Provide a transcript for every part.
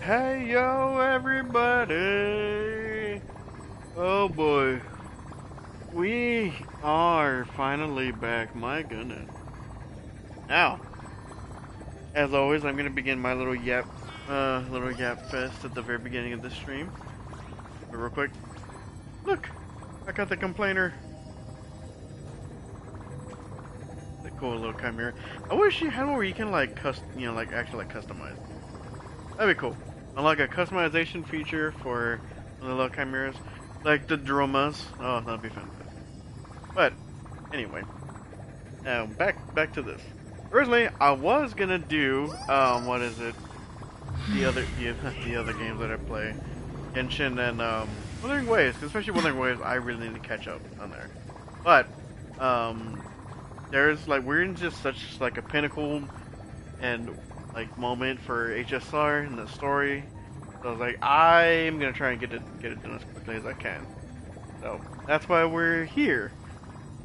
Hey yo, everybody! Oh boy, we are finally back. My goodness. Now, as always, I'm gonna begin my little yap fest at the very beginning of the stream. But real quick, look, I got the complainer. The cool little chimera. I wish you had one where you can like actually customize. That'd be cool. Unlock a customization feature for the little chimeras, like the drumas. Oh, that'd be fun. But anyway, now back to this. Originally, I was gonna do what is it? The other games that I play, Genshin and Wuthering Waves. Especially Wuthering Waves, I really need to catch up on there. But there's like we're in just such like a pinnacle and like moment for HSR in the story. So I was like, I'm gonna try and get it done as quickly as I can. So that's why we're here.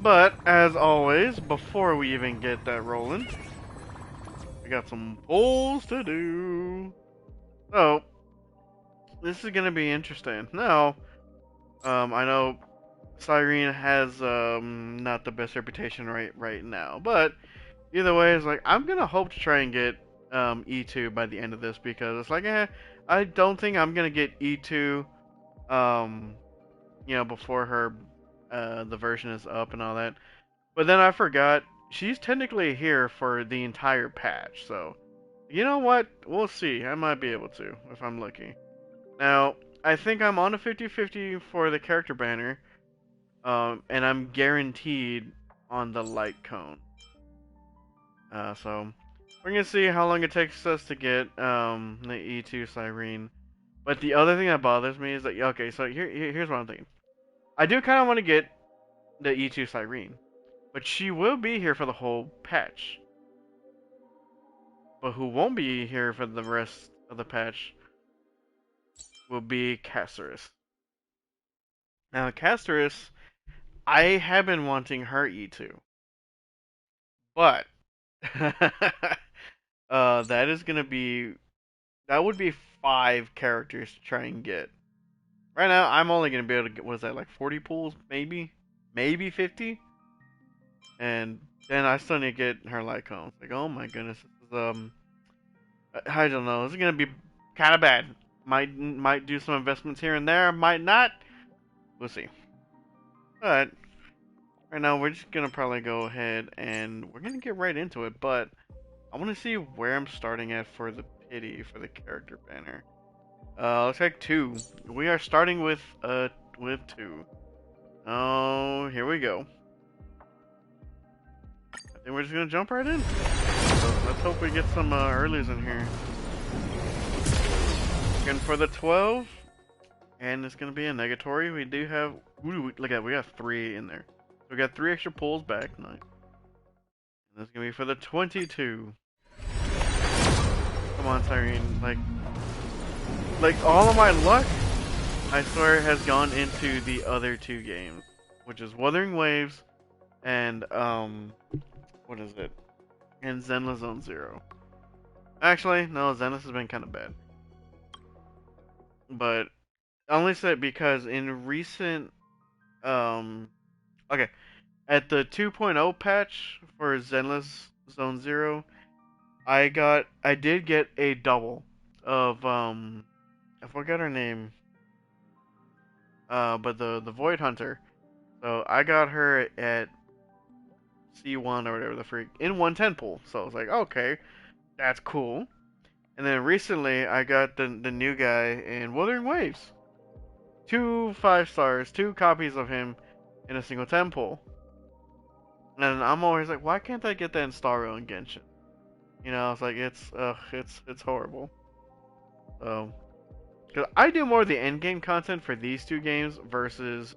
But as always, before we even get that rolling, we got some polls to do. So this is gonna be interesting. Now, I know Cyrene has not the best reputation right now, but either way, it's like I'm gonna hope to try and get E2 by the end of this because it's like, I don't think I'm gonna get E2, um, before her the version is up and all that. But then I forgot she's technically here for the entire patch, so you know what? We'll see. I might be able to if I'm lucky. Now, I think I'm on a 50-50 for the character banner, and I'm guaranteed on the light cone. So we're gonna see how long it takes us to get the E2 Cyrene. But the other thing that bothers me is that okay, so here's what I'm thinking. I do kind of want to get the E2 Cyrene, but she will be here for the whole patch. But who won't be here for the rest of the patch will be Casterus. Now, Casterus, I have been wanting her E2, but that is gonna be that would be 5 characters to try and get. Right now, I'm only gonna be able to get what is that like 40 pulls, maybe 50, and then I still need to get her light cones. Like, oh my goodness, this is I don't know. This is gonna be kind of bad. Might do some investments here and there. Might not. We'll see. But right now we're just gonna probably go ahead and we're gonna get right into it. But I want to see where I'm starting at for the pity for the character banner. Looks like 2. We are starting with 2. Oh, here we go. I think we're just gonna jump right in. So let's hope we get some earlies in here. Looking for the 12, and it's gonna be a negatory. We do have. Ooh, look at that, we got 3 in there. So we got 3 extra pulls back. Nice. And that's gonna be for the 22. Come on, Cyrene. Like all of my luck, I swear, has gone into the other 2 games, which is Wuthering Waves and what is it? And Zenless Zone Zero. Actually, no, Zenless has been kind of bad. But I only said because in recent okay, at the 2.0 patch for Zenless Zone Zero, I did get a double of I forgot her name. But the Void Hunter. So I got her at C1 or whatever the freak in 110 pool. So I was like, okay, that's cool. And then recently I got the new guy in Wuthering Waves. 2 5-stars, 2 copies of him in a single 10 pool. And I'm always like, why can't I get that in Starro and Genshin? You know, it's like it's horrible. So, cause I do more of the end game content for these 2 games versus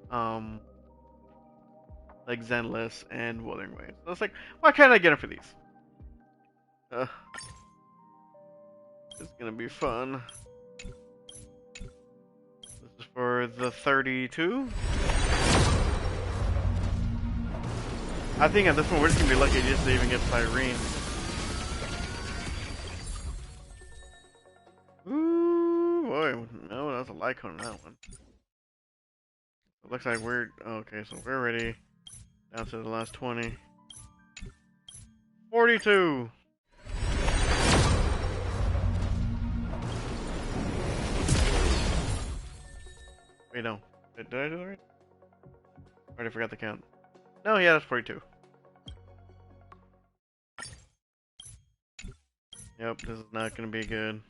like Zenless and Wuthering Waves. So it's like, why can't I get them for these? It's gonna be fun. This is for the 32. I think at this point we're just gonna be lucky just to even get Cyrene. like on that one. It looks like we're okay. So we're ready. Down to the last 20. 42. Wait, no. Did I do that right? I already forgot the count. No, yeah, that's 42. Yep, this is not gonna be good.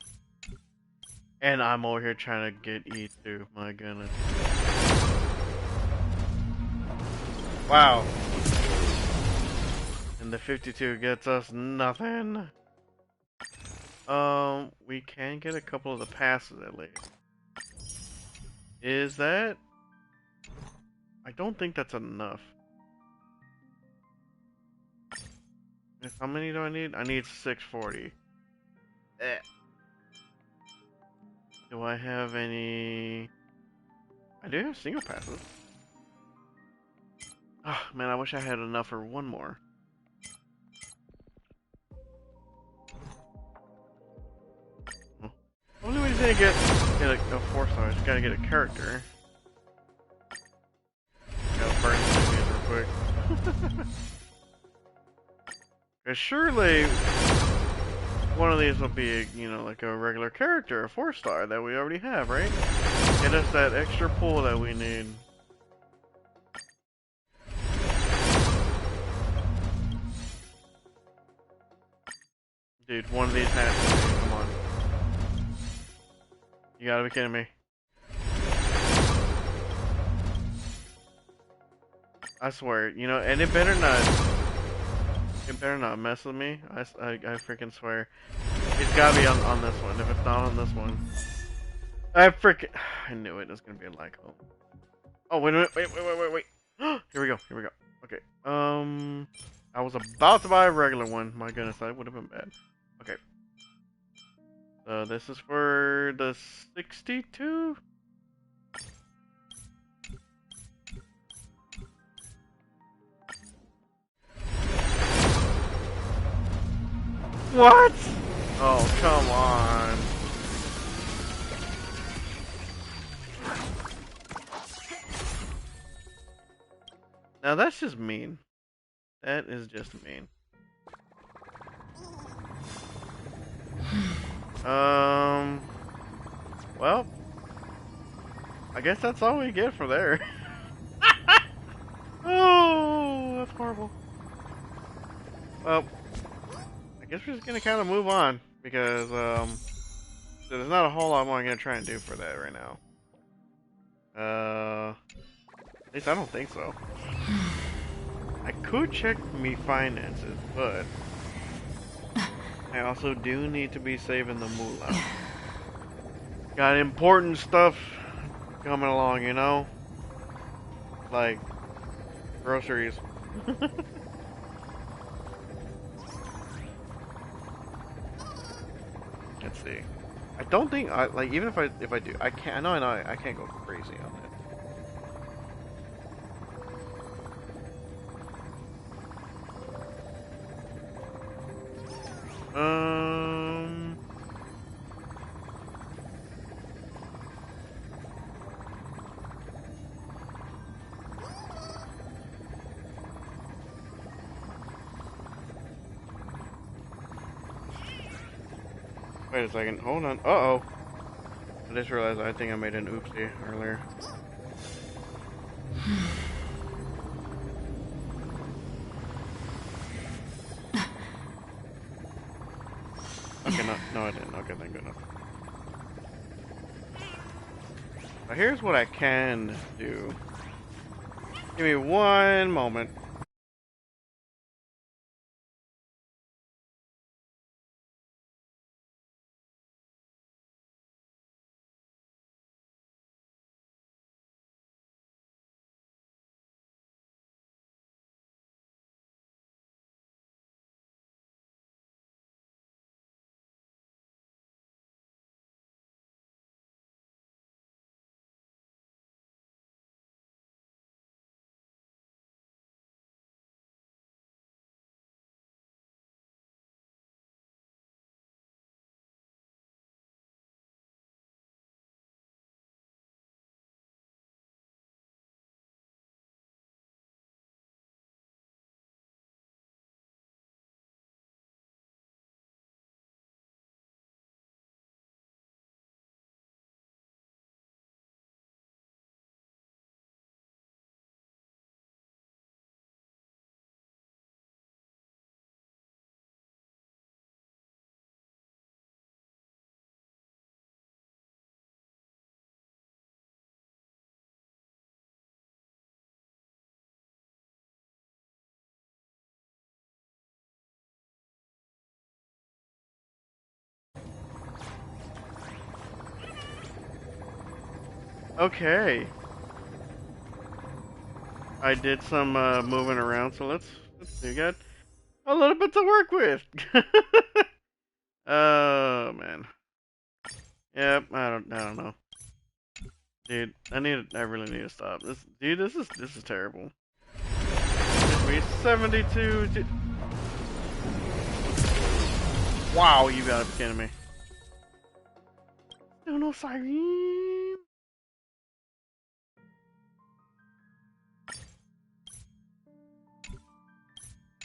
And I'm over here trying to get E2. My goodness. Wow. And the 52 gets us nothing. We can get a couple of the passes at least. Is that? I don't think that's enough. How many do I need? I need 640. Eh. Do I have any? I do have single passes. Oh, man, I wish I had enough for one more. Only way to get a 4-star is gotta get a character. Gotta burn some of these real quick. Cause surely one of these will be, you know, like a regular character, a 4-star that we already have, right? Get us that extra pull that we need. Dude, one of these has to be, come on. You gotta be kidding me. I swear, you know, and it better not mess with me. I freaking swear. It's gotta be on this one. If it's not on this one, I knew it was gonna be a like home. Oh, wait a minute, wait. Here we go. Okay, I was about to buy a regular one. My goodness, that would have been bad. Okay. So this is for the 62? What? Oh, come on. Now that's just mean. That is just mean. Well, I guess that's all we get from there. Oh, that's horrible. Well, I guess we're just gonna kind of move on because there's not a whole lot more I'm gonna try and do for that right now. At least I don't think so. I could check me finances, but I also do need to be saving the moolah. Got important stuff coming along, you know? Like groceries. Let's see. I don't think I like even if I do, I can't. I know I can't go crazy on it. Wait a second. Hold on. Uh-oh. I just realized I think I made an oopsie earlier. Okay, no, I didn't. Okay, thank goodness. Now here's what I can do. Give me one moment. Okay. I did some moving around, so let's see. We got a little bit to work with. Oh man. Yep. I don't know, dude. I really need to stop this, dude. This is terrible. We 72. Wow, you gotta be kidding me. No, Cyrene.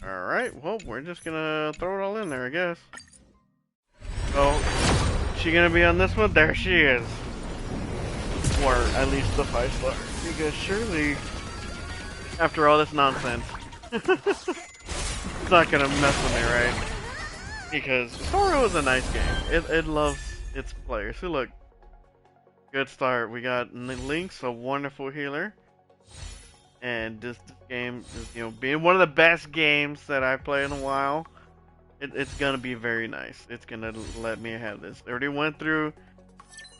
Alright, well, we're just gonna throw it all in there, I guess. Oh, she gonna be on this one? There she is. Or at least the 5-star. Because surely, after all this nonsense, it's not gonna mess with me, right? Because Sora is a nice game. It loves its players. So look, good start. We got Link's a wonderful healer. And this game is, being one of the best games that I've played in a while, it's gonna be very nice. It's gonna let me have this. I already went through,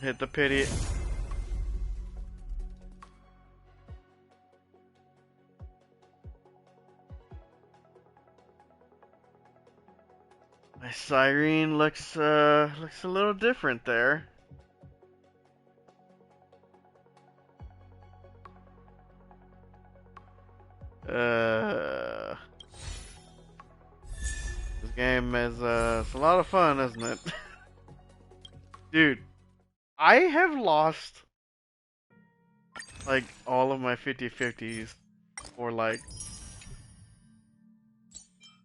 hit the pity. My Cyrene looks a little different there. This game is it's a lot of fun, isn't it? Dude, I have lost like all of my 50/50s for like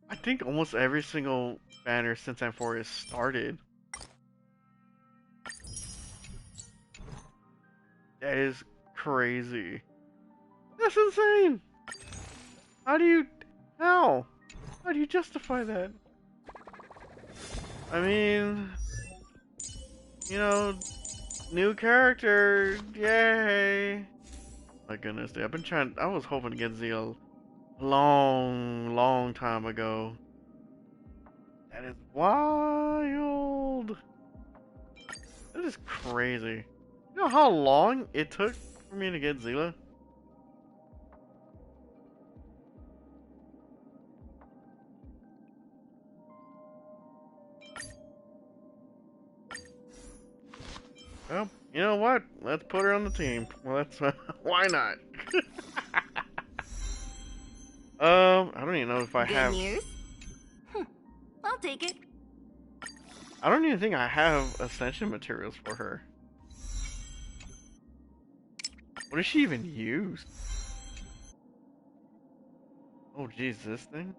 I think almost every single banner since Amphoreus started. That is crazy. That's insane. How do you how? How do you justify that? I mean, new character, yay! My goodness, dude, I was hoping to get Z a long time ago. That is wild. That is crazy. You know how long it took for me to get Zila? Well, you know what? Let's put her on the team. Well, that's why not? I don't even know if I have. Good news? I'll take it. I don't even think I have ascension materials for her. What does she even use? Oh, geez, this thing?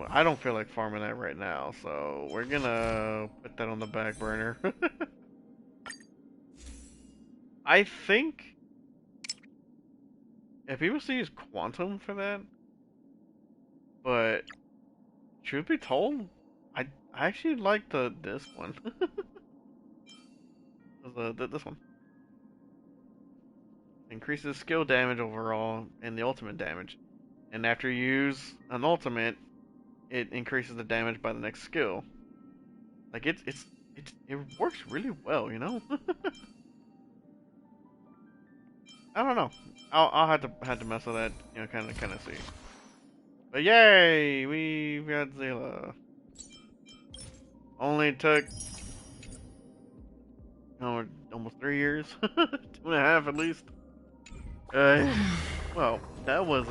I don't feel like farming that right now, so we're gonna put that on the back burner. I think if people still use quantum for that, but truth be told, I actually like this one. This one increases skill damage overall and the ultimate damage, and after you use an ultimate, it increases the damage by the next skill. Like it works really well, I don't know. I'll have to mess with that, kind of see. But yay, we've got Zayla. Only took almost 3 years, 2.5 at least. Well, that was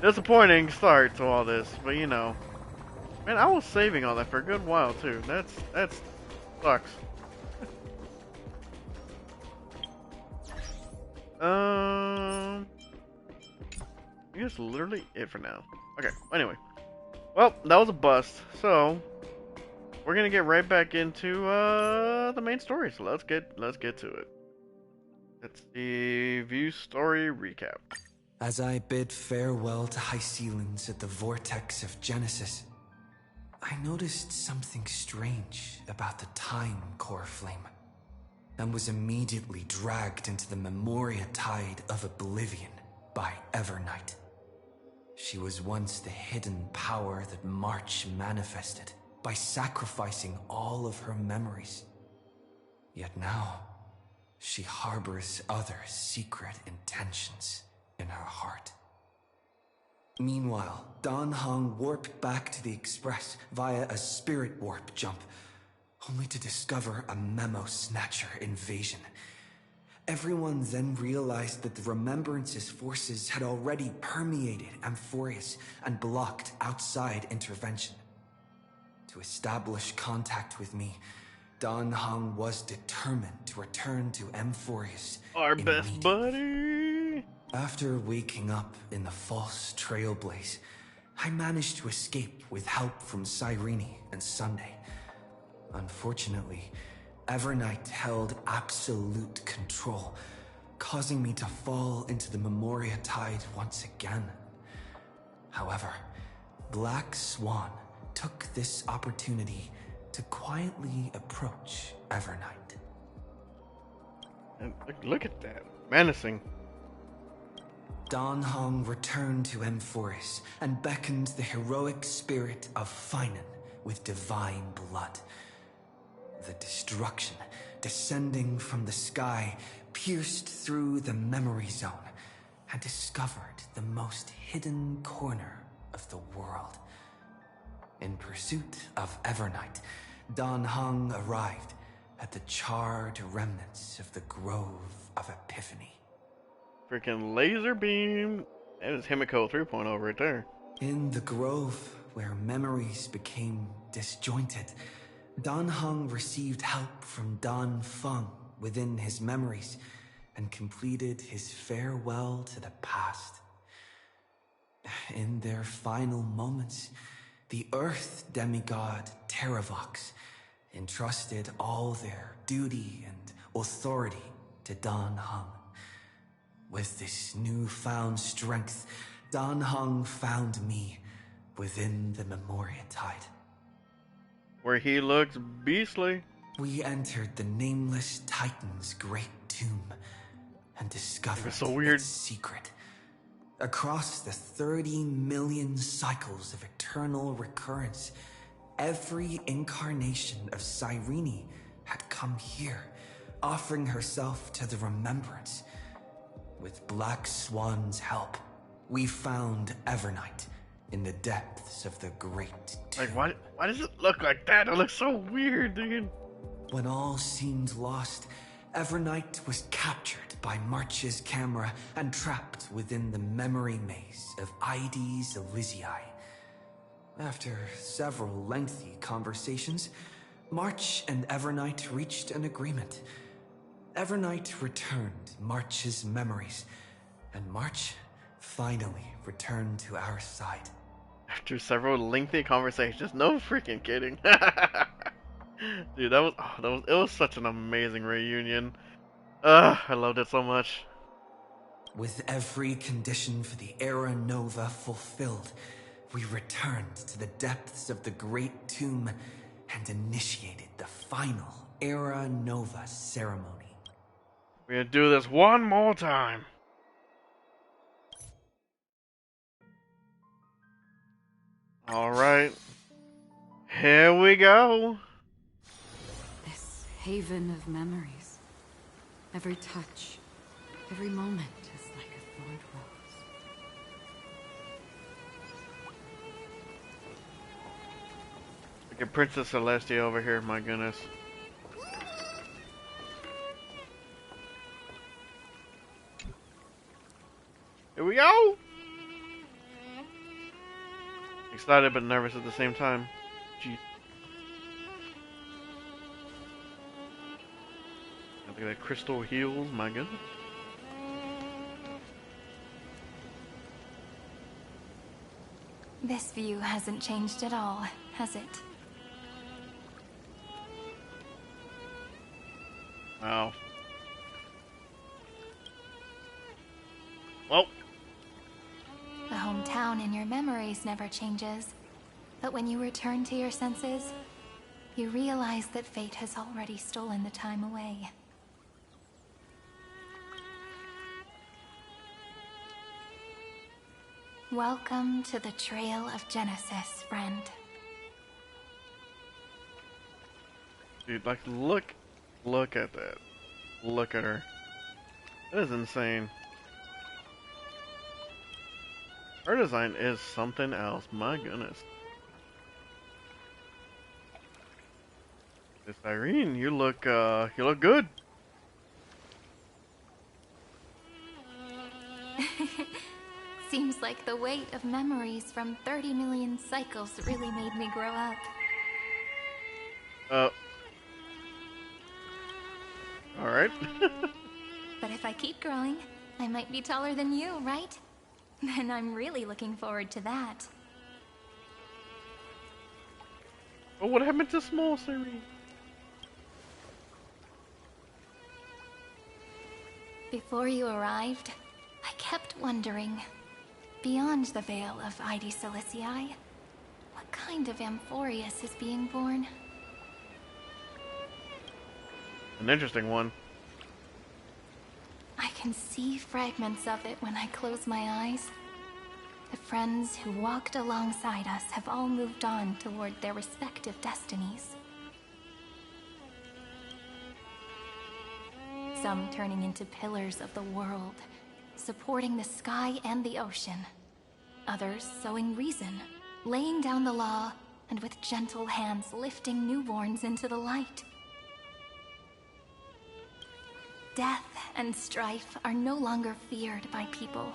disappointing start to all this, but man, I was saving all that for a good while too. That's sucks. I guess literally it for now. Okay. Anyway, well, that was a bust. So we're gonna get right back into the main story. So let's get to it. Let's see, view story recap. As I bid farewell to high ceilings at the vortex of Genesis, I noticed something strange about the time core flame, and was immediately dragged into the Memoria tide of oblivion by Evernight. She was once the hidden power that March manifested by sacrificing all of her memories. Yet now, she harbors other secret intentions in her heart. Meanwhile, Dan Heng warped back to the Express via a spirit warp jump, only to discover a memo snatcher invasion. Everyone then realized that the Remembrance's forces had already permeated Amphoreus and blocked outside intervention. To establish contact with me, Dan Heng was determined to return to Amphoreus Our best immediately. buddy. After waking up in the false trailblaze, I managed to escape with help from Cyrene and Sunday. Unfortunately, Evernight held absolute control, causing me to fall into the Memoria Tide once again. However, Black Swan took this opportunity to quietly approach Evernight. And look at that. Menacing. Dan Heng returned to Amphoreus and beckoned the heroic spirit of Finan with divine blood. The destruction descending from the sky pierced through the memory zone and discovered the most hidden corner of the world. In pursuit of Evernight, Dan Heng arrived at the charred remnants of the Grove of Epiphany. Freaking laser beam. That is Himiko 3.0 right there. In the Grove, where memories became disjointed, Dan Heng received help from Dan Feng within his memories and completed his farewell to the past. In their final moments, the Earth demigod Terravox entrusted all their duty and authority to Dan Heng. With this newfound strength, Dan Heng found me within the Memoria Tide. Where he looks beastly. We entered the Nameless Titan's great tomb and discovered so weird. its secret. Across the 30 million cycles of eternal recurrence, every incarnation of Cyrene had come here, offering herself to the Remembrance. With Black Swan's help, we found Evernight in the depths of the great tomb. Like, why does it look like that? It looks so weird, dude. When all seemed lost, Evernight was captured by March's camera and trapped within the memory maze of Ides Elysiae. After several lengthy conversations, March and Evernight reached an agreement. Evernight returned March's memories, and March finally returned to our side. After several lengthy conversations, no freaking kidding. Dude, it was such an amazing reunion. I loved it so much. With every condition for the Era Nova fulfilled, we returned to the depths of the Great Tomb and initiated the final Era Nova ceremony. We're gonna do this one more time. Alright. Here we go. This haven of memories. Every touch, every moment is like a thorned rose. Look at Princess Celestia over here, my goodness. Here we go! Excited but nervous at the same time. Jeez. Look at that crystal heels, my goodness. This view hasn't changed at all, has it? Wow. Well. The hometown in your memories never changes. But when you return to your senses, you realize that fate has already stolen the time away. Welcome to the Trail of Genesis, friend. Dude, like, look Look at that. Look at her. That is insane. Her design is something else. My goodness. Miss Cyrene, you look good. Seems like the weight of memories from 30 million cycles really made me grow up. Alright. But if I keep growing, I might be taller than you, right? Then I'm really looking forward to that. Oh, what happened to small Cyrene? Before you arrived, I kept wondering, beyond the veil of Ide Silicii, what kind of Amphoreus is being born? An interesting one. I can see fragments of it when I close my eyes. The friends who walked alongside us have all moved on toward their respective destinies. Some turning into pillars of the world, supporting the sky and the ocean. Others sowing reason, laying down the law, and with gentle hands lifting newborns into the light. Death and strife are no longer feared by people,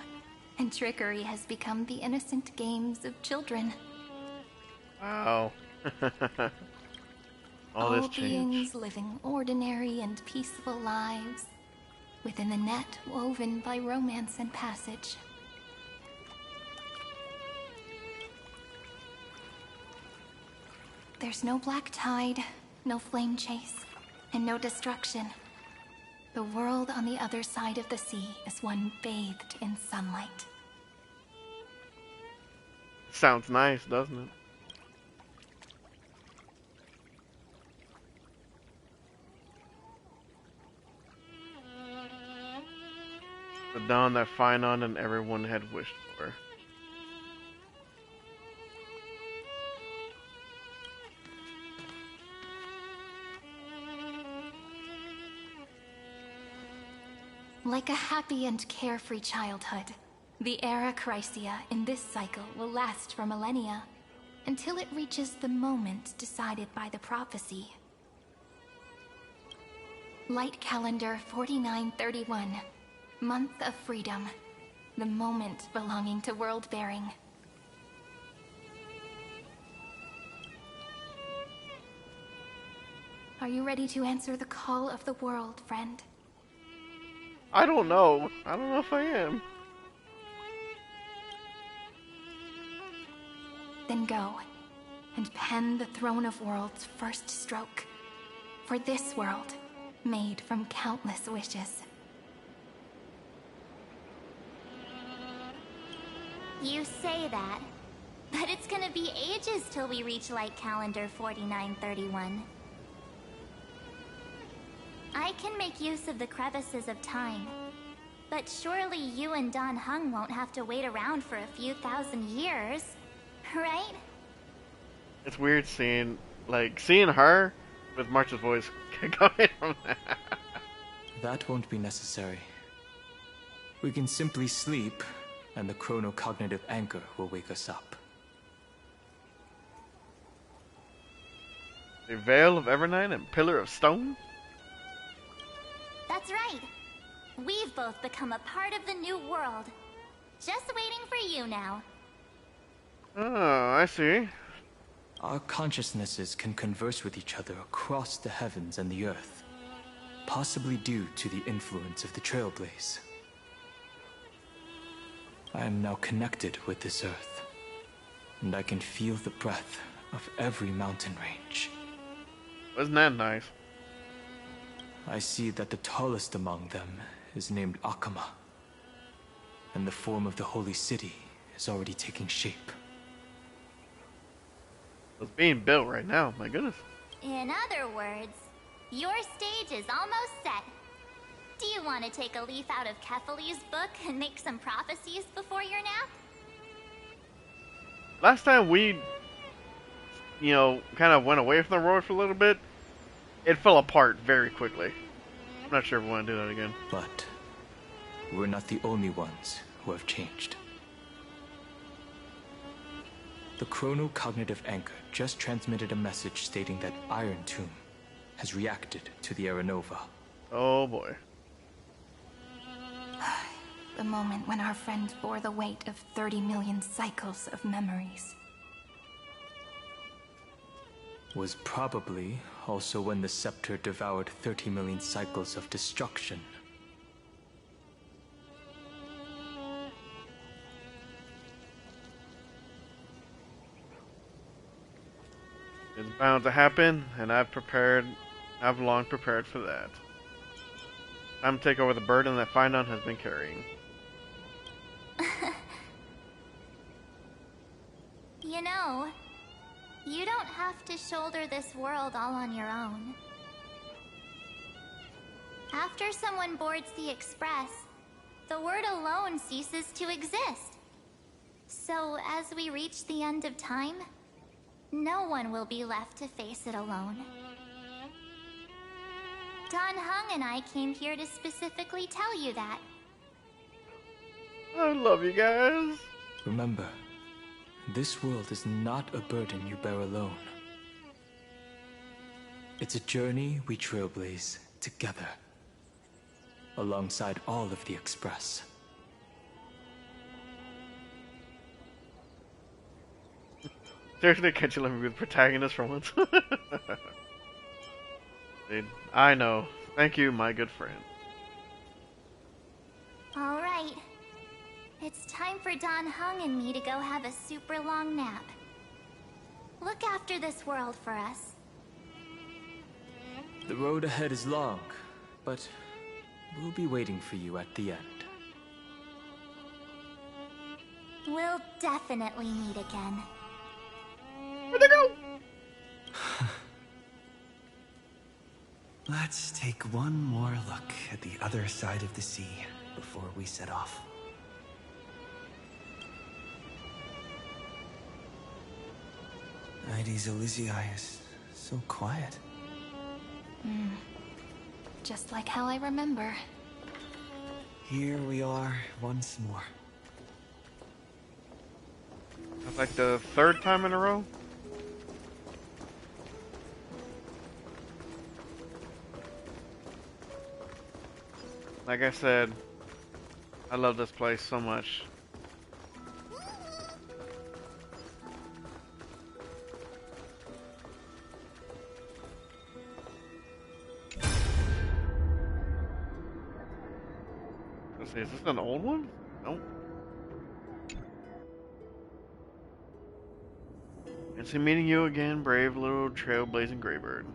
and trickery has become the innocent games of children. Wow. All this change. Beings living ordinary and peaceful lives, within the net woven by romance and passage. There's no black tide, no flame chase, and no destruction. The world on the other side of the sea is one bathed in sunlight. Sounds nice, doesn't it? The dawn that Finon and everyone had wished for. Like a happy and carefree childhood, the era Chrysia in this cycle will last for millennia, until it reaches the moment decided by the prophecy. Light calendar 4931, month of freedom, the moment belonging to world-bearing. Are you ready to answer the call of the world, friend? I don't know. I don't know if I am. Then go, and pen the Throne of Worlds' first stroke. For this world, made from countless wishes. You say that, but it's gonna be ages till we reach light calendar 4931. I can make use of the crevices of time, but surely you and Don Hung won't have to wait around for a few thousand years, right? It's weird seeing her with March's voice coming from that. That won't be necessary. We can simply sleep, and the chronocognitive anchor will wake us up. The Veil of Evernight and Pillar of Stone? That's right. We've both become a part of the new world. Just waiting for you now. Oh, I see. Our consciousnesses can converse with each other across the heavens and the earth, possibly due to the influence of the Trailblaze. I am now connected with this earth, and I can feel the breath of every mountain range. Wasn't that nice? I see that the tallest among them is named Akama, and the form of the holy city is already taking shape. It's being built right now, my goodness. In other words, your stage is almost set. Do you want to take a leaf out of Kefali's book and make some prophecies before your nap? Last time we, kind of went away from the road for a little bit, it fell apart very quickly. I'm not sure if we want to do that again. But we're not the only ones who have changed. The chronocognitive anchor just transmitted a message stating that Iron Tomb has reacted to the Aranova. Oh boy. The moment when our friend bore the weight of 30 million cycles of memories. Was probably also when the scepter devoured 30 million cycles of destruction. It's bound to happen, and I've long prepared for that. Time to take over the burden that Phynon has been carrying. You know, you don't have to shoulder this world all on your own. After someone boards the Express, the word alone ceases to exist. So as we reach the end of time, no one will be left to face it alone. Don Hung and I came here to specifically tell you that. I love you guys. Remember, this world is not a burden you bear alone. It's a journey we trailblaze together, alongside all of the Express. Seriously, can't you let me be the protagonist for once? Dude, I know. Thank you, my good friend. Alright. It's time for Don Hung and me to go have a super long nap. Look after this world for us. The road ahead is long, but we'll be waiting for you at the end. We'll definitely meet again. Where'd they go? Let's take one more look at the other side of the sea before we set off. Ides Elysiae is so quiet. Just like how I remember. Here we are once more. That's like the third time in a row. Like I said, I love this place so much. Let's see, is this an old one? Nope. Fancy meeting you again, brave little trailblazing Greybird.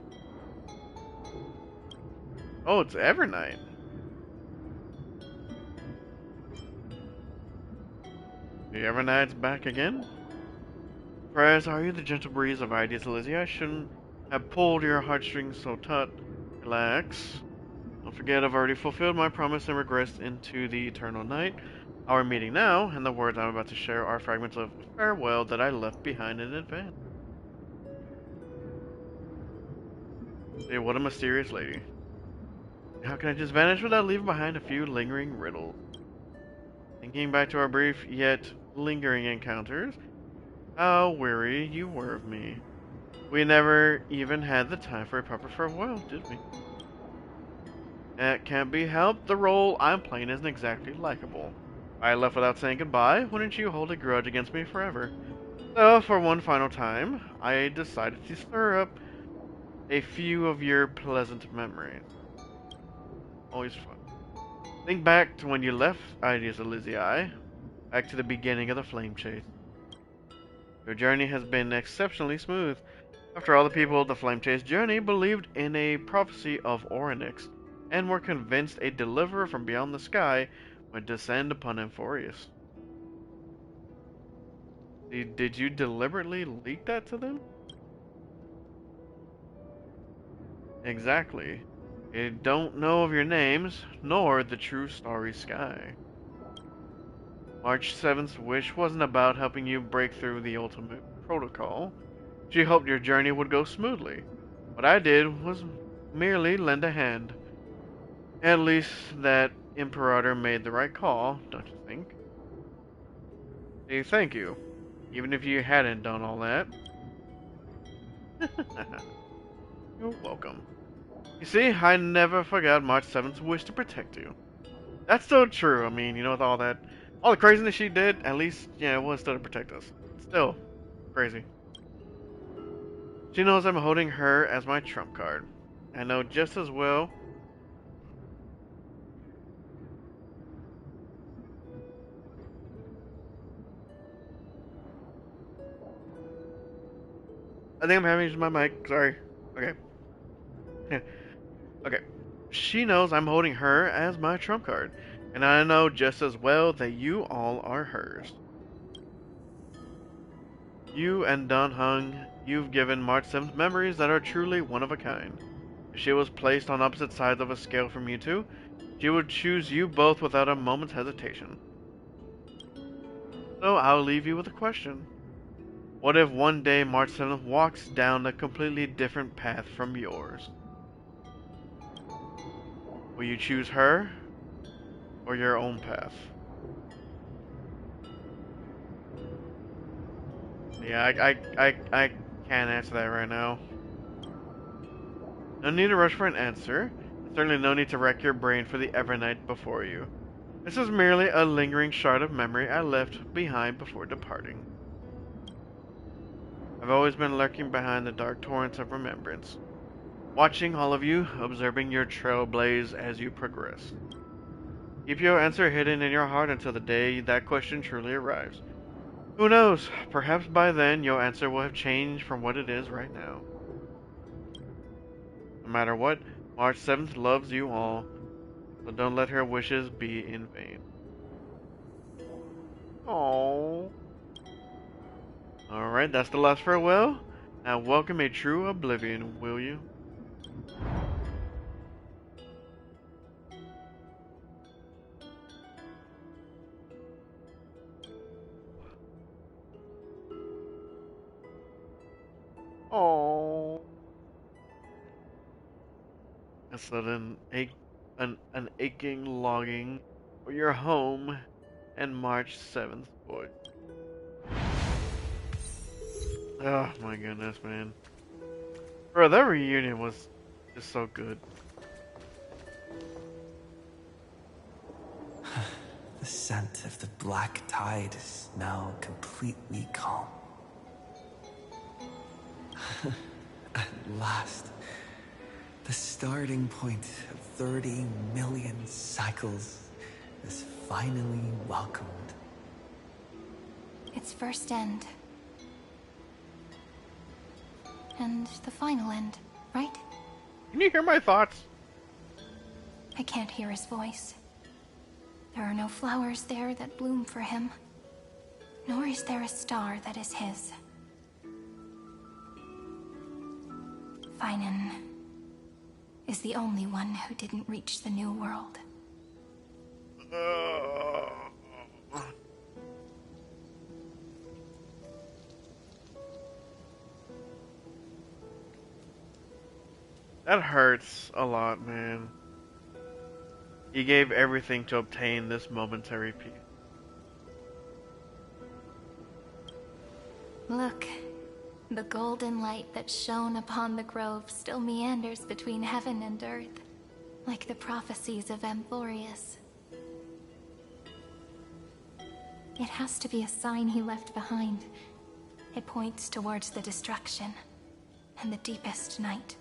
Oh, it's Evernight. The Evernight's back again? Surprised, are you? The gentle breeze of Ides Elysiae? I shouldn't have pulled your heartstrings so taut. Relax. Don't forget, I've already fulfilled my promise and regressed into the eternal night. Our meeting now, and the words I'm about to share are fragments of farewell that I left behind in advance. Hey, what a mysterious lady. How can I just vanish without leaving behind a few lingering riddles? Thinking back to our brief yet lingering encounters, how weary you were of me. We never even had the time for a proper farewell, did we? That can't be helped. The role I'm playing isn't exactly likable. I left without saying goodbye. Wouldn't you hold a grudge against me forever? So, for one final time, I decided to stir up a few of your pleasant memories. Always fun. Think back to when you left Ides Elysiae, back to the beginning of the flame chase. Your journey has been exceptionally smooth. After all, the people of the flame chase journey believed in a prophecy of Orynyx, and were convinced a deliverer from beyond the sky would descend upon Amphoreus. Did you deliberately leak that to them? Exactly. I don't know of your names, nor the true starry sky. March 7th's wish wasn't about helping you break through the ultimate protocol. She hoped your journey would go smoothly. What I did was merely lend a hand. At least that Imperator made the right call, don't you think? Say thank you, even if you hadn't done all that. You're welcome. You see, I never forgot March 7th's wish to protect you. That's still true. I mean, you know, with all the craziness she did, at least, yeah, it was still to protect us. Still, crazy. She knows I'm holding her as my trump card. I know just as well. I think I'm having to use my mic. Sorry. Okay. Okay. She knows I'm holding her as my trump card. And I know just as well that you all are hers. You and Dun Hung, you've given March 7th memories that are truly one of a kind. If she was placed on opposite sides of a scale from you two, she would choose you both without a moment's hesitation. So I'll leave you with a question. What if one day March 7th walks down a completely different path from yours? Will you choose her or your own path? Yeah, I can't answer that right now. No need to rush for an answer. Certainly no need to wreck your brain for the Evernight before you. This is merely a lingering shard of memory I left behind before departing. I've always been lurking behind the dark torrents of remembrance, watching all of you, observing your trail blaze as you progress. Keep your answer hidden in your heart until the day that question truly arrives. Who knows, perhaps by then your answer will have changed from what it is right now. No matter what, March 7th loves you all, so don't let her wishes be in vain. Aww. Alright, that's the last farewell. Now welcome a true oblivion, will you? Aww. A sudden an aching longing for your home and March 7th voice. Oh my goodness, man. Bro, that reunion was just so good. The scent of the black tide is now completely calm. At last, the starting point of 30 million cycles is finally welcomed. Its first end. And the final end, right? Can you hear my thoughts? I can't hear his voice. There are no flowers there that bloom for him. Nor is there a star that is his. Finan is the only one who didn't reach the new world. That hurts a lot, man. He gave everything to obtain this momentary peace. Look, the golden light that shone upon the grove still meanders between heaven and earth, like the prophecies of Amphoreus. It has to be a sign he left behind. It points towards the destruction and the deepest night.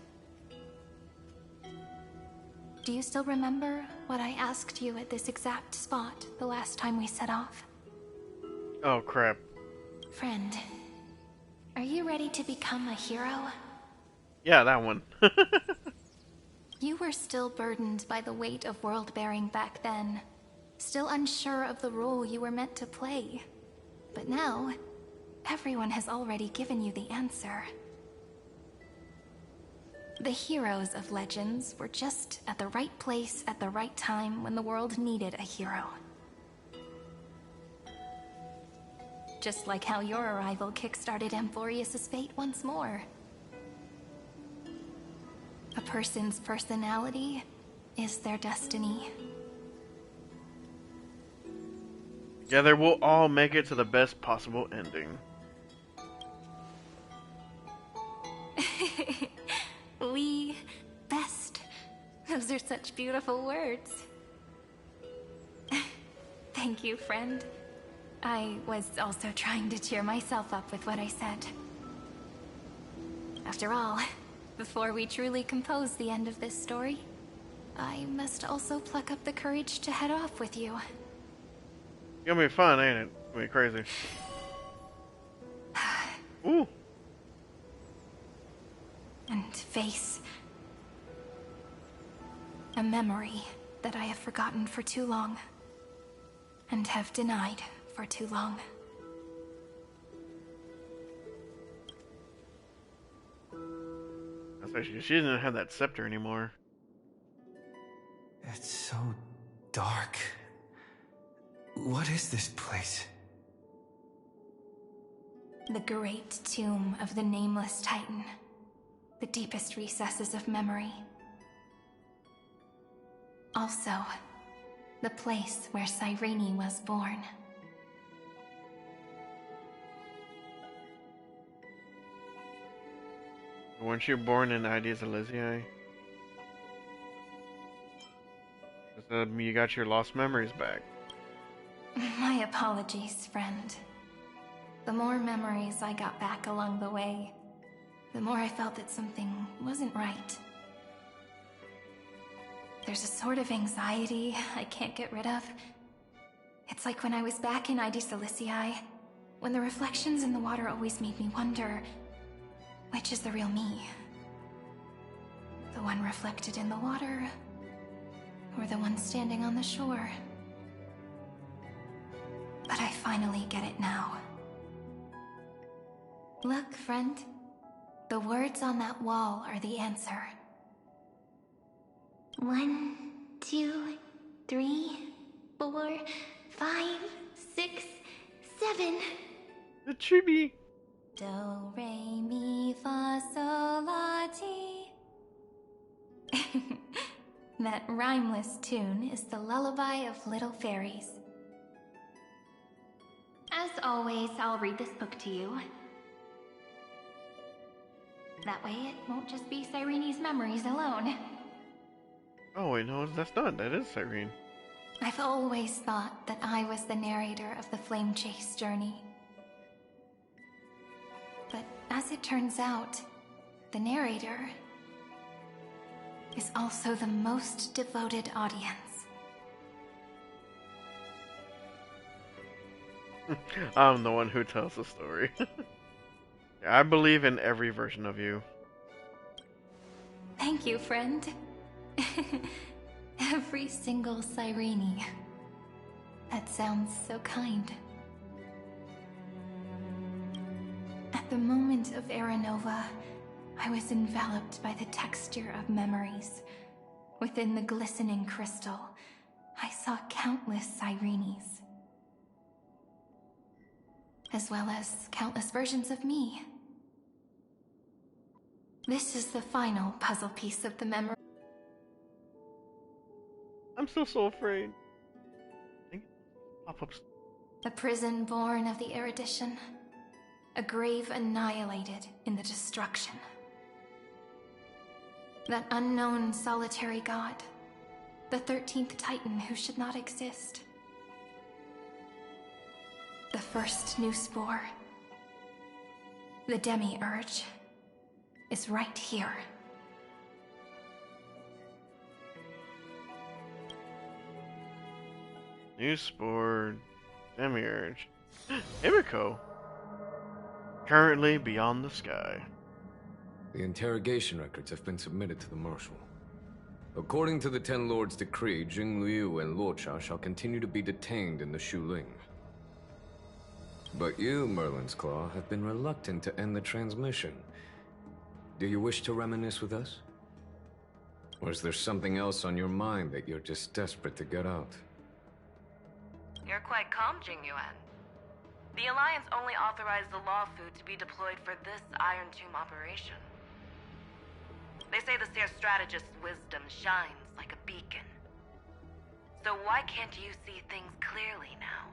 Do you still remember what I asked you at this exact spot the last time we set off? Oh crap. Friend, are you ready to become a hero? Yeah, that one. You were still burdened by the weight of world-bearing back then, still unsure of the role you were meant to play. But now, everyone has already given you the answer. The heroes of legends were just at the right place at the right time when the world needed a hero. Just like how your arrival kickstarted Amphoreus' fate once more. A person's personality is their destiny. Together, we'll all make it to the best possible ending. We best. Those are such beautiful words. Thank you, friend. I was also trying to cheer myself up with what I said. After all, before we truly compose the end of this story, I must also pluck up the courage to head off with you. It's gonna be fun, ain't it? It's gonna be crazy. Ooh. And face a memory that I have forgotten for too long, and have denied for too long. That's actually, she doesn't have that scepter anymore. It's so dark. What is this place? The great tomb of the nameless Titan. The deepest recesses of memory. Also, the place where Cyrene was born. Weren't you born in Ideas Elysiae? You got your lost memories back. My apologies, friend. The more memories I got back along the way, the more I felt that something wasn't right. There's a sort of anxiety I can't get rid of. It's like when I was back in Ideas Elysiae, when the reflections in the water always made me wonder, which is the real me? The one reflected in the water, or the one standing on the shore? But I finally get it now. Look, friend. The words on that wall are the answer. 1, 2, 3, 4, 5, 6, 7. The chibi. Do, re, mi, fa, sol, la, ti. That rhymeless tune is the lullaby of little fairies. As always, I'll read this book to you. That way it won't just be Cyrene's memories alone. Oh wait, no, that's not. That is Cyrene. I've always thought that I was the narrator of the Flame Chase journey. But as it turns out, the narrator is also the most devoted audience. I'm the one who tells the story. I believe in every version of you. Thank you, friend. Every single Cyrene. That sounds so kind. At the moment of Aranova, I was enveloped by the texture of memories. Within the glistening crystal, I saw countless Cyrenes. As well as countless versions of me. This is the final puzzle piece of the memory. I'm still so afraid. Pop-ups. A prison born of the erudition. A grave annihilated in the destruction. That unknown solitary god. The 13th Titan who should not exist. The first new spore. The demiurge is right here. New spore, demiurge, Himiko. Currently beyond the sky. The interrogation records have been submitted to the Marshal. According to the Ten Lords' decree, Jing Liu and Luocha shall continue to be detained in the Shuling. But you, Merlin's Claw, have been reluctant to end the transmission. Do you wish to reminisce with us? Or is there something else on your mind that you're just desperate to get out? You're quite calm, Jingyuan. The Alliance only authorized the Law Food to be deployed for this Iron Tomb operation. They say the Overseer Strategist's wisdom shines like a beacon. So why can't you see things clearly now?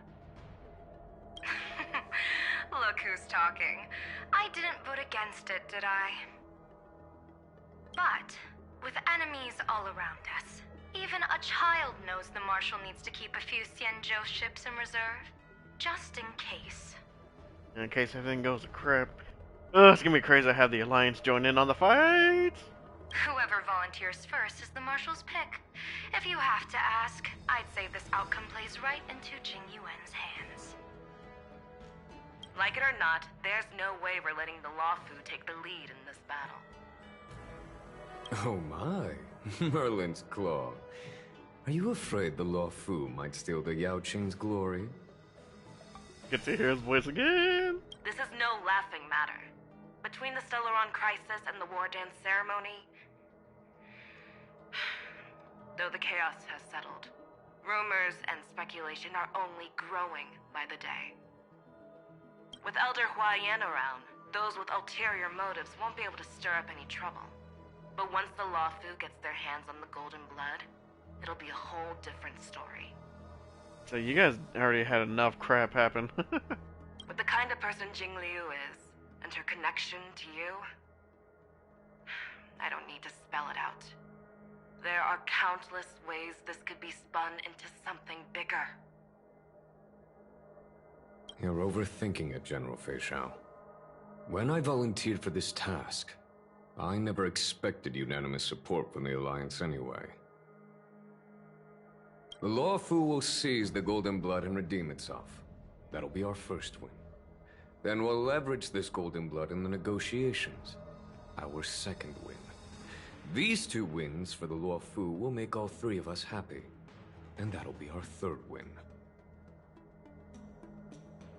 Look who's talking. I didn't vote against it, did I? But, with enemies all around us, even a child knows the Marshal needs to keep a few Xianzhou ships in reserve, just in case. In case everything goes to crap. Ugh, it's gonna be crazy to have the Alliance join in on the fight. Whoever volunteers first is the Marshal's pick. If you have to ask, I'd say this outcome plays right into Jing Yuan's hands. Like it or not, there's no way we're letting the Luofu take the lead in this battle. Oh my, Merlin's Claw. Are you afraid the Luofu might steal the Yao Qing's glory? Get to hear his voice again. This is no laughing matter. Between the Stellaron crisis and the War Dance ceremony, though the chaos has settled, rumors and speculation are only growing by the day. With Elder Huaiyan around, those with ulterior motives won't be able to stir up any trouble. But once the Luofu gets their hands on the golden blood, it'll be a whole different story. So you guys already had enough crap happen. With the kind of person Jing Liu is, and her connection to you, I don't need to spell it out. There are countless ways this could be spun into something bigger. You're overthinking it, General Fei Shao. When I volunteered for this task, I never expected unanimous support from the Alliance anyway. The Luofu will seize the Golden Blood and redeem itself. That'll be our first win. Then we'll leverage this Golden Blood in the negotiations. Our second win. These 2 wins for the Luofu will make all 3 of us happy. And that'll be our third win.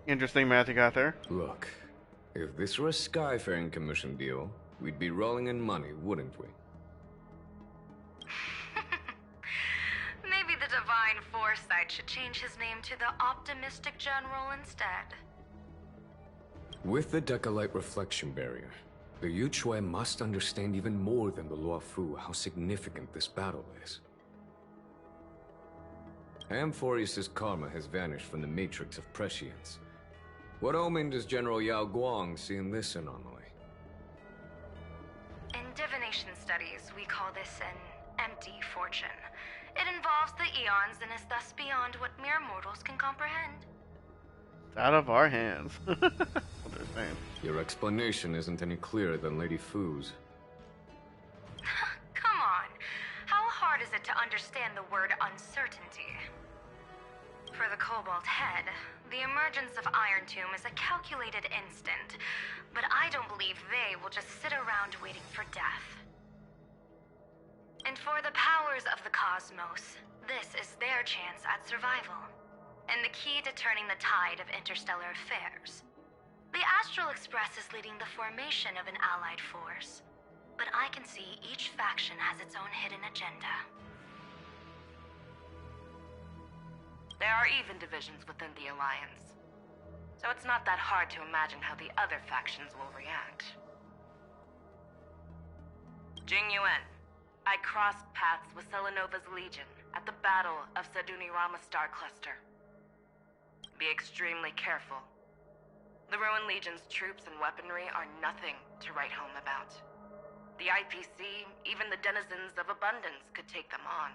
Interesting math you got there. Look, if this were a Skyfaring Commission deal, we'd be rolling in money, wouldn't we? Maybe the Divine Foresight should change his name to the Optimistic General instead. With the Decalite Reflection Barrier, the Yuchue must understand even more than the Luofu how significant this battle is. Amphoreus' karma has vanished from the matrix of prescience. What omen does General Yao Guang see in this anomaly? In divination studies, we call this an empty fortune. It involves the eons and is thus beyond what mere mortals can comprehend. It's out of our hands. What they're saying. Your explanation isn't any clearer than Lady Fu's. Come on. How hard is it to understand the word uncertainty? For the Cobalt Head, the emergence of Iron Tomb is a calculated instant, but I don't believe they will just sit around waiting for death. And for the powers of the cosmos, this is their chance at survival, and the key to turning the tide of interstellar affairs. The Astral Express is leading the formation of an allied force, but I can see each faction has its own hidden agenda. There are even divisions within the Alliance, so it's not that hard to imagine how the other factions will react. Jing Yuan, I crossed paths with Selenova's Legion at the Battle of Sadunirama Star Cluster. Be extremely careful. The Ruined Legion's troops and weaponry are nothing to write home about. The IPC, even the denizens of Abundance, could take them on.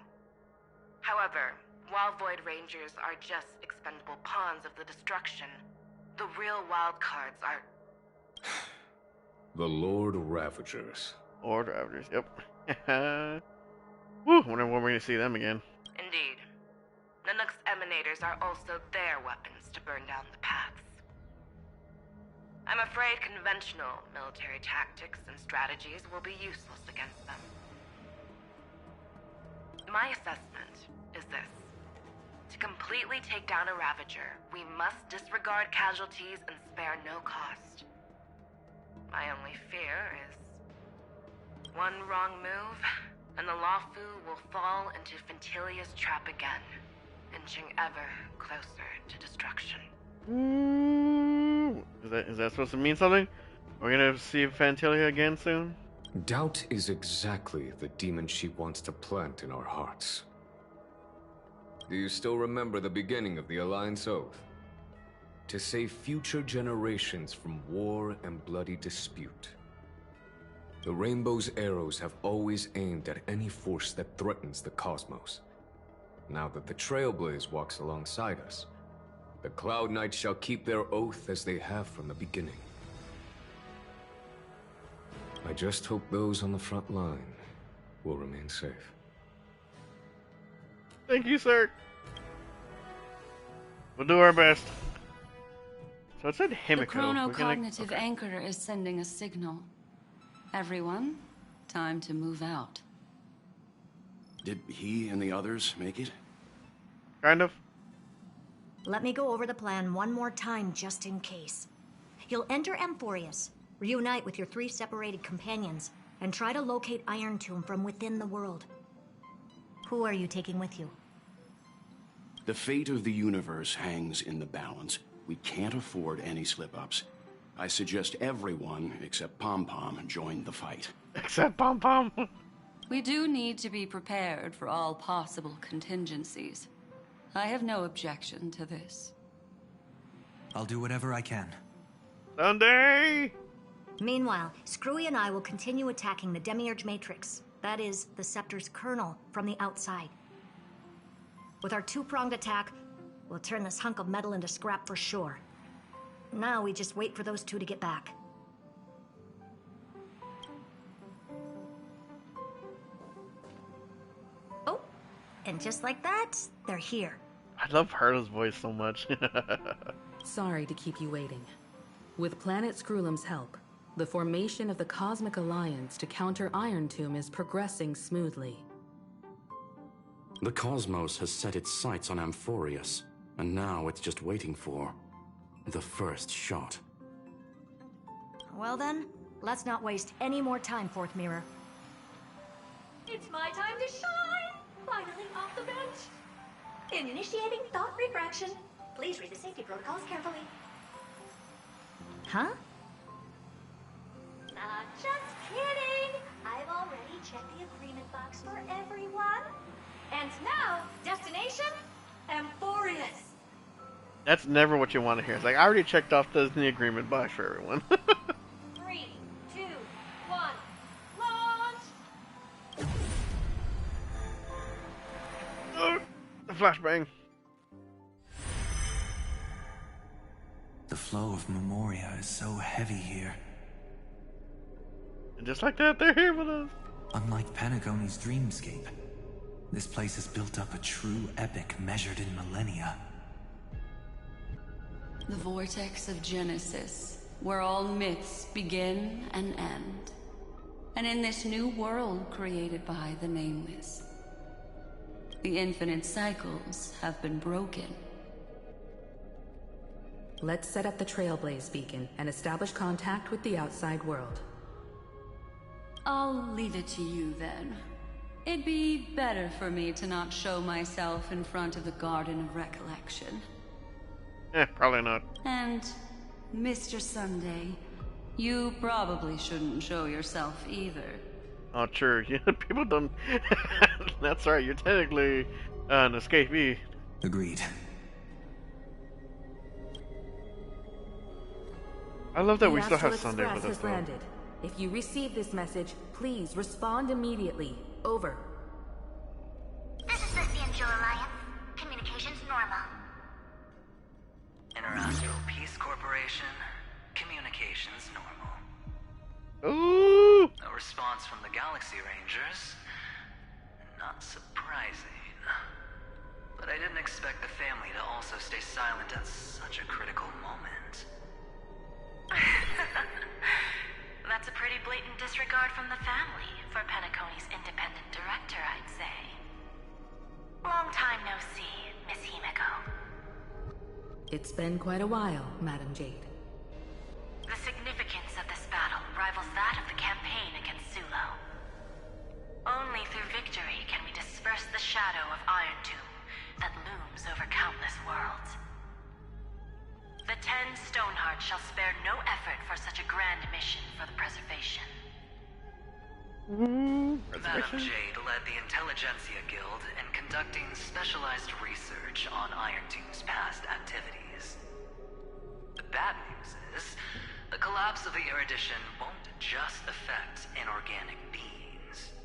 However, while Void Rangers are just expendable pawns of the destruction, the real wild cards are... The Lord Ravagers. Lord Ravagers, yep. Woo, wonder when we're going to see them again. Indeed. Nanook's emanators are also their weapons to burn down the paths. I'm afraid conventional military tactics and strategies will be useless against them. My assessment is this. To completely take down a Ravager, we must disregard casualties and spare no cost. My only fear is one wrong move, and the Luofu will fall into Fintilia's trap again, inching ever closer to destruction. Is that supposed to mean something? We're gonna see Fantilia again soon? Doubt is exactly the demon she wants to plant in our hearts. Do you still remember the beginning of the Alliance Oath? To save future generations from war and bloody dispute. The Rainbow's arrows have always aimed at any force that threatens the cosmos. Now that the Trailblaze walks alongside us, the Cloud Knights shall keep their oath as they have from the beginning. I just hope those on the front line will remain safe. Thank you, sir. We'll do our best. So it said Himiko. The chronocognitive anchor is sending a signal. Everyone, time to move out. Did he and the others make it? Kind of. Let me go over the plan one more time, just in case. You'll enter Amphoreus, reunite with your 3 separated companions, and try to locate Iron Tomb from within the world. Who are you taking with you? The fate of the universe hangs in the balance. We can't afford any slip-ups. I suggest everyone, except Pom-Pom, join the fight. Except Pom-Pom. We do need to be prepared for all possible contingencies. I have no objection to this. I'll do whatever I can. Sunday! Meanwhile, Screwy and I will continue attacking the Demiurge Matrix. That is, the Scepter's kernel, from the outside. With our 2-pronged attack, we'll turn this hunk of metal into scrap for sure. Now we just wait for those 2 to get back. Oh, and just like that, they're here. I love Harlow's voice so much. Sorry to keep you waiting. With Planet Screwlum's help, the formation of the Cosmic Alliance to counter Iron Tomb is progressing smoothly. The cosmos has set its sights on Amphoreus, and now it's just waiting for the first shot. Well then, let's not waste any more time, Fourth Mirror. It's my time to shine! Finally off the bench! Initiating thought refraction. Please read the safety protocols carefully. Huh? Just kidding! I've already checked the agreement box for everyone. And now, destination, Amphoreus. That's never what you want to hear. It's like, I already checked off the agreement box for everyone. 3, 2, 1, launch! Oh, the flashbang. The flow of Memoria is so heavy here. And just like that, they're here with us. Unlike Panagone's dreamscape, this place has built up a true epic measured in millennia. The vortex of Genesis, where all myths begin and end. And in this new world created by the Nameless, the infinite cycles have been broken. Let's set up the Trailblaze beacon and establish contact with the outside world. I'll leave it to you then. It'd be better for me to not show myself in front of the Garden of Recollection. Probably not. And, Mr. Sunday, you probably shouldn't show yourself either. Oh, sure. Yeah, people don't... That's right, you're technically an escapee. Agreed. I love that The we still have Astral Sunday Express with us, has though. landed. If you receive this message, please respond immediately. Over. This is the Angel Alliance. Communications normal. Interastral Peace Corporation. Communications normal. Ooh! No response from the Galaxy Rangers. Not surprising. But I didn't expect the family to also stay silent at such a critical moment. That's a pretty blatant disregard from the family for Panacone's independent director, I'd say. Long time no see, Miss Himiko. It's been quite a while, Madam Jade. The significance of this battle rivals that of the campaign against Zulo. Only through victory can we disperse the shadow of Iron Tomb that looms over countless worlds. The 10 Stonehearts shall spare no effort for such a grand mission for the preservation. Madam Jade led the Intelligentsia Guild in conducting specialized research on Iron Tomb's past activities. The bad news is, the collapse of the erudition won't just affect inorganic beings.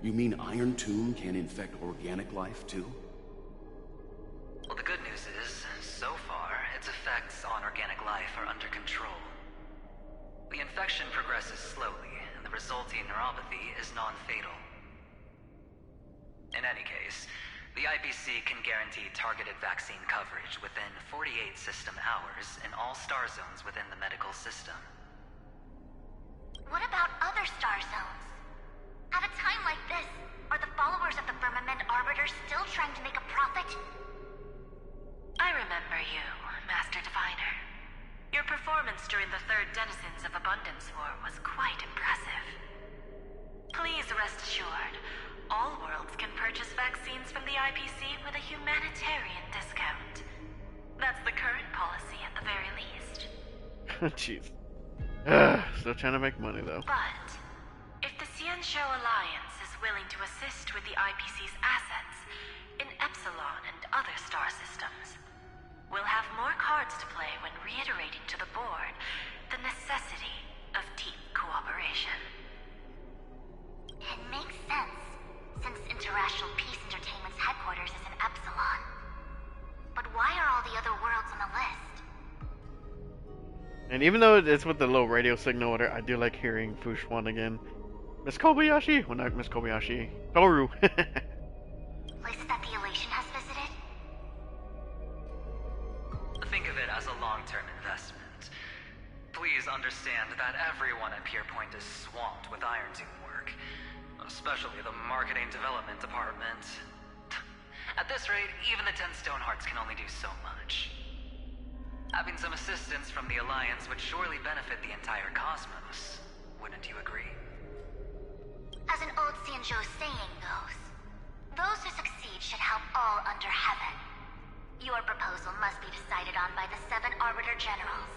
You mean Iron Tomb can infect organic life, too? Well, the good news is, so far, its effects on organic life are under control. The infection progresses slowly, and the resulting neuropathy is non-fatal. In any case, the IPC can guarantee targeted vaccine coverage within 48 system hours in all star zones within the medical system. What about other star zones? At a time like this, are the followers of the Firmament Arbiter still trying to make a profit? I remember you, Master Diviner. Your performance during the Third Denizens of Abundance War was quite impressive. Please rest assured, all worlds can purchase vaccines from the IPC with a humanitarian discount. That's the current policy at the very least. Jeez. Still trying to make money though. But if the Xianzhou Alliance is willing to assist with the IPC's assets in Epsilon and other star systems, we'll have more cards to play when reiterating to the board the necessity of deep cooperation. It makes sense, since Interracial Peace Entertainment's headquarters is in Epsilon. But why are all the other worlds on the list? And even though it's with the low radio signal, I do like hearing Fushwan again. Miss Kobayashi? Well, not Miss Kobayashi. Toru. Places that the Elation has visited? Think of it as a long-term investment. Please understand that everyone at Pierpoint is swamped with Iron Tomb work. Especially the marketing development department. At this rate, even the 10 Stonehearts can only do so much. Having some assistance from the Alliance would surely benefit the entire cosmos. Wouldn't you agree? As an old Xianzhou saying goes, those who succeed should help all under heaven. Your proposal must be decided on by the 7 Arbiter Generals.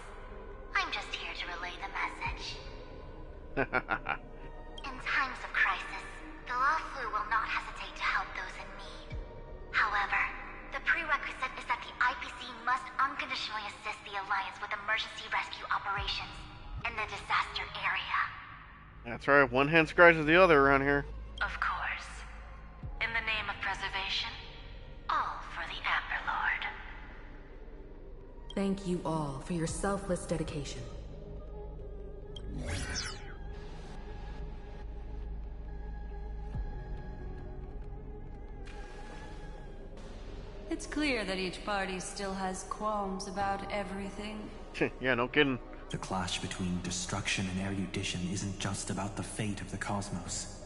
I'm just here to relay the message. In times of crisis, the Luofu will not hesitate to help those in need. However, the prerequisite is that the IPC must unconditionally assist the Alliance with emergency rescue operations in the disaster area. That's right, one hand scratches the other around here. Of course. In the name of preservation, all for the Amber Lord. Thank you all for your selfless dedication. It's clear that each party still has qualms about everything. Yeah, no kidding. The clash between destruction and erudition isn't just about the fate of the cosmos.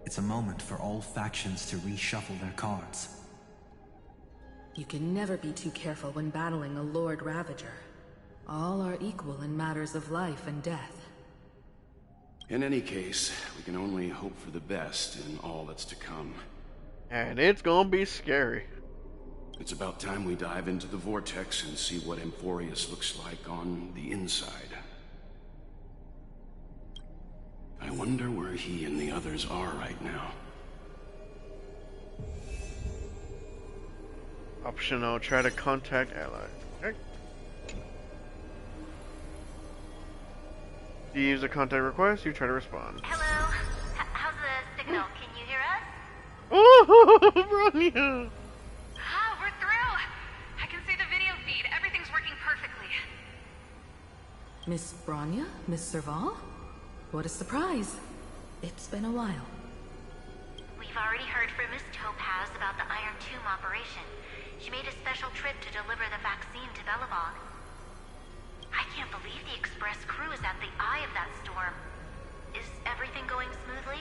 It's a moment for all factions to reshuffle their cards. You can never be too careful when battling a Lord Ravager. All are equal in matters of life and death. In any case, we can only hope for the best in all that's to come. And it's gonna be scary. It's about time we dive into the vortex and see what Amphoreus looks like on the inside. I wonder where he and the others are right now. Optional, try to contact allies. Okay. You use a contact request, you try to respond. Hello? How's the signal? Can you hear us? Oh, Bronya! Ah, we're through! I can see the video feed. Everything's working perfectly. Miss Bronya? Miss Serval? What a surprise. It's been a while. We've already heard from Miss Topaz about the Iron Tomb operation. She made a special trip to deliver the vaccine to Belobog. I can't believe the Express crew is at the eye of that storm. Is everything going smoothly?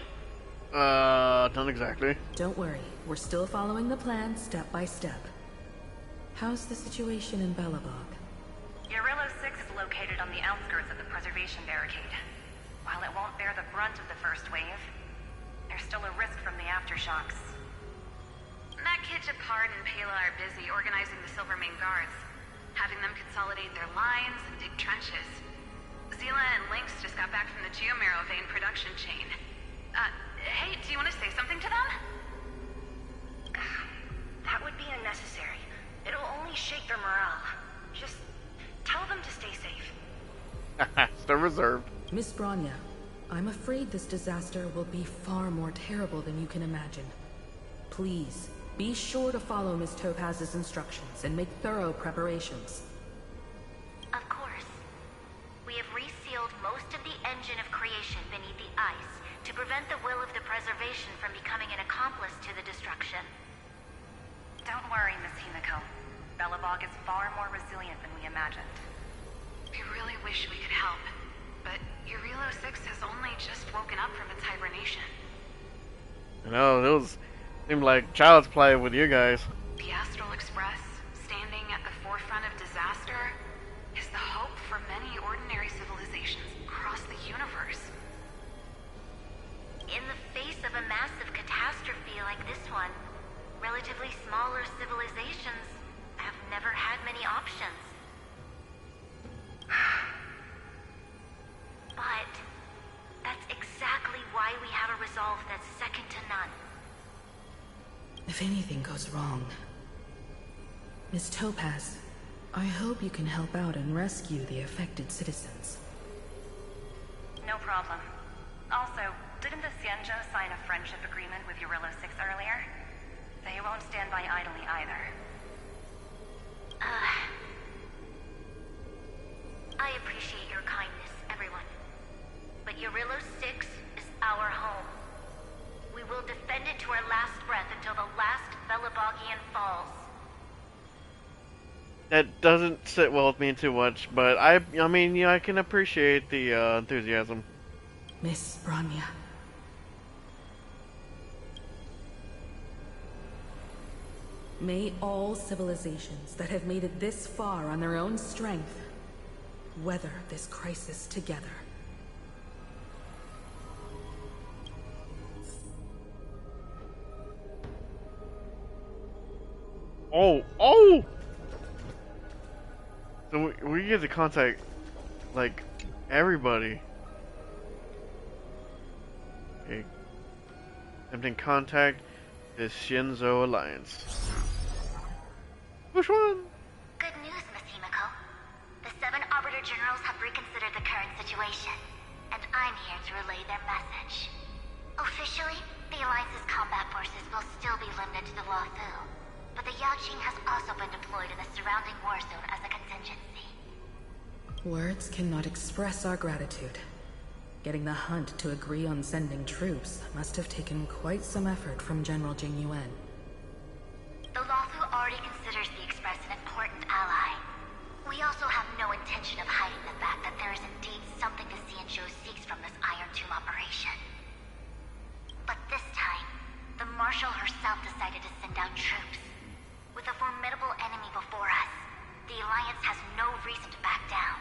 Not exactly. Don't worry. We're still following the plan step by step. How's the situation in Belobog? Urillo 6 is located on the outskirts of the preservation barricade. While it won't bear the brunt of the first wave, there's still a risk from the aftershocks. That kid Japard and Pela are busy organizing the Silvermane guards, having them consolidate their lines and dig trenches. Zila and Lynx just got back from the Geomarrow vein production chain. deserved. Miss Branya, I'm afraid this disaster will be far more terrible than you can imagine. Please, be sure to follow Miss Topaz's instructions and make thorough preparations. Of course. We have resealed most of the engine of creation beneath the ice to prevent the will of the preservation from becoming an accomplice to the destruction. Don't worry, Miss Himiko. Belobog is far more resilient than we imagined. We really wish we could help, but Eurilo 6 has only just woken up from its hibernation. I know, those seemed like child's play with you guys. The Astral Express, standing at the forefront of disaster, is the hope for many ordinary civilizations across the universe. In the face of a massive catastrophe like this one, relatively smaller civilizations have never had many options. But that's exactly why we have a resolve that's second to none. If anything goes wrong... Miss Topaz, I hope you can help out and rescue the affected citizens. No problem. Also, didn't the Xianzhou sign a friendship agreement with Eurilo 6 earlier? They won't stand by idly either. I appreciate your kindness, everyone. But Eurilo 6 is our home. We will defend it to our last breath until the last Belabogian falls. That doesn't sit well with me too much, but I mean, yeah, I can appreciate the enthusiasm. Miss Branya. May all civilizations that have made it this far on their own strength weather this crisis together. Oh! So we get to contact, like, everybody. Okay. Attempting contact the Shinzo Alliance. Which one? Good news, Miss Himiko. The 7 Arbiter Generals have reconsidered the current situation, and I'm here to relay their message. Officially, the Alliance's combat forces will still be limited to the Luofu, but the Yaoqing has also been deployed in the surrounding war zone as a contingency. Words cannot express our gratitude. Getting the Hunt to agree on sending troops must have taken quite some effort from General Jing Yuan. The Luofu already considers the Express an important ally. We also have no intention of hiding the fact that there is indeed something the Xianzhou seeks from this Iron Tomb operation. But this time, the Marshal herself decided to send out troops. With a formidable enemy before us, the Alliance has no reason to back down,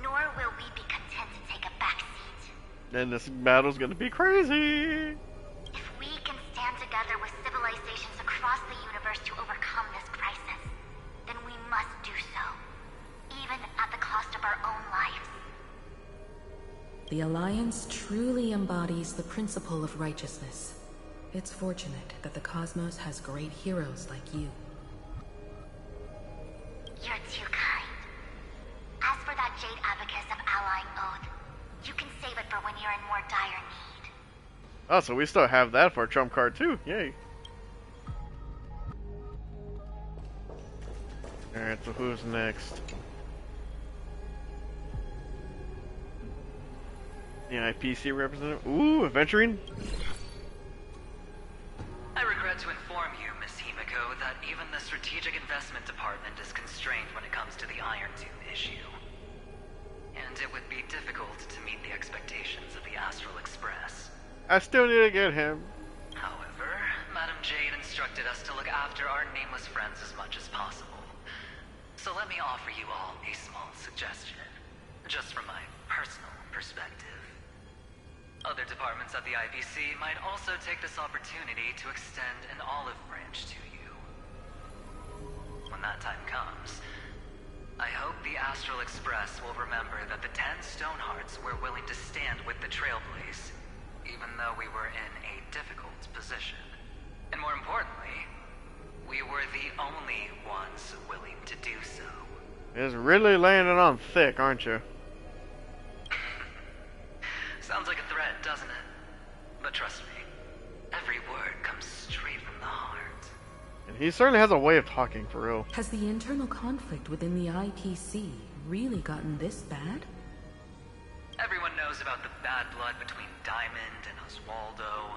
nor will we be content to take a back seat. Then this battle's gonna be crazy! If we can stand together with civilizations across the universe to overcome this crisis, then we must do so, even at the cost of our own lives. The Alliance truly embodies the principle of righteousness. It's fortunate that the cosmos has great heroes like you. You're too kind. As for that Jade Abacus of Allying Oath, you can save it for when you're in more dire need. Oh, so we still have that for a trump card too. Yay. Alright, so who's next? The IPC representative? Ooh, adventuring? I regret to inform you, Miss Himiko, that even the Strategic Investment Department is constrained when it comes to the Iron Tomb issue. And it would be difficult to meet the expectations of the Astral Express. I still need to get him. However, Madam Jade instructed us to look after our nameless friends as much as possible. So let me offer you all a small suggestion, just from my personal perspective. Other departments at the IBC might also take this opportunity to extend an olive branch to you. When that time comes, I hope the Astral Express will remember that the 10 Stonehearts were willing to stand with the Trailblaze, even though we were in a difficult position. And more importantly, we were the only ones willing to do so. It's really laying it on thick, aren't you? trust me, every word comes straight from the heart. And he certainly has a way of talking, for real. Has the internal conflict within the IPC really gotten this bad? Everyone knows about the bad blood between Diamond and Oswaldo.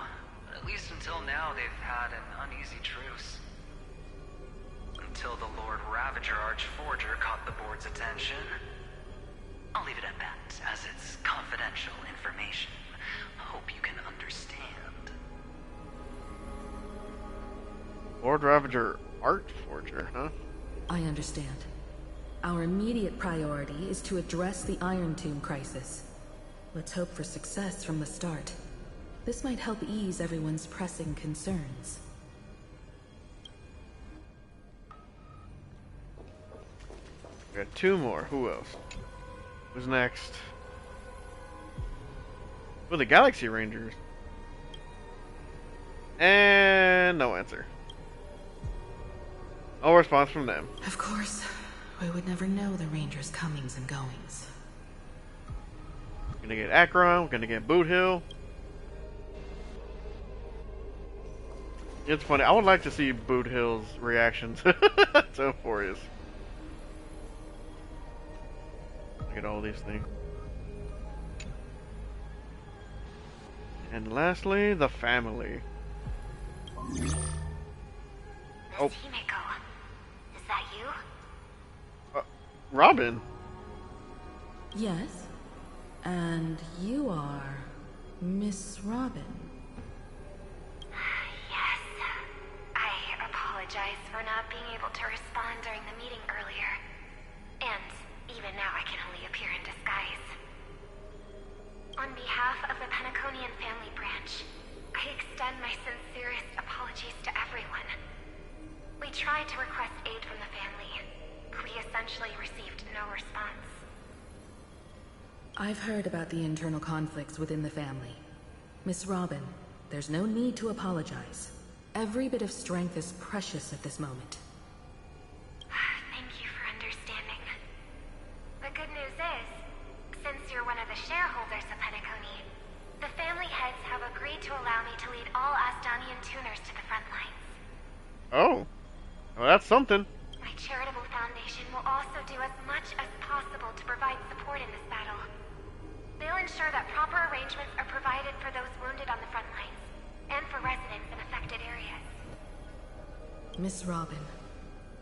At least until now, they've had an uneasy truce. Until the Lord Ravager Archforger caught the board's attention. I'll leave it at that, as it's confidential information. Hope you can understand. Lord Ravager Archforger, huh? I understand. Our immediate priority is to address the Iron Tomb crisis. Let's hope for success from the start. This might help ease everyone's pressing concerns. We got 2 more. Who else? Who's next? Oh, the Galaxy Rangers. And no answer. No response from them. Of course, we would never know the Rangers' comings and goings. We're gonna get Akron, we're gonna get Boot Hill. It's funny, I would like to see Boot Hill's reactions to Amphoreus. Look at all these things. And lastly, the family. Miss Oh. Himeko, is that you? Robin. Yes? And you are Miss Robin. Yes. I apologize for not being able to respond during the meeting earlier. And even now I can only appear in disguise. On behalf of the Penaconian family branch, I extend my sincerest apologies to everyone. We tried to request aid from the family. We essentially received no response. I've heard about the internal conflicts within the family. Miss Robin, there's no need to apologize. Every bit of strength is precious at this moment. Thank you for understanding. The good news is, since you're one of the shareholders of Penacony, the family heads have agreed to allow me to lead all Asdanian tuners to the front lines. Oh. Well, that's something. My charitable foundation will also do as much as possible to provide support in this battle. They'll ensure that proper arrangements are provided for those wounded on the front lines, and for residents in affected areas. Miss Robin,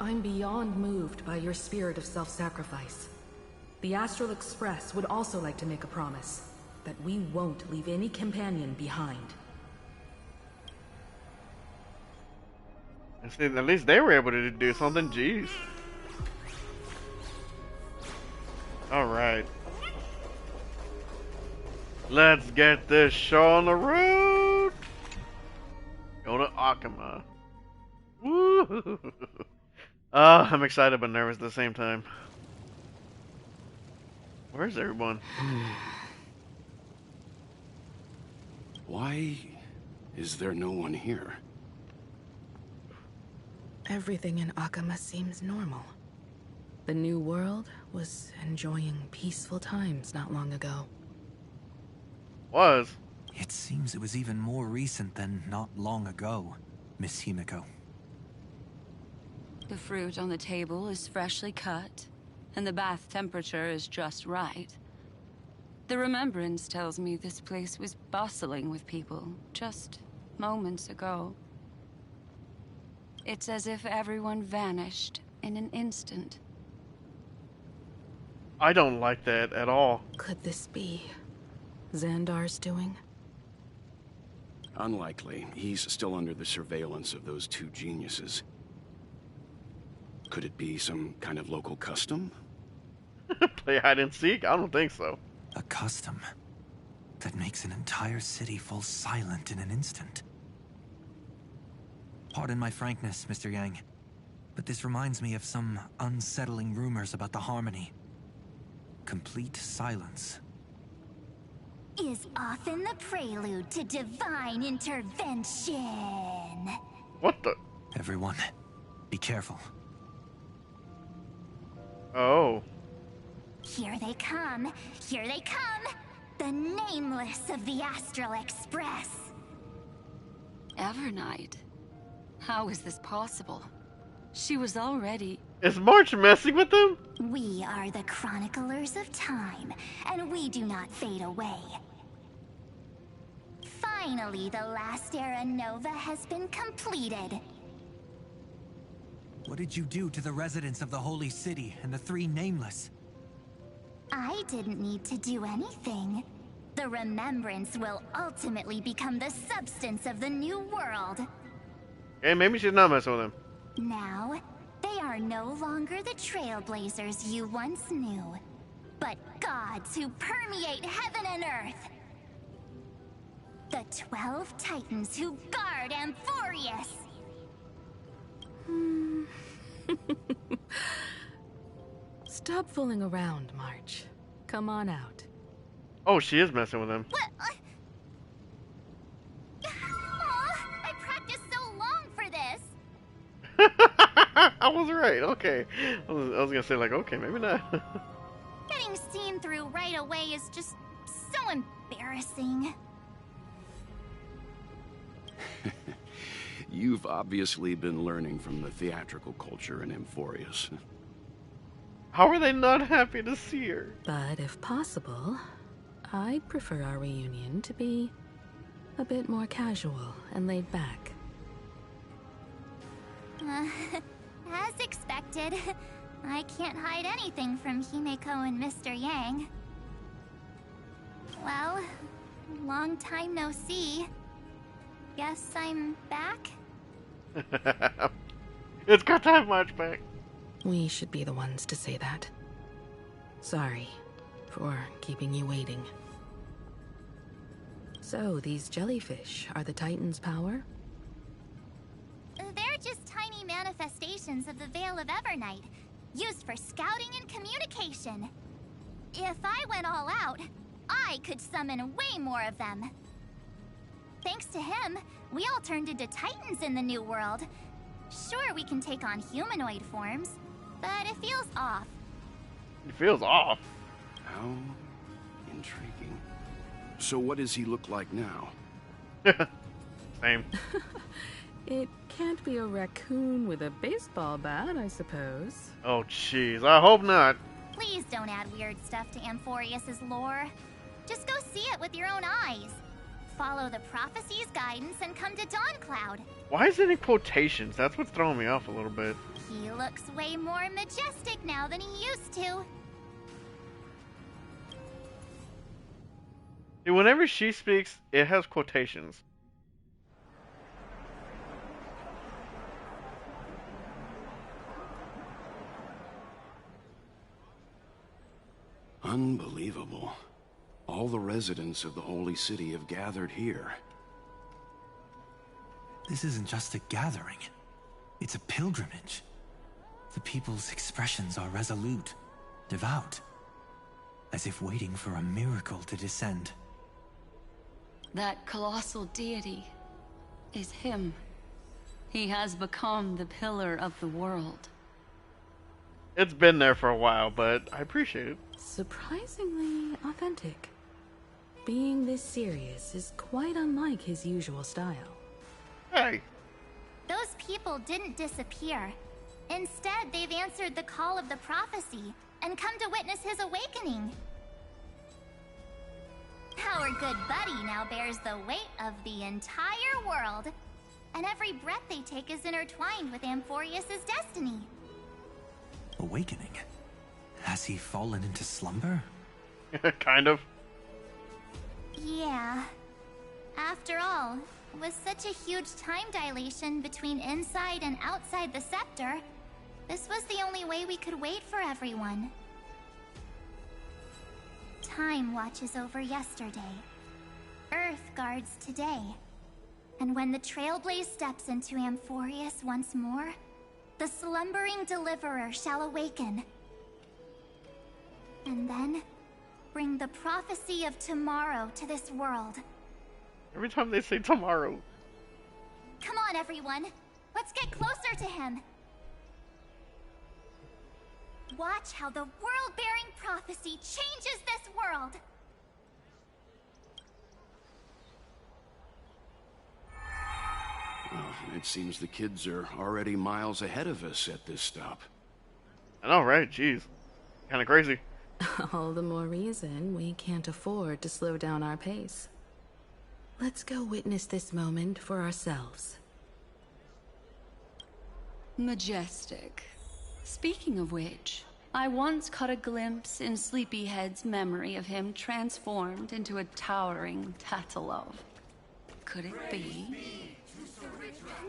I'm beyond moved by your spirit of self-sacrifice. The Astral Express would also like to make a promise that we won't leave any companion behind. And see, at least they were able to do something. Jeez. Alright. Let's get this show on the road. Go to Akama. Woo! I'm excited but nervous at the same time. Where's everyone? Why is there no one here? Everything in Akama seems normal. The new world was enjoying peaceful times not long ago. Was. It seems it was even more recent than not long ago, Miss Himeko. The fruit on the table is freshly cut, and the bath temperature is just right. The remembrance tells me this place was bustling with people just moments ago. It's as if everyone vanished in an instant. I don't like that at all. Could this be Xandar's doing? Unlikely. He's still under the surveillance of those 2 geniuses. Could it be some kind of local custom? Play hide and seek? I don't think so. A custom that makes an entire city fall silent in an instant. Pardon my frankness, Mr. Yang, but this reminds me of some unsettling rumors about the Harmony. Complete silence. Is often the prelude to divine intervention. What the? Everyone, be careful. Oh. Here they come. Here they come. The nameless of the Astral Express. Evernight? How is this possible? She was already... Is March messing with them? We are the chroniclers of time, and we do not fade away. Finally, the last era Nova has been completed. What did you do to the residents of the Holy City and the Three Nameless? I didn't need to do anything. The remembrance will ultimately become the substance of the new world. Hey, maybe she's not messing with him. Now, they are no longer the trailblazers you once knew, but gods who permeate heaven and earth. The 12 Titans who guard Amphoreus. Stop fooling around, March. Come on out. Oh, she is messing with him. What? I practiced so long for this. I was right. Okay. I was gonna say like, okay, maybe not. Getting seen through right away is just so embarrassing. You've obviously been learning from the theatrical culture in Amphoreus. How are they not happy to see her? But if possible, I'd prefer our reunion to be a bit more casual and laid back. As expected, I can't hide anything from Himeko and Mr. Yang. Well, long time no see. Guess I'm back? It's got to have March back. We should be the ones to say that. Sorry for keeping you waiting. So, these jellyfish are the Titan's power? They're just tiny manifestations of the Veil of Evernight, used for scouting and communication. If I went all out, I could summon way more of them. Thanks to him, we all turned into Titans in the new world. Sure, we can take on humanoid forms, but it feels off. It feels off? How intriguing. So what does he look like now? Same. It can't be a raccoon with a baseball bat, I suppose. Oh, jeez. I hope not. Please don't add weird stuff to Amphoreus' lore. Just go see it with your own eyes. Follow the prophecy's guidance and come to Dawncloud. Why is it in quotations? That's what's throwing me off a little bit. He looks way more majestic now than he used to. See, whenever she speaks, it has quotations. Unbelievable. All the residents of the Holy City have gathered here. This isn't just a gathering. It's a pilgrimage. The people's expressions are resolute, devout, as if waiting for a miracle to descend. That colossal deity is him. He has become the pillar of the world. It's been there for a while, but I appreciate it. Surprisingly authentic. Being this serious is quite unlike his usual style. Hey. Those people didn't disappear. Instead, they've answered the call of the prophecy and come to witness his awakening. Our good buddy now bears the weight of the entire world, and every breath they take is intertwined with Amphoreus' destiny. Awakening? Has he fallen into slumber? Kind of. Yeah. After all, with such a huge time dilation between inside and outside the scepter, this was the only way we could wait for everyone. Time watches over yesterday. Earth guards today. And when the Trailblaze steps into Amphoreus once more, the slumbering deliverer shall awaken. And then, bring the prophecy of tomorrow to this world. Every time they say tomorrow. Come on, everyone. Let's get closer to him. Watch how the world-bearing prophecy changes this world. It seems the kids are already miles ahead of us at this stop. I know, right? Jeez. Kind of crazy. All the more reason we can't afford to slow down our pace. Let's go witness this moment for ourselves. Majestic. Speaking of which, I once caught a glimpse in Sleepyhead's memory of him transformed into a towering Tatalov. Could it be?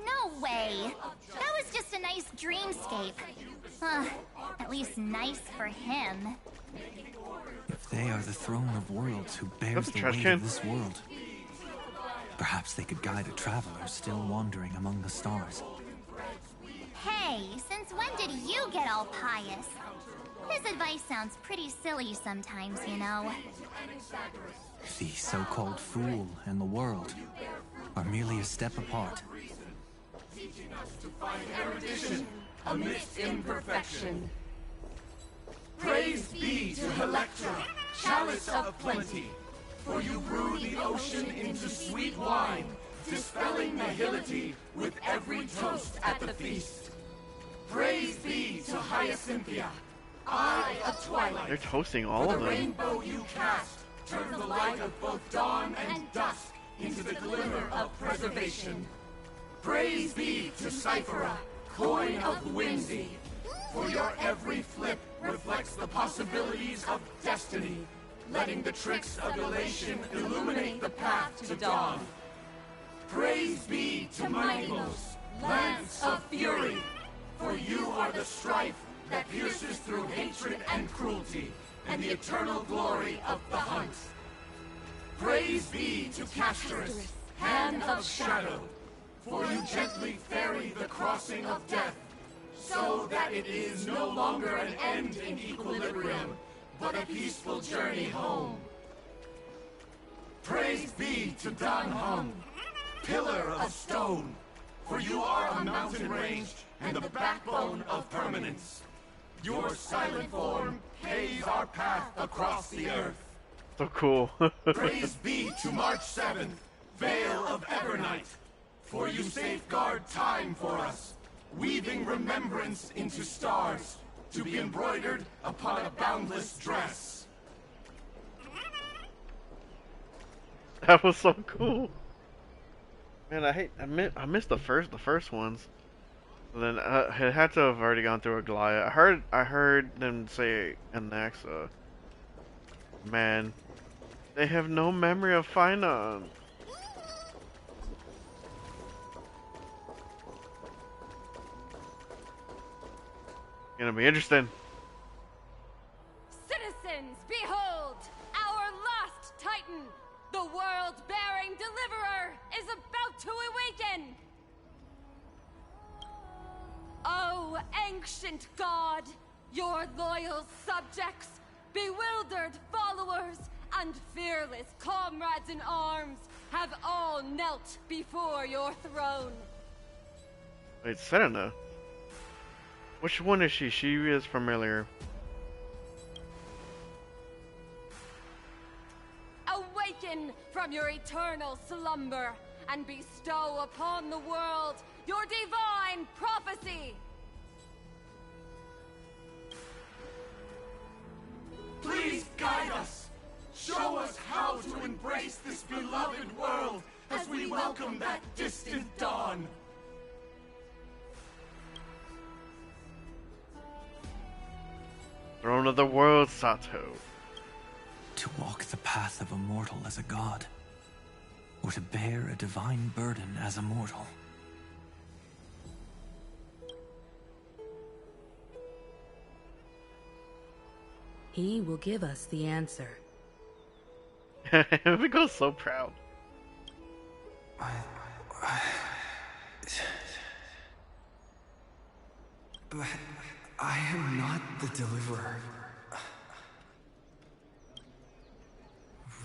No way! That was just a nice dreamscape. At least nice for him. If they are the throne of worlds who bears the weight of this world, perhaps they could guide a traveler still wandering among the stars. Hey, since when did you get all pious? This advice sounds pretty silly sometimes, you know. The so-called fool and the world are merely a step apart. Teaching us to find erudition amidst imperfection. Praise be to Electra, chalice of plenty, for you brew the ocean into sweet wine, dispelling nihility with every toast at the feast. Praise be to Hyacinthia, eye of twilight. They're toasting all of them. The rainbow you cast turns the light of both dawn and dusk into the glimmer of preservation. Praise be to Cyphera, coin of whimsy, for your every flip reflects the possibilities of destiny, letting the tricks of elation illuminate the path to dawn. Praise be to Mightymost, lance of fury, for you are the strife that pierces through hatred and cruelty, and the eternal glory of the hunt. Praise be to Castorus, hand of shadow, for you gently ferry the crossing of death, so that it is no longer an end in equilibrium, but a peaceful journey home. Praise be to Dan Heng, pillar of stone, for you are a mountain range and the backbone of permanence. Your silent form paves our path across the earth. So cool. Praise be to March 7th, Veil of Ebernite, for you safeguard time for us, weaving remembrance into stars, to be embroidered upon a boundless dress. That was so cool. Man, I missed the first ones. And then it had to have already gone through a Goliath. I heard them say Anaxa. Man, they have no memory of Finon. Gonna be interesting. Citizens, behold! Our last Titan, the world-bearing deliverer, is about to awaken! Oh, ancient god, your loyal subjects, bewildered followers, and fearless comrades in arms have all knelt before your throne. Wait, Serena? Which one is she? She is familiar. Awaken from your eternal slumber and bestow upon the world your divine prophecy! Please guide us! Show us how to embrace this beloved world as we welcome that distant dawn! Throne of the world, Sato. To walk the path of a mortal as a god, or to bear a divine burden as a mortal. He will give us the answer. Miko's so proud. But I am not the deliverer.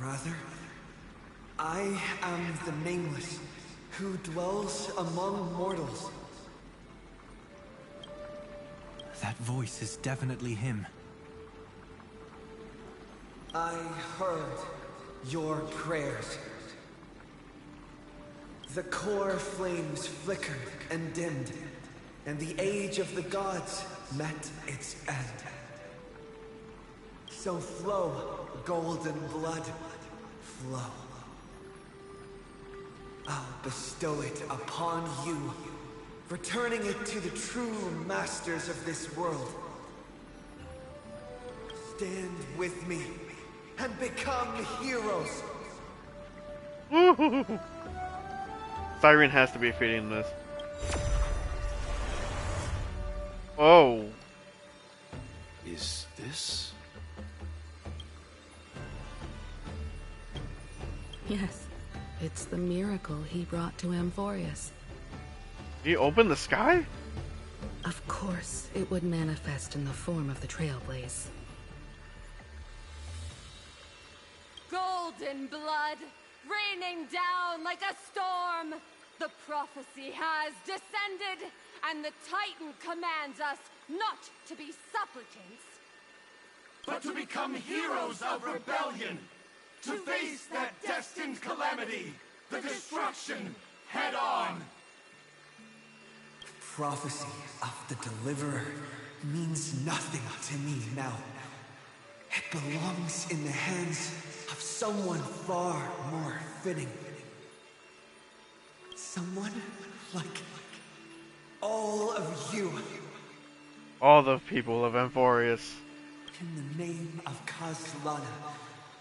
Rather, I am the Nameless, who dwells among mortals. That voice is definitely him. I heard your prayers. The core flames flickered and dimmed, and the age of the gods met its end. So flow, golden blood, flow. I'll bestow it upon you, returning it to the true masters of this world. Stand with me and become heroes. Cyrene has to be feeding this. Oh. Is this? Yes, it's the miracle he brought to Amphoreus. He opened the sky? Of course, it would manifest in the form of the Trailblaze. Golden blood, raining down like a storm. The prophecy has descended, and the Titan commands us not to be supplicants, but to become heroes of rebellion, to face that destined calamity, the destruction, head on. Prophecy of the Deliverer means nothing to me now. It belongs in the hands of someone far more fitting. Someone like all of you. All the people of Amphoreus. In the name of Kazlana,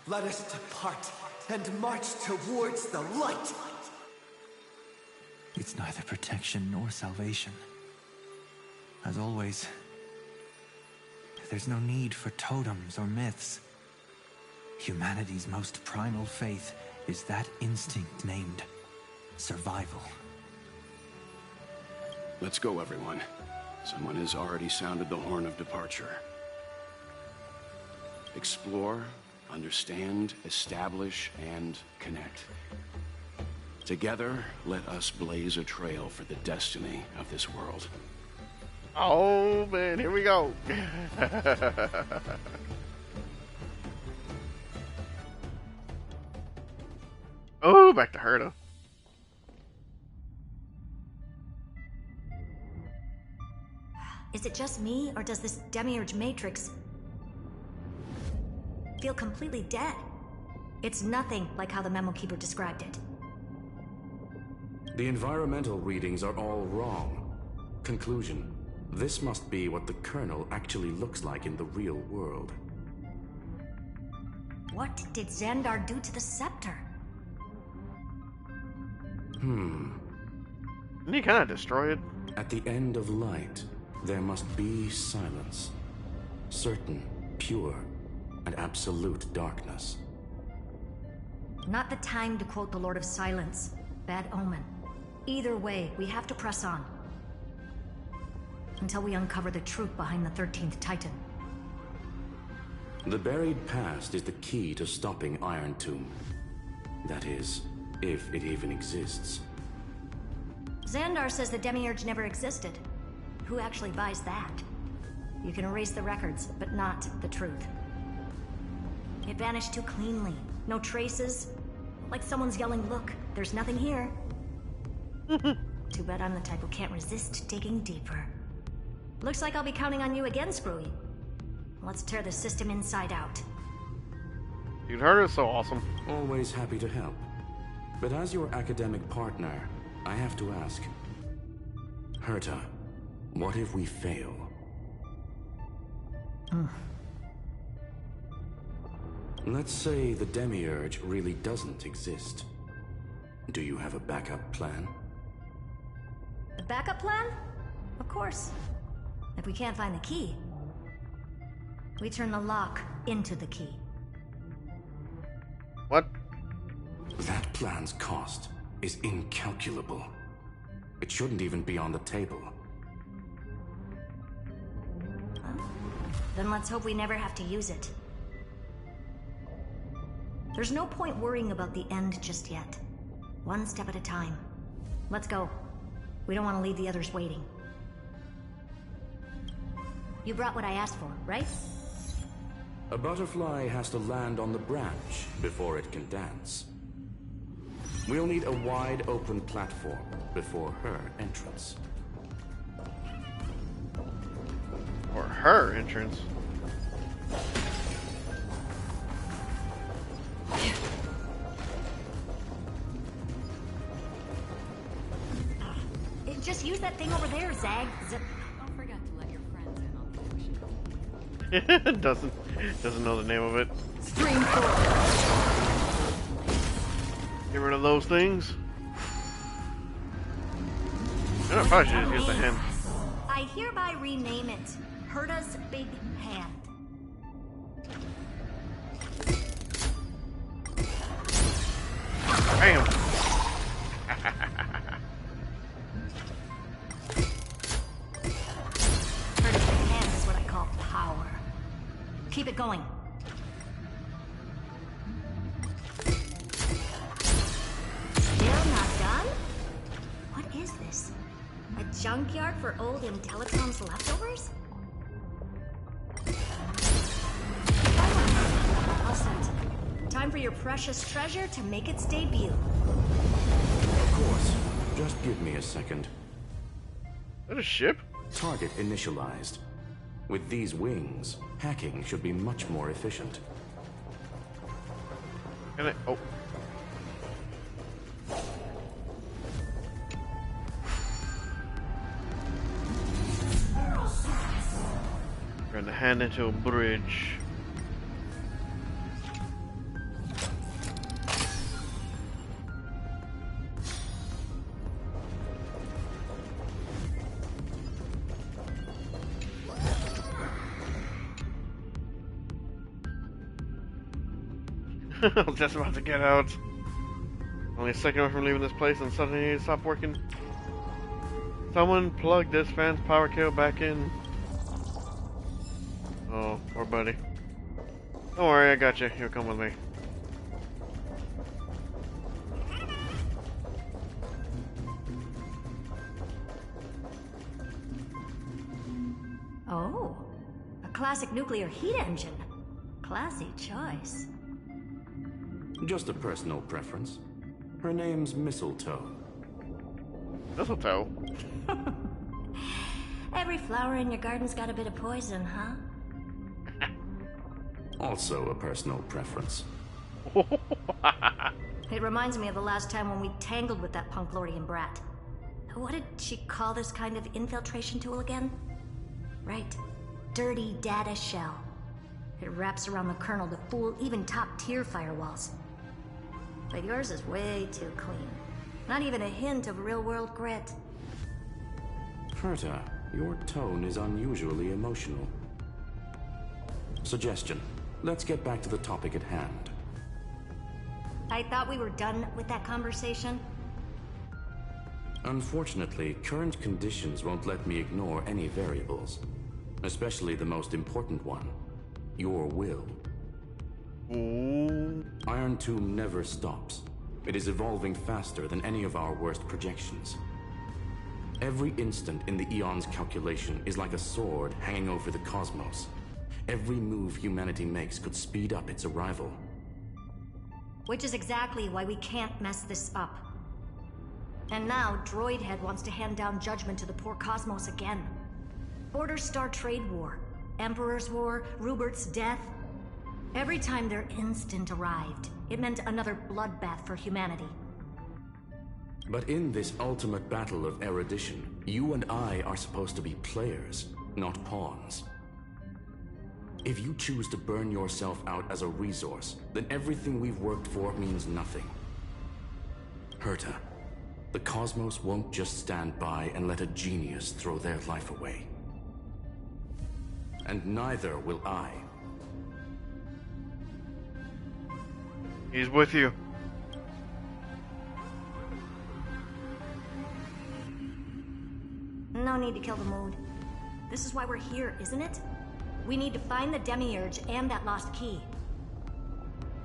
let us depart and march towards the light. It's neither protection nor salvation. As always, there's no need for totems or myths. Humanity's most primal faith is that instinct named survival. Let's go, everyone. Someone has already sounded the horn of departure. Explore, understand, establish, and connect. Together, let us blaze a trail for the destiny of this world. Oh man, here we go. Oh, back to Herta. Is it just me, or does this Demiurge Matrix feel completely dead? It's nothing like how the Memo Keeper described it. The environmental readings are all wrong. Conclusion: this must be what the kernel actually looks like in the real world. What did Xandar do to the scepter? Didn't he kind of destroy it? At the end of light, there must be silence. Certain, pure, and absolute darkness. Not the time to quote the Lord of Silence. Bad omen. Either way, we have to press on. Until we uncover the truth behind the 13th Titan. The buried past is the key to stopping Iron Tomb. That is, if it even exists. Xandar says the Demiurge never existed. Who actually buys that? You can erase the records, but not the truth. It vanished too cleanly. No traces. Like someone's yelling, "Look, there's nothing here." Too bad I'm the type who can't resist digging deeper. Looks like I'll be counting on you again, Screwy. Let's tear the system inside out. Dude, Herta's so awesome. Always happy to help. But as your academic partner, I have to ask. Herta, what if we fail? Let's say the Demiurge really doesn't exist. Do you have a backup plan? A backup plan? Of course. If we can't find the key, we turn the lock into the key. What? That plan's cost is incalculable. It shouldn't even be on the table. Then let's hope we never have to use it. There's no point worrying about the end just yet. One step at a time. Let's go. We don't want to leave the others waiting. You brought what I asked for, right? A butterfly has to land on the branch before it can dance. We'll need a wide open platform before her entrance. Or her entrance. Just use that thing over there, Zag. Don't forget to let your friends in on the ocean. doesn't know the name of it. Stream forward. Get rid of those things. I probably should just use the hand. I hereby rename it Herta's Big Hand. Bam! Herta's Big Hand is what I call power. Keep it going. Still not done? What is this? A junkyard for old Intellitom's leftovers? All set. Time for your precious treasure to make its debut. Of course. Just give me a second. Is that a ship? Target initialized. With these wings, hacking should be much more efficient. Can I? Oh. Turn the hand into a bridge. I was just about to get out. Only a second away from leaving this place and suddenly it stopped working. Someone plug this fan's power cable back in. Oh, poor buddy. Don't worry, I got you. You'll come with me. Oh, a classic nuclear heat engine. Classy choice. Just a personal preference. Her name's Mistletoe. Mistletoe? Every flower in your garden's got a bit of poison, huh? Also a personal preference. It reminds me of the last time when we tangled with that Punklorian brat. What did she call this kind of infiltration tool again? Right. Dirty data shell. It wraps around the kernel to fool even top-tier firewalls. But yours is way too clean. Not even a hint of real-world grit. Herta, your tone is unusually emotional. Suggestion. Let's get back to the topic at hand. I thought we were done with that conversation. Unfortunately, current conditions won't let me ignore any variables. Especially the most important one. Your will. Iron Tomb never stops. It is evolving faster than any of our worst projections. Every instant in the Eon's calculation is like a sword hanging over the cosmos. Every move humanity makes could speed up its arrival. Which is exactly why we can't mess this up. And now, Droidhead wants to hand down judgment to the poor cosmos again. Border Star Trade War, Emperor's War, Rupert's death. Every time their instant arrived, it meant another bloodbath for humanity. But in this ultimate battle of erudition, you and I are supposed to be players, not pawns. If you choose to burn yourself out as a resource, then everything we've worked for means nothing. Herta, the cosmos won't just stand by and let a genius throw their life away. And neither will I. He's with you. No need to kill the mood. This is why we're here, isn't it? We need to find the Demiurge and that lost key.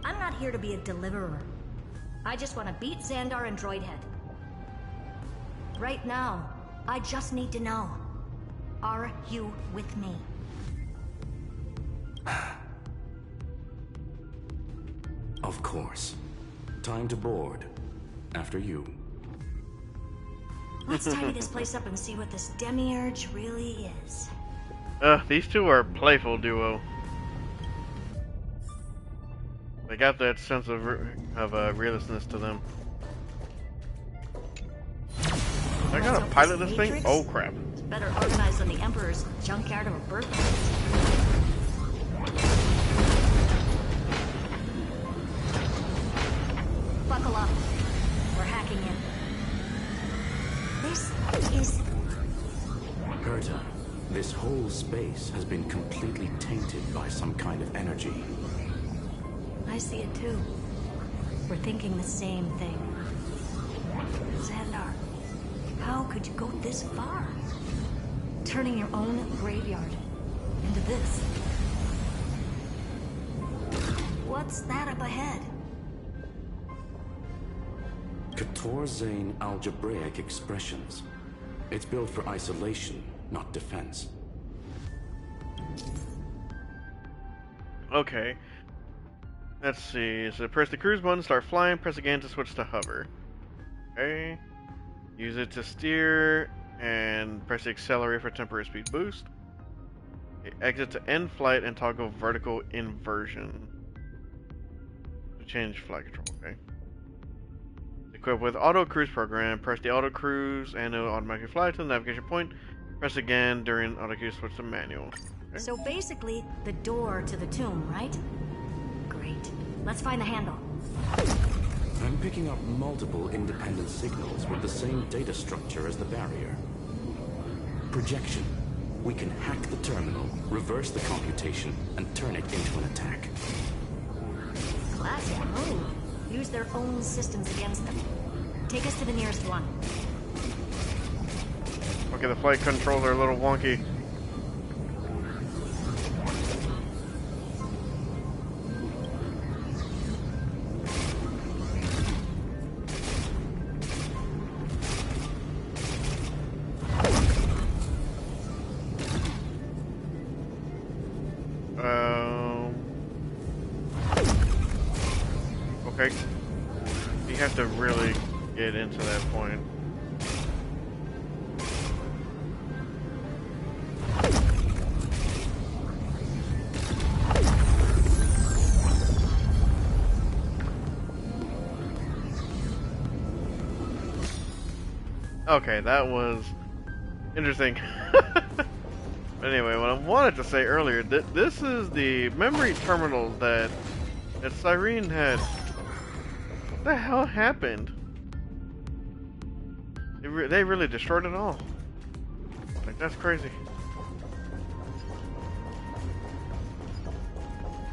I'm not here to be a deliverer. I just want to beat Xandar and Droidhead. Right now, I just need to know. Are you with me? Of course. Time to board. after you. Let's tidy this place up and see what this demiurge really is. These two are a playful duo. They got that sense of realistness to them. I gotta pilot this thing? Oh crap. It's better organized than the Emperor's junkyard of a birthplace. Buckle up. We're hacking in. This is... Herta, this whole space has been completely tainted by some kind of energy. I see it too. We're thinking the same thing. Xandar, how could you go this far? Turning your own graveyard into this. What's that up ahead? Katorzane algebraic expressions. It's built for isolation, not defense. Okay. Let's see. So press the cruise button, start flying, press again to switch to hover. Okay. Use it to steer, and press the accelerator for temporary speed boost. Okay. Exit to end flight and toggle vertical inversion. To change flight control, okay. Equipped with auto cruise program, press the auto cruise and it will automatically fly to the navigation point. Press again during auto cruise, switch to manual. Okay. So basically, the door to the tomb, right? Great. Let's find the handle. I'm picking up multiple independent signals with the same data structure as the barrier. Projection. We can hack the terminal, reverse the computation, and turn it into an attack. Classic move. Use their own systems against them. Take us to the nearest one. Okay, the flight controls are a little wonky. Okay. You have to really get into that point. Okay, that was interesting. But anyway, what I wanted to say earlier, this is the memory terminal that Cyrene had. What the hell happened? They really destroyed it all. Like, that's crazy.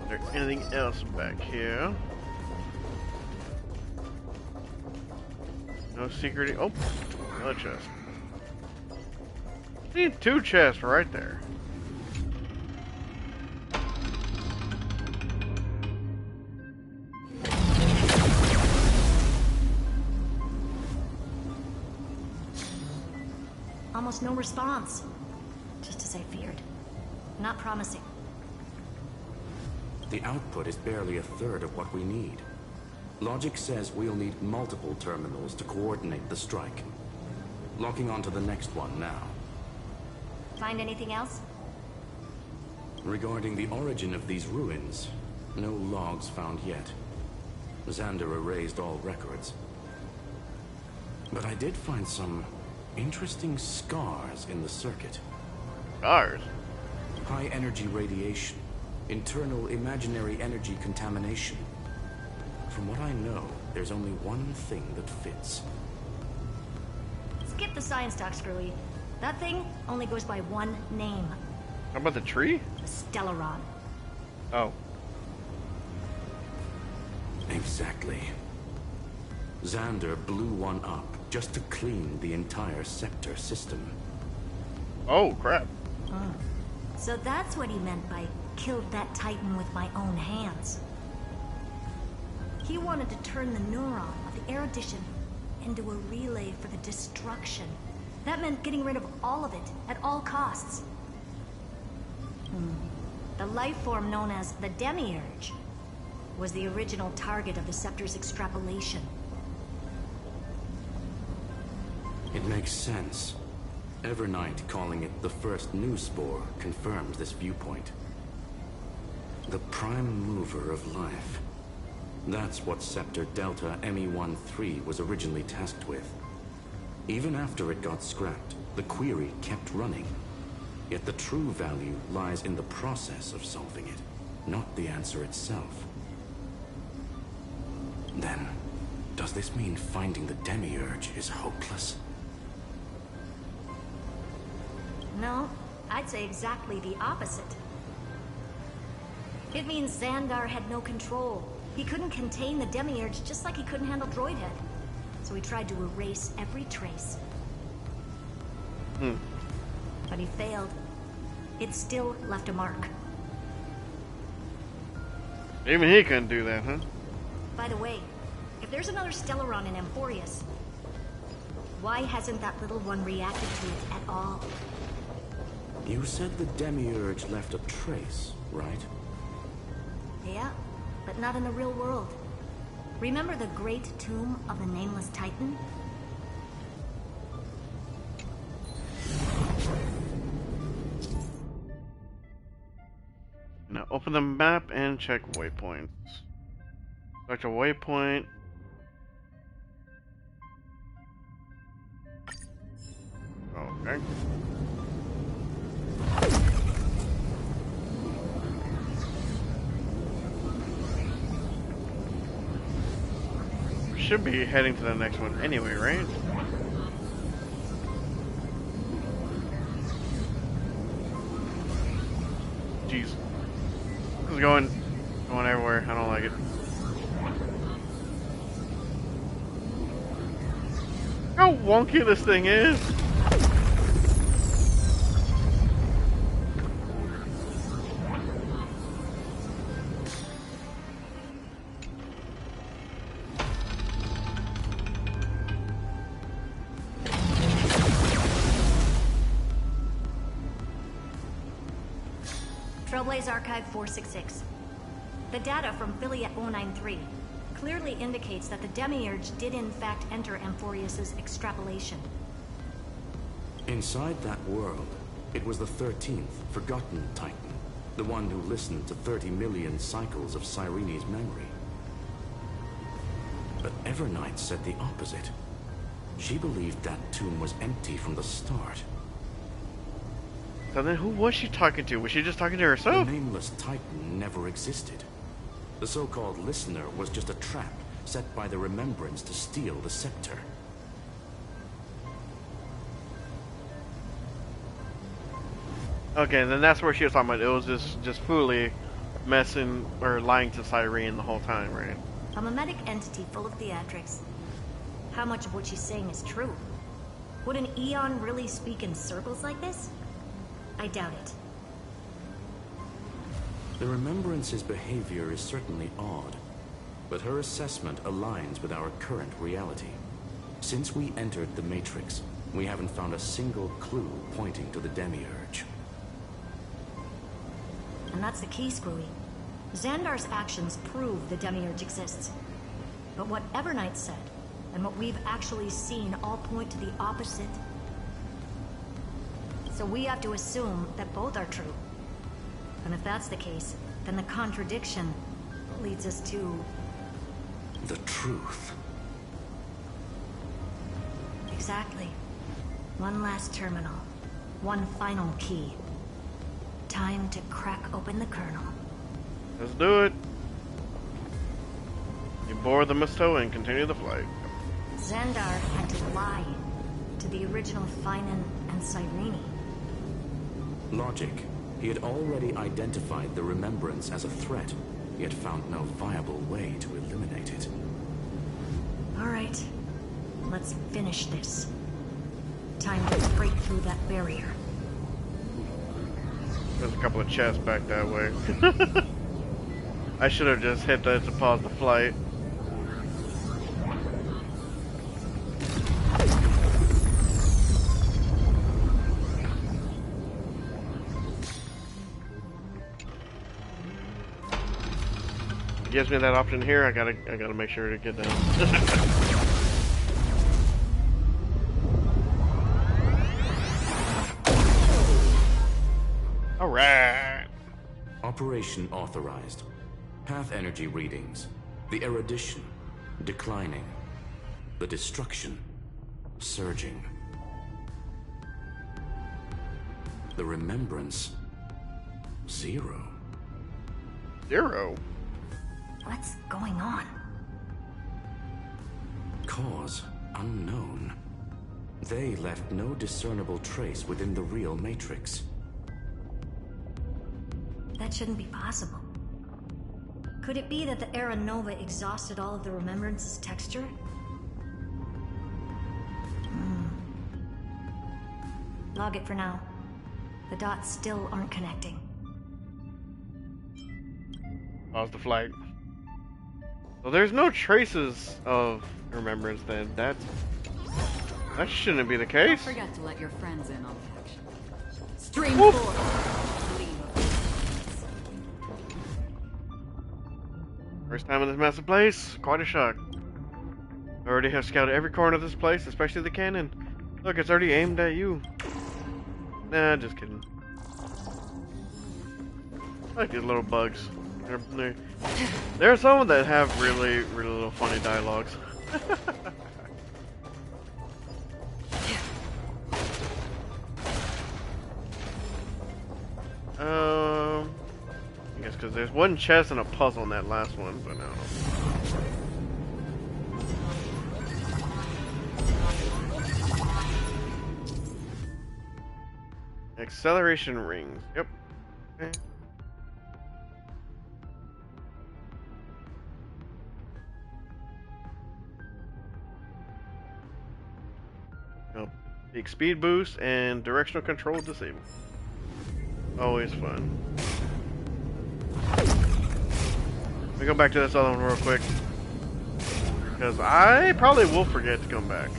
Is there anything else back here? No secret. Oh, another chest. Need 2 chests right there. Almost no response. Just as I feared. Not promising. The output is barely a third of what we need. Logic says we'll need multiple terminals to coordinate the strike. Locking onto the next one now. Find anything else? Regarding the origin of these ruins, no logs found yet. Xander erased all records. But I did find some interesting scars in the circuit. Scars? High energy radiation. Internal imaginary energy contamination. From what I know, there's only one thing that fits. Skip the science talk, Screwy. That thing only goes by one name. How about the tree? The Stellaron. Oh. Exactly. Xander blew one up just to clean the entire scepter system. Oh, crap. So that's what he meant by killed that Titan with my own hands. He wanted to turn the neuron of the erudition into a relay for the destruction. That meant getting rid of all of it at all costs. The life form known as the Demiurge was the original target of the Scepter's extrapolation. It makes sense. Evernight calling it the first new spore confirms this viewpoint. The prime mover of life. That's what Scepter Delta ME-13 was originally tasked with. Even after it got scrapped, the query kept running. Yet the true value lies in the process of solving it, not the answer itself. Then, does this mean finding the Demiurge is hopeless? No, I'd say exactly the opposite. It means Xandar had no control. He couldn't contain the Demiurge just like he couldn't handle Droidhead. So he tried to erase every trace. But he failed. It still left a mark. Even he couldn't do that, huh? By the way, if there's another Stellaron in Amphoreus, why hasn't that little one reacted to it at all? You said the Demiurge left a trace, right? Yeah, but not in the real world. Remember the great tomb of the Nameless Titan? Now open the map and check waypoints. Select a waypoint. Okay. Should be heading to the next one anyway, right? Jeez. This is going everywhere. I don't like it. How wonky this thing is! Trailblaze Archive 466. The data from Filiate 093 clearly indicates that the Demiurge did in fact enter Amphoreus' extrapolation. Inside that world, it was the 13th, forgotten Titan. The one who listened to 30 million cycles of Cyrene's memory. But Evernight said the opposite. She believed that tomb was empty from the start. So then who was she talking to? Was she just talking to herself? The Nameless Titan never existed. The so-called listener was just a trap set by the Remembrance to steal the scepter. Okay, then that's where she was talking about. It was just fully messing or lying to Cyrene the whole time, right? A mimetic entity full of theatrics. How much of what she's saying is true? Would an Eon really speak in circles like this? I doubt it. The Remembrance's behavior is certainly odd, but her assessment aligns with our current reality. Since we entered the Matrix, we haven't found a single clue pointing to the Demiurge. And that's the key, Screwy. Xandar's actions prove the Demiurge exists. But what Evernight said, and what we've actually seen all point to the opposite. So we have to assume that both are true. And if that's the case, then the contradiction leads us to... the truth. Exactly. One last terminal. One final key. Time to crack open the kernel. Let's do it. You board the Misto and continue the flight. Xandar had to lie to the original Finan and Cyrene. Logic. He had already identified the Remembrance as a threat, yet found no viable way to eliminate it. All right. Let's finish this. Time to break through that barrier. There's a couple of chests back that way. I should have just hit that to pause the flight. It gives me that option here. I gotta make sure to get down. Alright. Operation authorized. Path energy readings. The erudition declining. The destruction surging. The remembrance 0. 0? What's going on? Cause unknown. They left no discernible trace within the real Matrix. That shouldn't be possible. Could it be that the Era Nova exhausted all of the Remembrance's texture? Log it for now. The dots still aren't connecting. Pause the flight. So there's no traces of Remembrance then. That shouldn't be the case. Don't forget to let your friends in on the action. Stream Woof. 4. First time in this massive place, quite a shock. I already have scouted every corner of this place, especially the cannon. Look, it's already aimed at you. Nah, just kidding. I like these little bugs. There are some that have really, really little funny dialogues. I guess because there's one chest and a puzzle in that last one, but I don't know. Acceleration rings. Yep. Okay. Oh, big speed boost and directional control disabled. Always fun. Let me go back to this other one real quick, because I probably will forget to come back.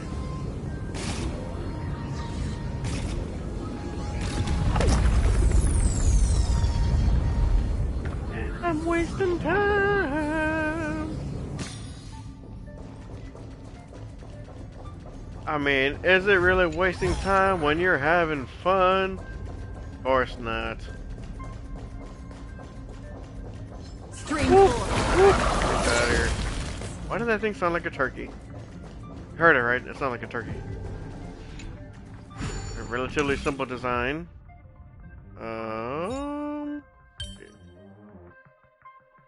I'm wasting time. I mean, is it really wasting time when you're having fun? Of course not. Stream 4. Get out of here. Why does that thing sound like a turkey? You heard it, right? It sounds like a turkey. A relatively simple design.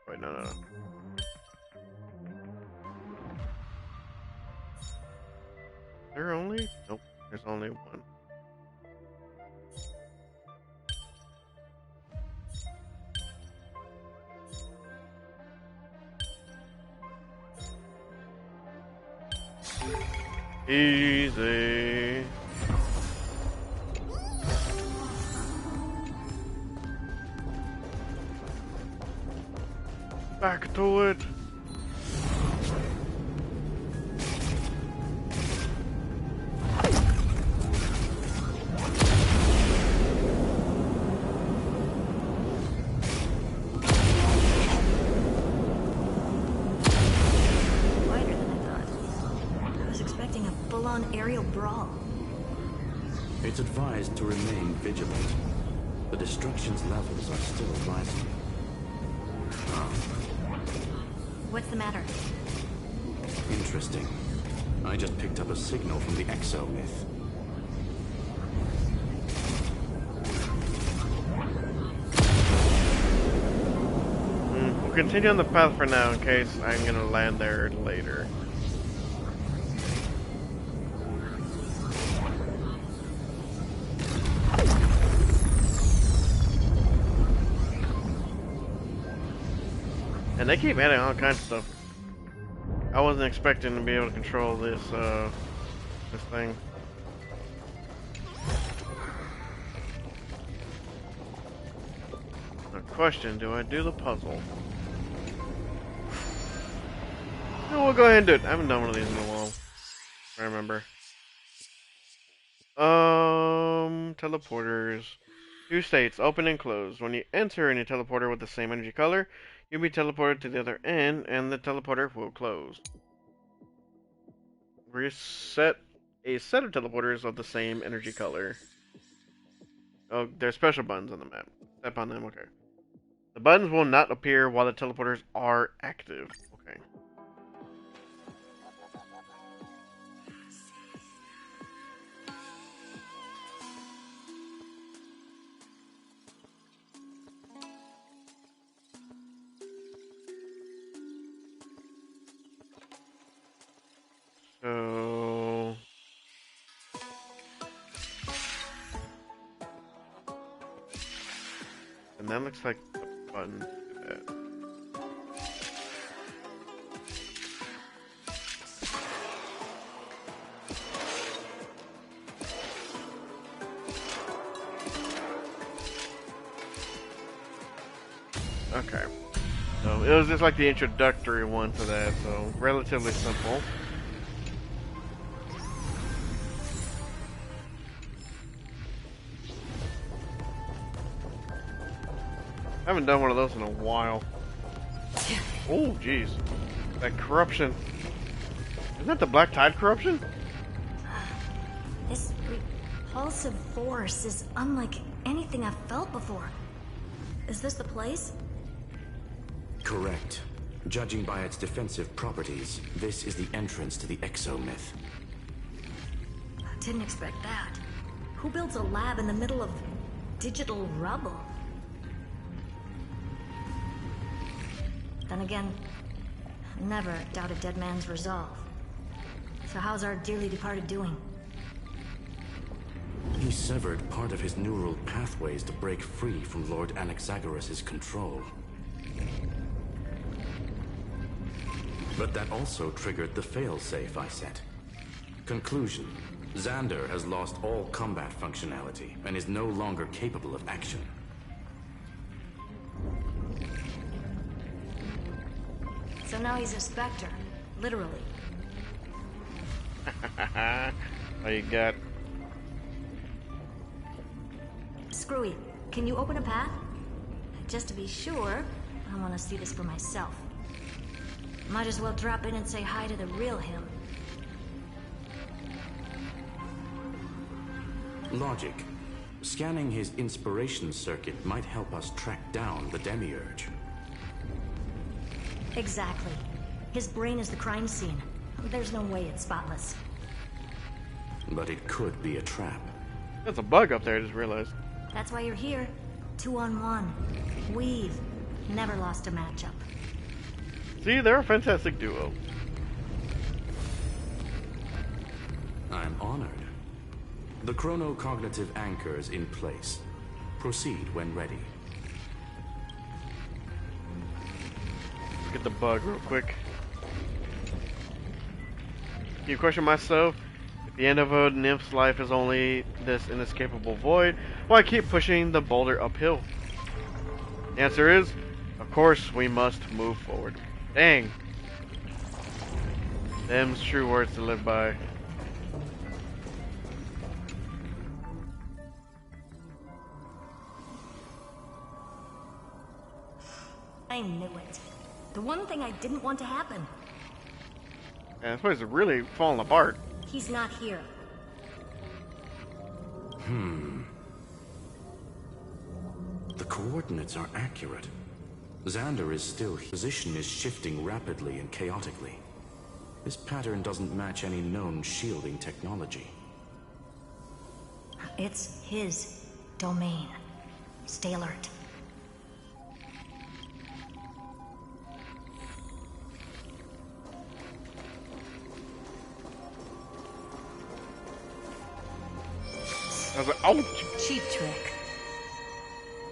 Wait, no. There only? Nope. There's only one. Easy. Back to it. Aerial brawl. It's advised to remain vigilant. The destruction's levels are still rising. What's the matter? Interesting. I just picked up a signal from the Exo myth. We'll continue on the path for now in case I'm gonna land there later. And they keep adding all kinds of stuff. I wasn't expecting to be able to control this thing. The question, do I do the puzzle? No, we'll go ahead and do it. I haven't done one of these in a while. I remember. Teleporters. 2 states, open and closed. When you enter any teleporter with the same energy color, you'll be teleported to the other end, and the teleporter will close. Reset a set of teleporters of the same energy color. Oh, there's special buttons on the map. Step on them. Okay. The buttons will not appear while the teleporters are active. Okay. So, and that looks like a button to that. Okay. So it was just like the introductory one to that, so relatively simple. I haven't done one of those in a while. Oh, jeez. That corruption. Isn't that the Black Tide corruption? This repulsive force is unlike anything I've felt before. Is this the place? Correct. Judging by its defensive properties, this is the entrance to the exomyth. Didn't expect that. Who builds a lab in the middle of digital rubble? Then again, never doubt a dead man's resolve. So how's our dearly departed doing? He severed part of his neural pathways to break free from Lord Anaxagoras' control. But that also triggered the failsafe I set. Conclusion: Xander has lost all combat functionality and is no longer capable of action. So now he's a specter, literally. What you got? Screwy, can you open a path? Just to be sure, I want to see this for myself. Might as well drop in and say hi to the real him. Logic. Scanning his inspiration circuit might help us track down the Demiurge. Exactly. His brain is the crime scene. There's no way it's spotless. But it could be a trap. There's a bug up there, I just realized. That's why you're here. 2-on-1. We've never lost a matchup. See, they're a fantastic duo. I'm honored. The chronocognitive anchor is in place. Proceed when ready. Get the bug real quick. Can you question myself? If the end of a nymph's life is only this inescapable void, why keep pushing the boulder uphill? The answer is, of course, we must move forward. Dang. Them's true words to live by. I knew it. The one thing I didn't want to happen. And this place is really falling apart. He's not here. The coordinates are accurate. Xander is still here. Position is shifting rapidly and chaotically. This pattern doesn't match any known shielding technology. It's his domain. Stay alert. I was like, ouch! Cheap trick.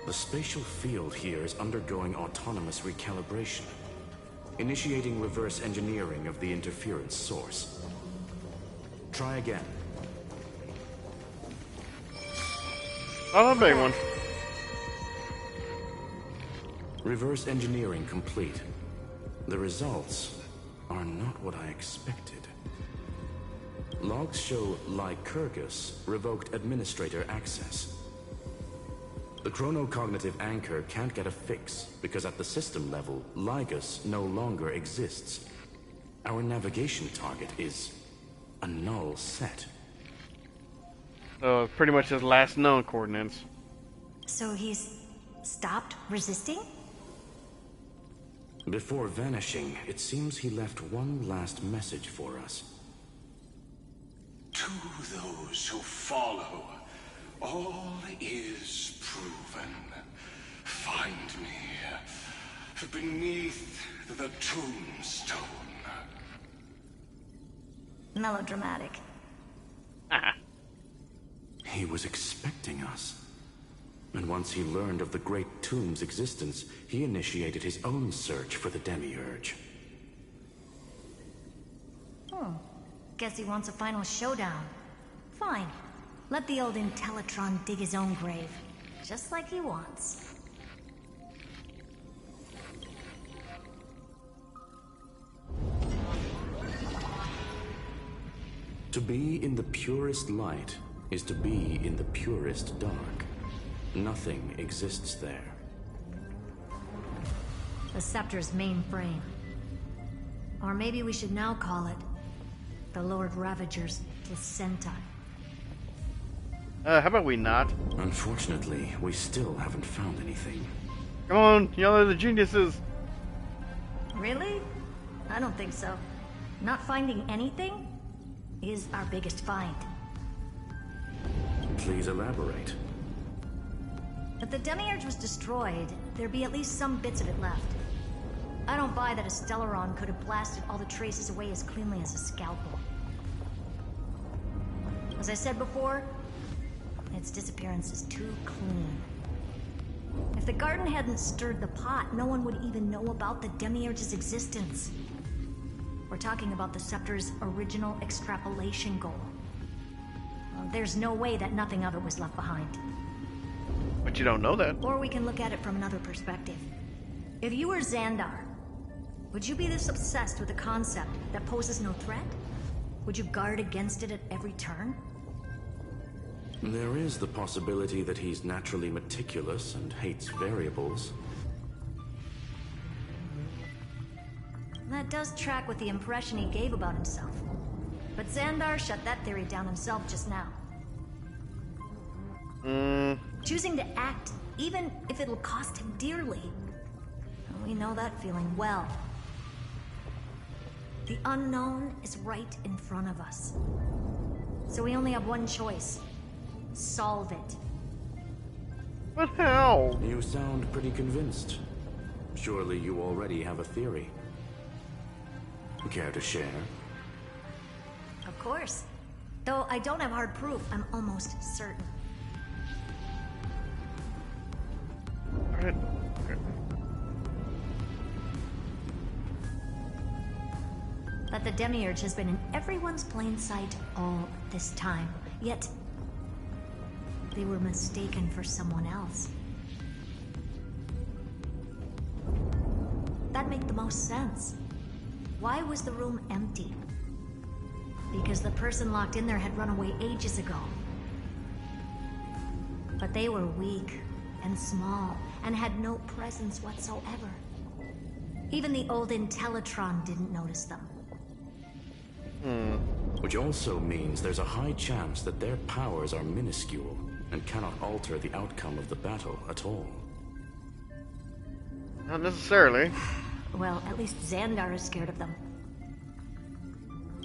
The spatial field here is undergoing autonomous recalibration, initiating reverse engineering of the interference source. Try again. Oh, a big one. Reverse engineering complete. The results are not what I expected. Logs show Lycurgus revoked administrator access. The chronocognitive anchor can't get a fix because at the system level, Lygus no longer exists. Our navigation target is a null set. So pretty much his last known coordinates. So he's stopped resisting? Before vanishing, it seems he left one last message for us. To those who follow, all is proven. Find me beneath the tombstone. Melodramatic. He was expecting us. And once he learned of the Great Tomb's existence, he initiated his own search for the Demiurge. Guess he wants a final showdown. Fine. Let the old Intellitron dig his own grave. Just like he wants. To be in the purest light is to be in the purest dark. Nothing exists there. The Scepter's mainframe. Or maybe we should now call it the Lord Ravager's placenta. How about we not? Unfortunately, we still haven't found anything. Come on, y'all are the geniuses. Really? I don't think so. Not finding anything is our biggest find. Please elaborate. If the Demiurge was destroyed, there'd be at least some bits of it left. I don't buy that a Stellaron could have blasted all the traces away as cleanly as a scalpel. As I said before, its disappearance is too clean. If the garden hadn't stirred the pot, no one would even know about the Demiurge's existence. We're talking about the Scepter's original extrapolation goal. Well, there's no way that nothing of it was left behind. But you don't know that. Or we can look at it from another perspective. If you were Xandar, would you be this obsessed with a concept that poses no threat? Would you guard against it at every turn? There is the possibility that he's naturally meticulous and hates variables. That does track with the impression he gave about himself. But Xandar shut that theory down himself just now. Choosing to act, even if it'll cost him dearly. We know that feeling well. The unknown is right in front of us. So we only have one choice. Solve it. But how? You sound pretty convinced. Surely you already have a theory. Care to share? Of course. Though I don't have hard proof, I'm almost certain. Alright. Okay. That the Demiurge has been in everyone's plain sight all this time. Yet, they were mistaken for someone else. That'd make the most sense. Why was the room empty? Because the person locked in there had run away ages ago. But they were weak and small and had no presence whatsoever. Even the old Intellitron didn't notice them. Which also means there's a high chance that their powers are minuscule and cannot alter the outcome of the battle at all. Not necessarily. Well, at least Xandar is scared of them.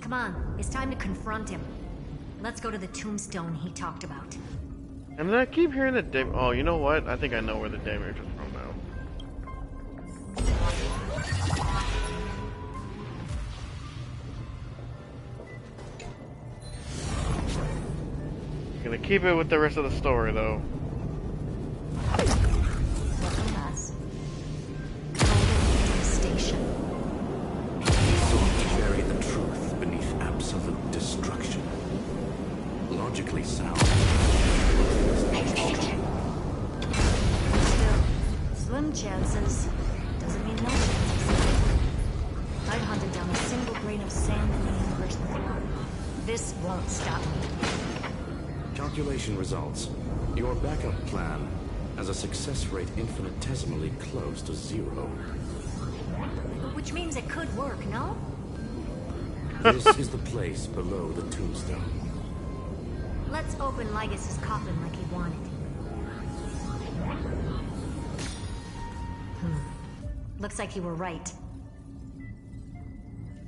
Come on, it's time to confront him. Let's go to the tombstone he talked about. And then I keep hearing the oh, you know what? I think I know where the Demiurge is from now. Gonna keep it with the rest of the story, though. Station. To bury the truth beneath absolute destruction. Logically sound. Still, slim chances doesn't mean no chances. I've hunted down a single grain of sand in the universe before. This won't stop me. Calculation results. Your backup plan has a success rate infinitesimally close to 0. Which means it could work, no? This is the place below the tombstone. Let's open Lygas's coffin like he wanted. Looks like you were right.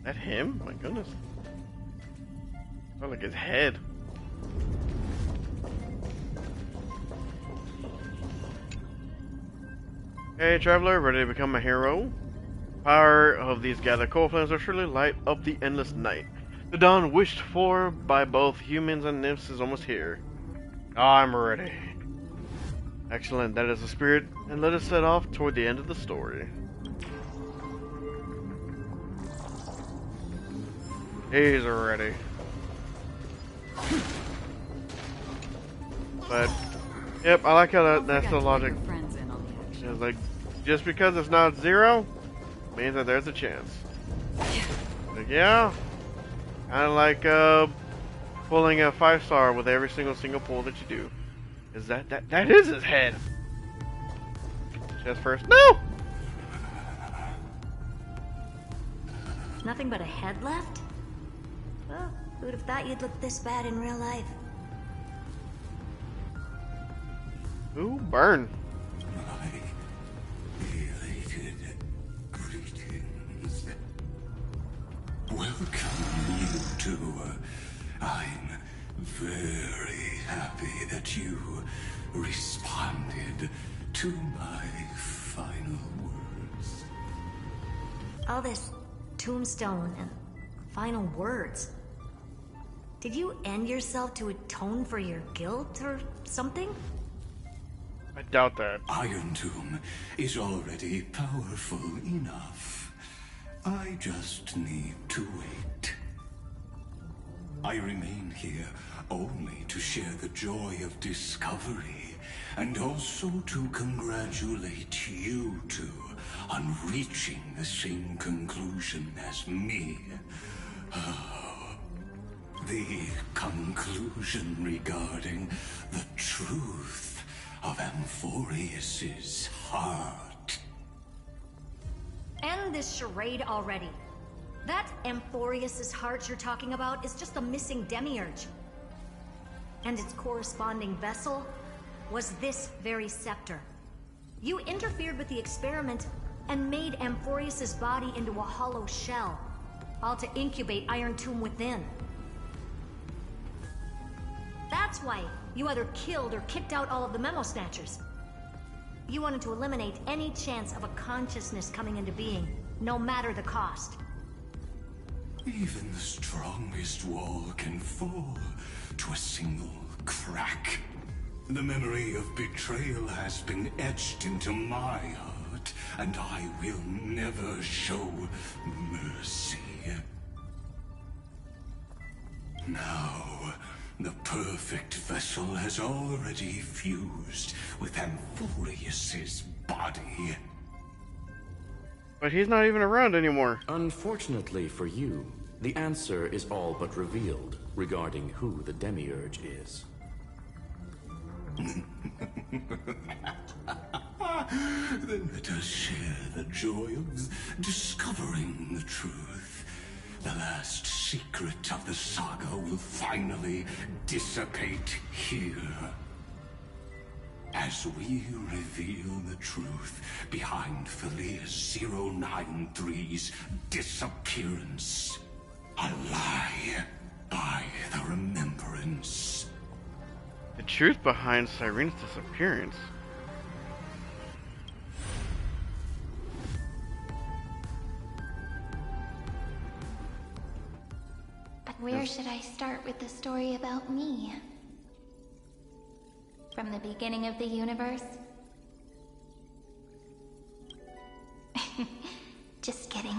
That him? My goodness. Felt like his head. Hey, traveler, ready to become a hero? Power of these gathered coal flames will surely light up the endless night. The dawn wished for by both humans and nymphs is almost here. I'm ready. Excellent, that is the spirit, and let us set off toward the end of the story. He's ready. But, yep, I like how that's the logic. It's like, just because it's not 0, means that there's a chance. Like, yeah, kind of like pulling a 5-star with every single pull that you do. Is that is his head? Chest first. No. Nothing but a head left? Well, who'd have thought you'd look this bad in real life? Ooh, burn. Welcome, you two. I'm very happy that you responded to my final words. All this tombstone and final words. Did you end yourself to atone for your guilt or something? I doubt that. Iron Tomb is already powerful enough. I just need to wait. I remain here only to share the joy of discovery, and also to congratulate you two on reaching the same conclusion as me. The conclusion regarding the truth of Amphoreus's heart. End this charade already. That Amphoreus's heart you're talking about is just a missing demiurge. And its corresponding vessel was this very scepter. You interfered with the experiment and made Amphoreus's body into a hollow shell, all to incubate Iron Tomb within. That's why you either killed or kicked out all of the Memo Snatchers. You wanted to eliminate any chance of a consciousness coming into being, no matter the cost. Even the strongest wall can fall to a single crack. The memory of betrayal has been etched into my heart, and I will never show mercy. Now, the perfect vessel has already fused with Amphoreus's body. But he's not even around anymore. Unfortunately for you, the answer is all but revealed regarding who the Demiurge is. Then let us share the joy of discovering the truth. The last secret of the Saga will finally dissipate here. As we reveal the truth behind Felia's 093's disappearance. A lie by the remembrance. The truth behind Cyrene's disappearance. But where should I start with the story about me? From the beginning of the universe? Just kidding.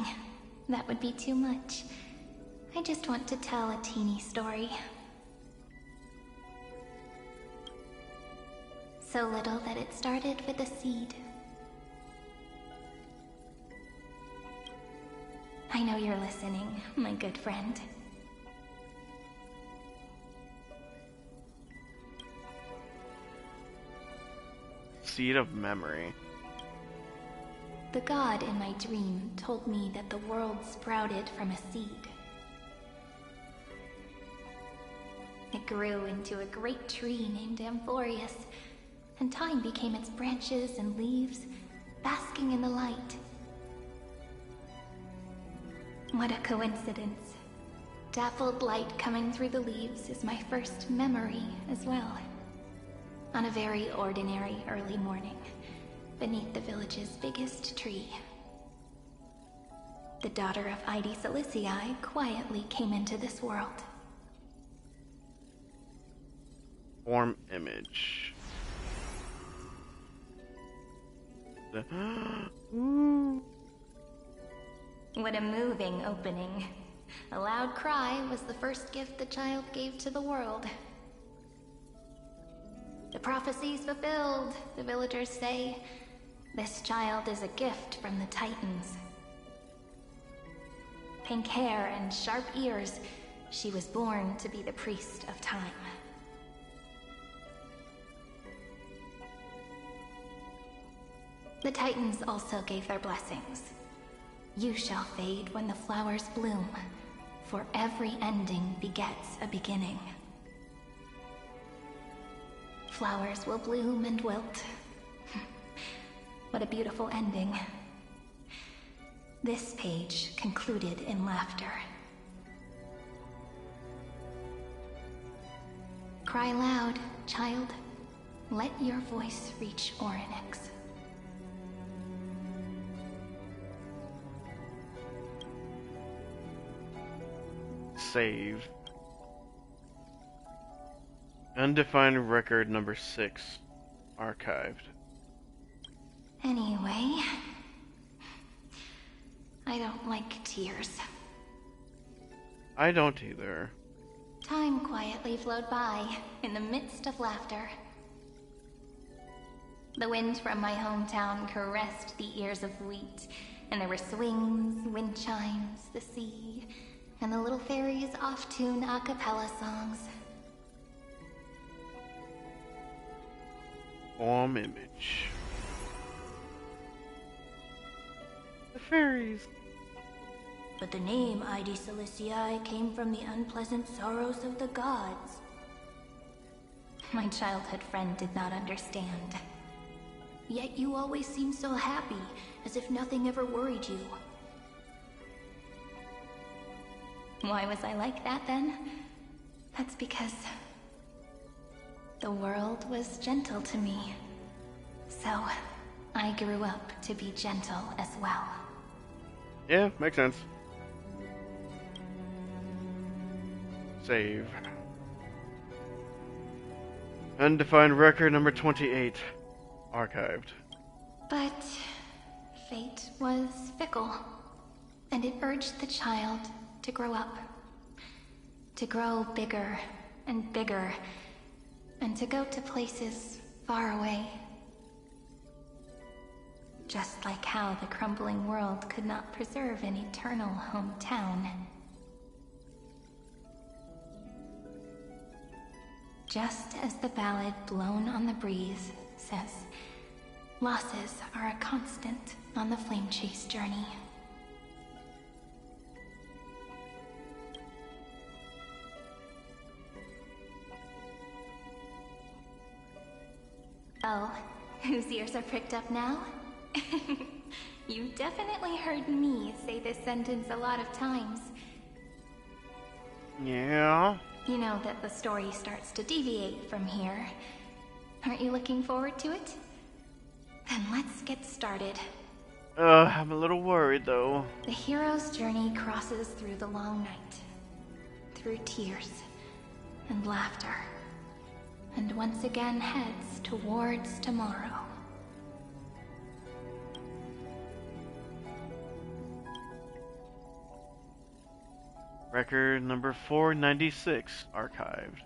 That would be too much. I just want to tell a teeny story. So little that it started with a seed. I know you're listening, my good friend. Seed of memory. The god in my dream told me that the world sprouted from a seed. It grew into a great tree named Amphoreus, and time became its branches and leaves, basking in the light. What a coincidence. Dappled light coming through the leaves is my first memory as well. On a very ordinary early morning, beneath the village's biggest tree. The daughter of Ide Silicii quietly came into this world. Form image. What a moving opening. A loud cry was the first gift the child gave to the world. The prophecy's fulfilled, the villagers say. This child is a gift from the Titans. Pink hair and sharp ears, she was born to be the priest of time. The Titans also gave their blessings. You shall fade when the flowers bloom, for every ending begets a beginning. Flowers will bloom and wilt. What a beautiful ending. This page concluded in laughter. Cry loud, child. Let your voice reach Orynyx. Save. Undefined record number 6. Archived. Anyway, I don't like tears. I don't either. Time quietly flowed by in the midst of laughter. The wind from my hometown caressed the ears of wheat, and there were swings, wind chimes, the sea, and the little fairies off-tune a cappella songs. Form image. The fairies. But the name Ide Silicii came from the unpleasant sorrows of the gods. My childhood friend did not understand. Yet you always seemed so happy, as if nothing ever worried you. Why was I like that then? That's because the world was gentle to me. So I grew up to be gentle as well. Yeah, makes sense. Save. Undefined record number 28. Archived. But fate was fickle, and it urged the child to grow up. To grow bigger and bigger, and to go to places far away. Just like how the crumbling world could not preserve an eternal hometown. Just as the ballad blown on the breeze says, losses are a constant on the flame chase journey. Oh, whose ears are pricked up now? You definitely heard me say this sentence a lot of times. Yeah? You know that the story starts to deviate from here. Aren't you looking forward to it? Then let's get started. I'm a little worried though. The hero's journey crosses through the long night. Through tears and laughter. And once again heads towards tomorrow. Record number 496, archived.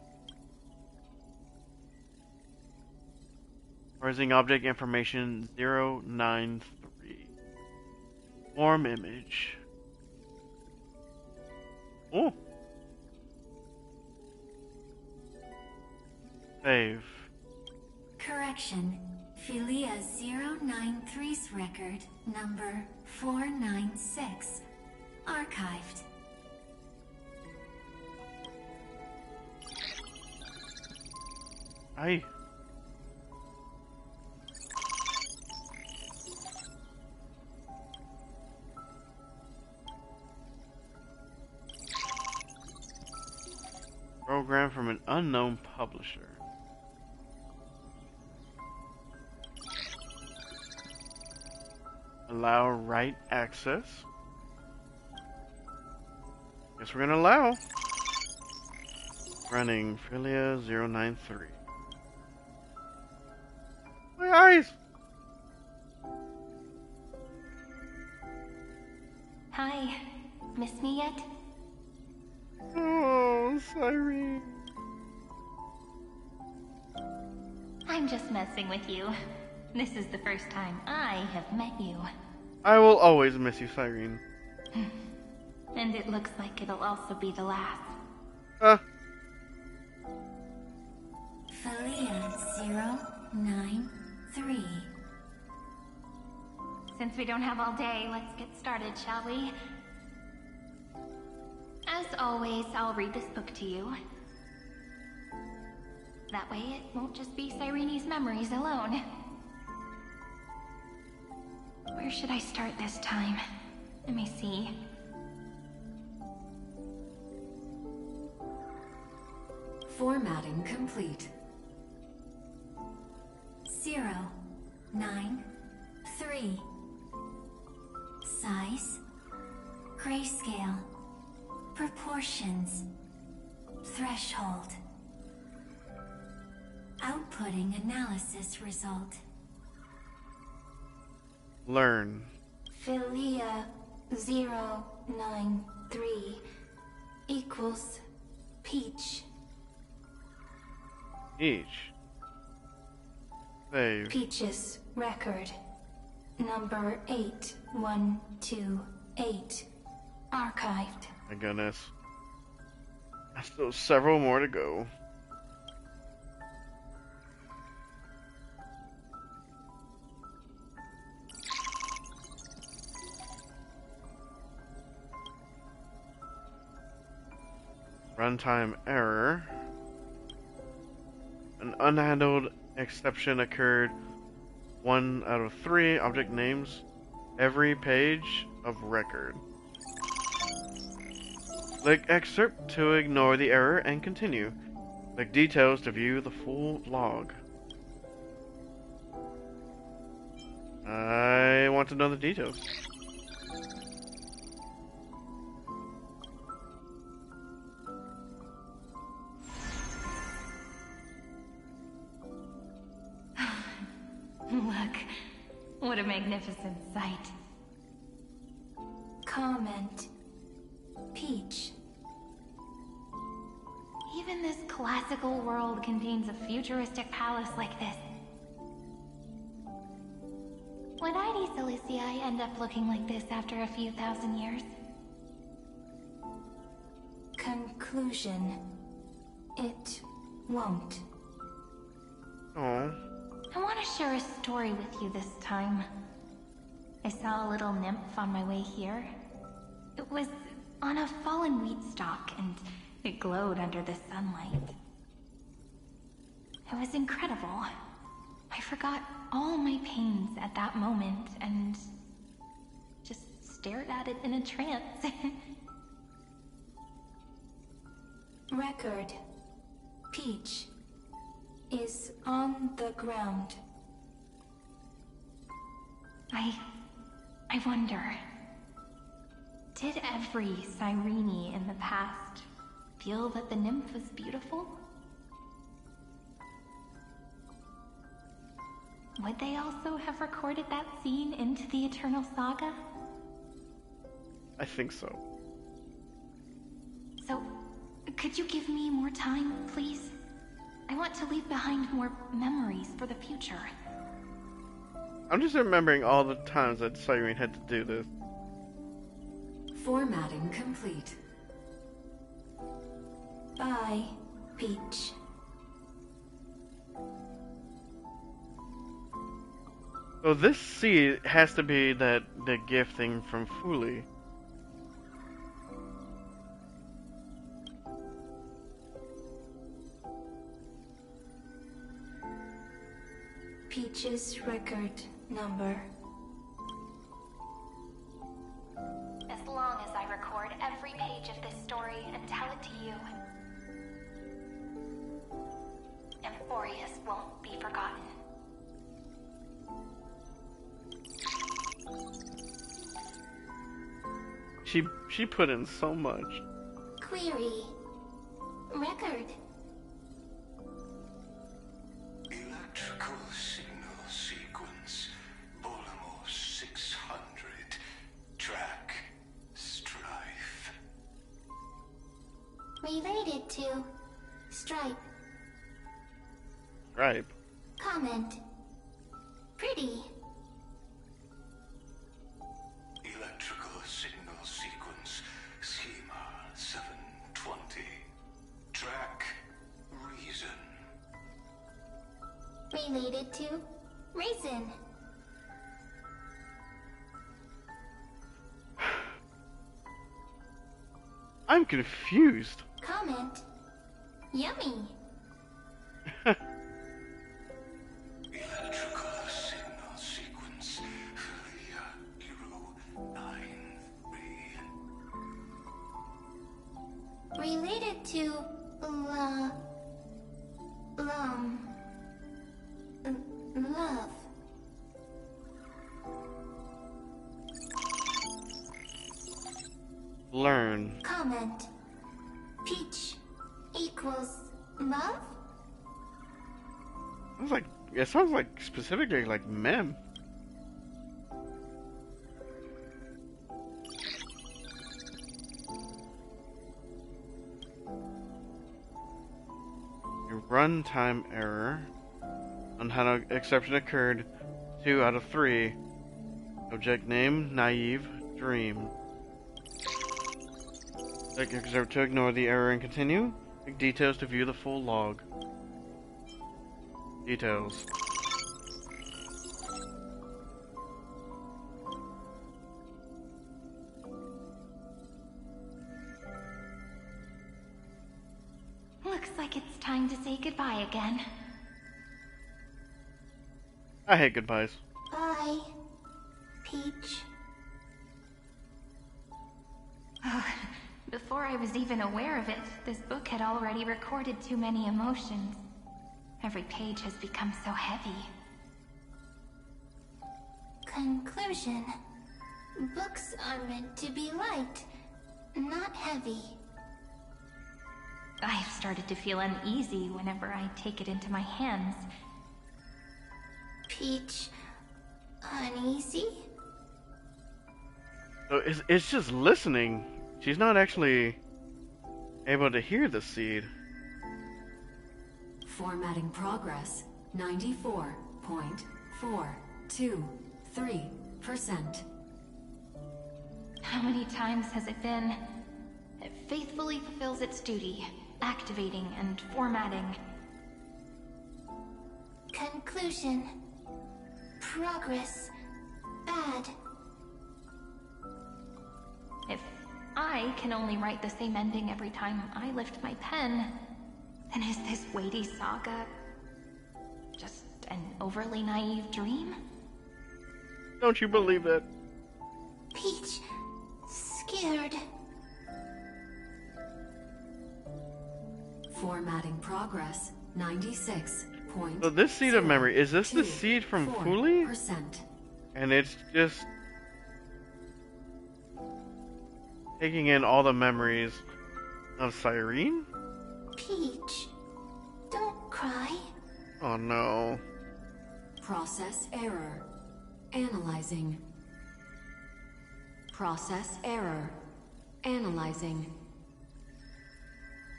Rising object information 093. Form image. Oh. Save. Correction. Philia 093's record number 496. Archived. Aye. program from an unknown publisher. Allow write access. Guess we're gonna allow. Running Philia 093. My eyes! Hi. Miss me yet? Oh, Cyrene. I'm just messing with you. This is the first time I have met you. I will always miss you, Cyrene. And it looks like it'll also be the last. Philia 093. Since we don't have all day, let's get started, shall we? As always, I'll read this book to you. That way it won't just be Cyrene's memories alone. Where should I start this time? Let me see. Formatting complete. 093. Size, grayscale, proportions, threshold. Outputting analysis result. Learn. Philia 093 equals Peach. Each. Save. Peach's record. Number 8128. Archived. My goodness. There's still several more to go. Runtime error. An unhandled exception occurred 1 out of 3 object names every page of record. Click excerpt to ignore the error and continue. Click details to view the full log. I want to know the details. Look, what a magnificent sight. Comment. Peach. Even this classical world contains a futuristic palace like this. Would ID Silicii end up looking like this after a few thousand years? Conclusion. It won't. Oh. I want to share a story with you this time. I saw a little nymph on my way here. It was on a fallen wheat stalk, and it glowed under the sunlight. It was incredible. I forgot all my pains at that moment, and just stared at it in a trance. Record. Peach is on the ground. I wonder, did every Cyrene in the past feel that the nymph was beautiful? Would they also have recorded that scene into the Eternal Saga? I think so. So, could you give me more time, please? I want to leave behind more memories for the future. I'm just remembering all the times that Cyrene had to do this. Formatting complete. Bye, Peach. So this seed has to be the gift thing from Fuli. Peach's record number. As long as I record every page of this story and tell it to you, won't be forgotten. She put in so much. Query. Record. Electrical signal sequence. Bolimo 600. Track. Strife. Related to Stripe. Right. Comment. Pretty. Electrical signal sequence. Schema 720. Track. Reason. Related to Reason. I'm confused. Comment. Yummy. Electrical signal sequence. Via 093. Related to love. Learn. Comment. Peach equals love? It sounds like specifically like mem. A runtime error. On how an exception occurred. 2 out of 3. Object name, naive, dream. Click observe to ignore the error and continue. Click details to view the full log. Details. Looks like it's time to say goodbye again. I hate goodbyes. Bye, Peach. Before I was even aware of it, this book had already recorded too many emotions. Every page has become so heavy. Conclusion. Books are meant to be light, not heavy. I've started to feel uneasy whenever I take it into my hands. Peach, uneasy? So it's just listening. She's not actually able to hear the seed. Formatting progress 94.423%. How many times has it been? It faithfully fulfills its duty, activating and formatting. Conclusion. Progress. Bad. If I can only write the same ending every time I lift my pen, then is this weighty saga just an overly naive dream? Don't you believe it? Peach, scared. Formatting progress 96. So this seed of memory, is this the seed from Fuli? And it's just taking in all the memories of Cyrene? Peach, don't cry. Oh no. Process error. Analyzing. Process error. Analyzing.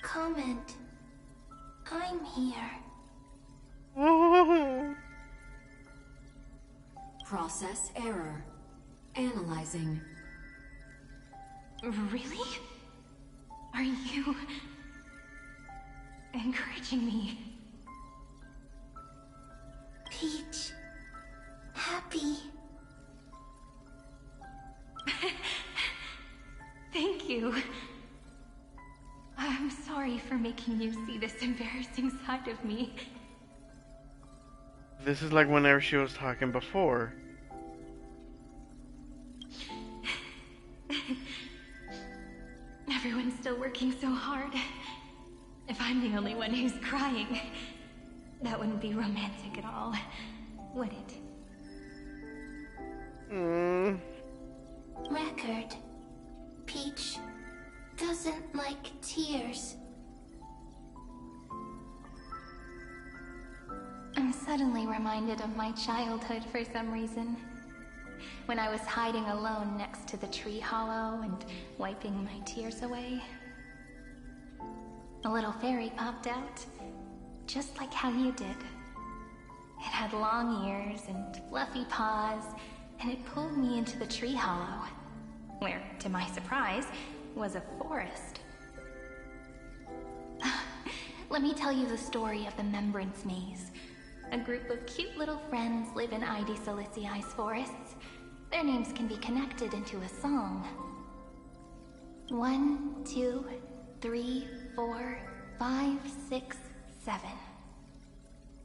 Comment. I'm here. Process error. Analyzing. Really? Are you encouraging me? Peach, happy. Thank you. I'm sorry for making you see this embarrassing side of me. This is like whenever she was talking before. Everyone's still working so hard. If I'm the only one who's crying, That wouldn't be romantic at all, would it? Record. Peach doesn't like tears. I'm suddenly reminded of my childhood for some reason. When I was hiding alone next to the tree hollow and wiping my tears away. A little fairy popped out, just like how you did. It had long ears and fluffy paws, and it pulled me into the tree hollow, where, to my surprise, was a forest. Let me tell you the story of the Membrance Maze. A group of cute little friends live in Ide Silicii's forests. Their names can be connected into a song. 1, 2, 3, 4, 5, 6, 7.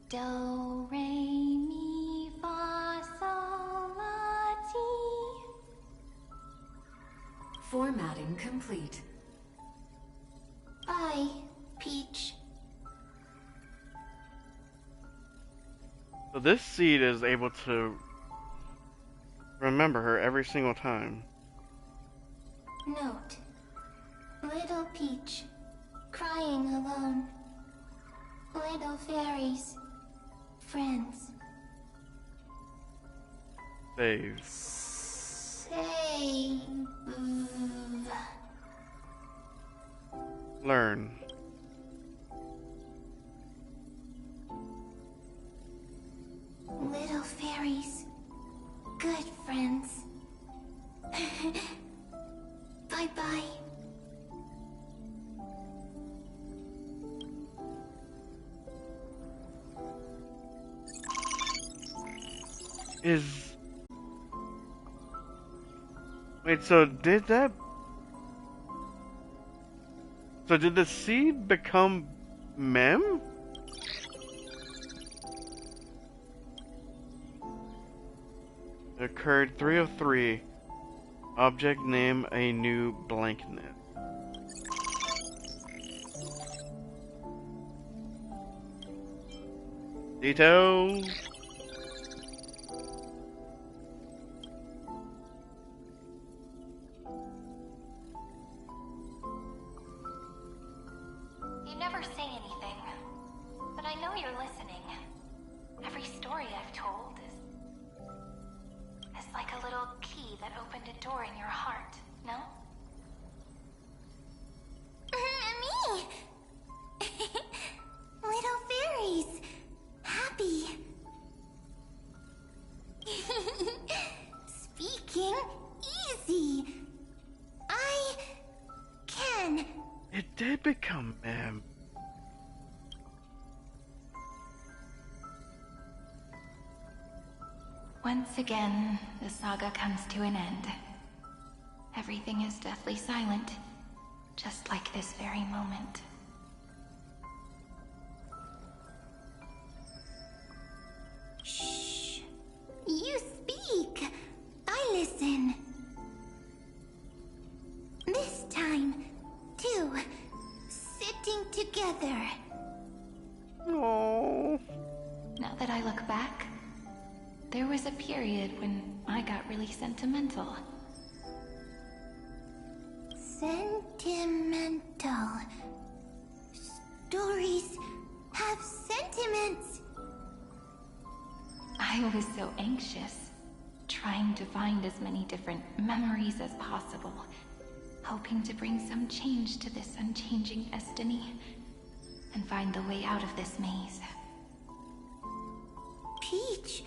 Do, re, mi, fa, sol, la, ti. Formatting complete. Bye, Peach. So this seed is able to remember her every single time. Note. Little Peach, crying alone. Little fairies, friends. Save. Save. Learn. Little fairies, good friends. Bye-bye. Wait, so did that... So did the seed become Mem? It occurred 3 of 3. Object name a new blanknet. Dito. You never say anything, but I know you're listening. Every story I've told is like a little key that opened a door in your heart, no? Me! Little fairies! Happy! Speaking easy! I can! It did become Mem. Once again, the saga comes to an end. Everything is deathly silent, just like this very moment. Shh! You speak! I listen. This time, two, sitting together. Oh. Now that I look back, there was a period when I got really sentimental. Sentimental. Stories have sentiments. I was so anxious, trying to find as many different memories as possible, hoping to bring some change to this unchanging destiny, and find the way out of this maze. Peach,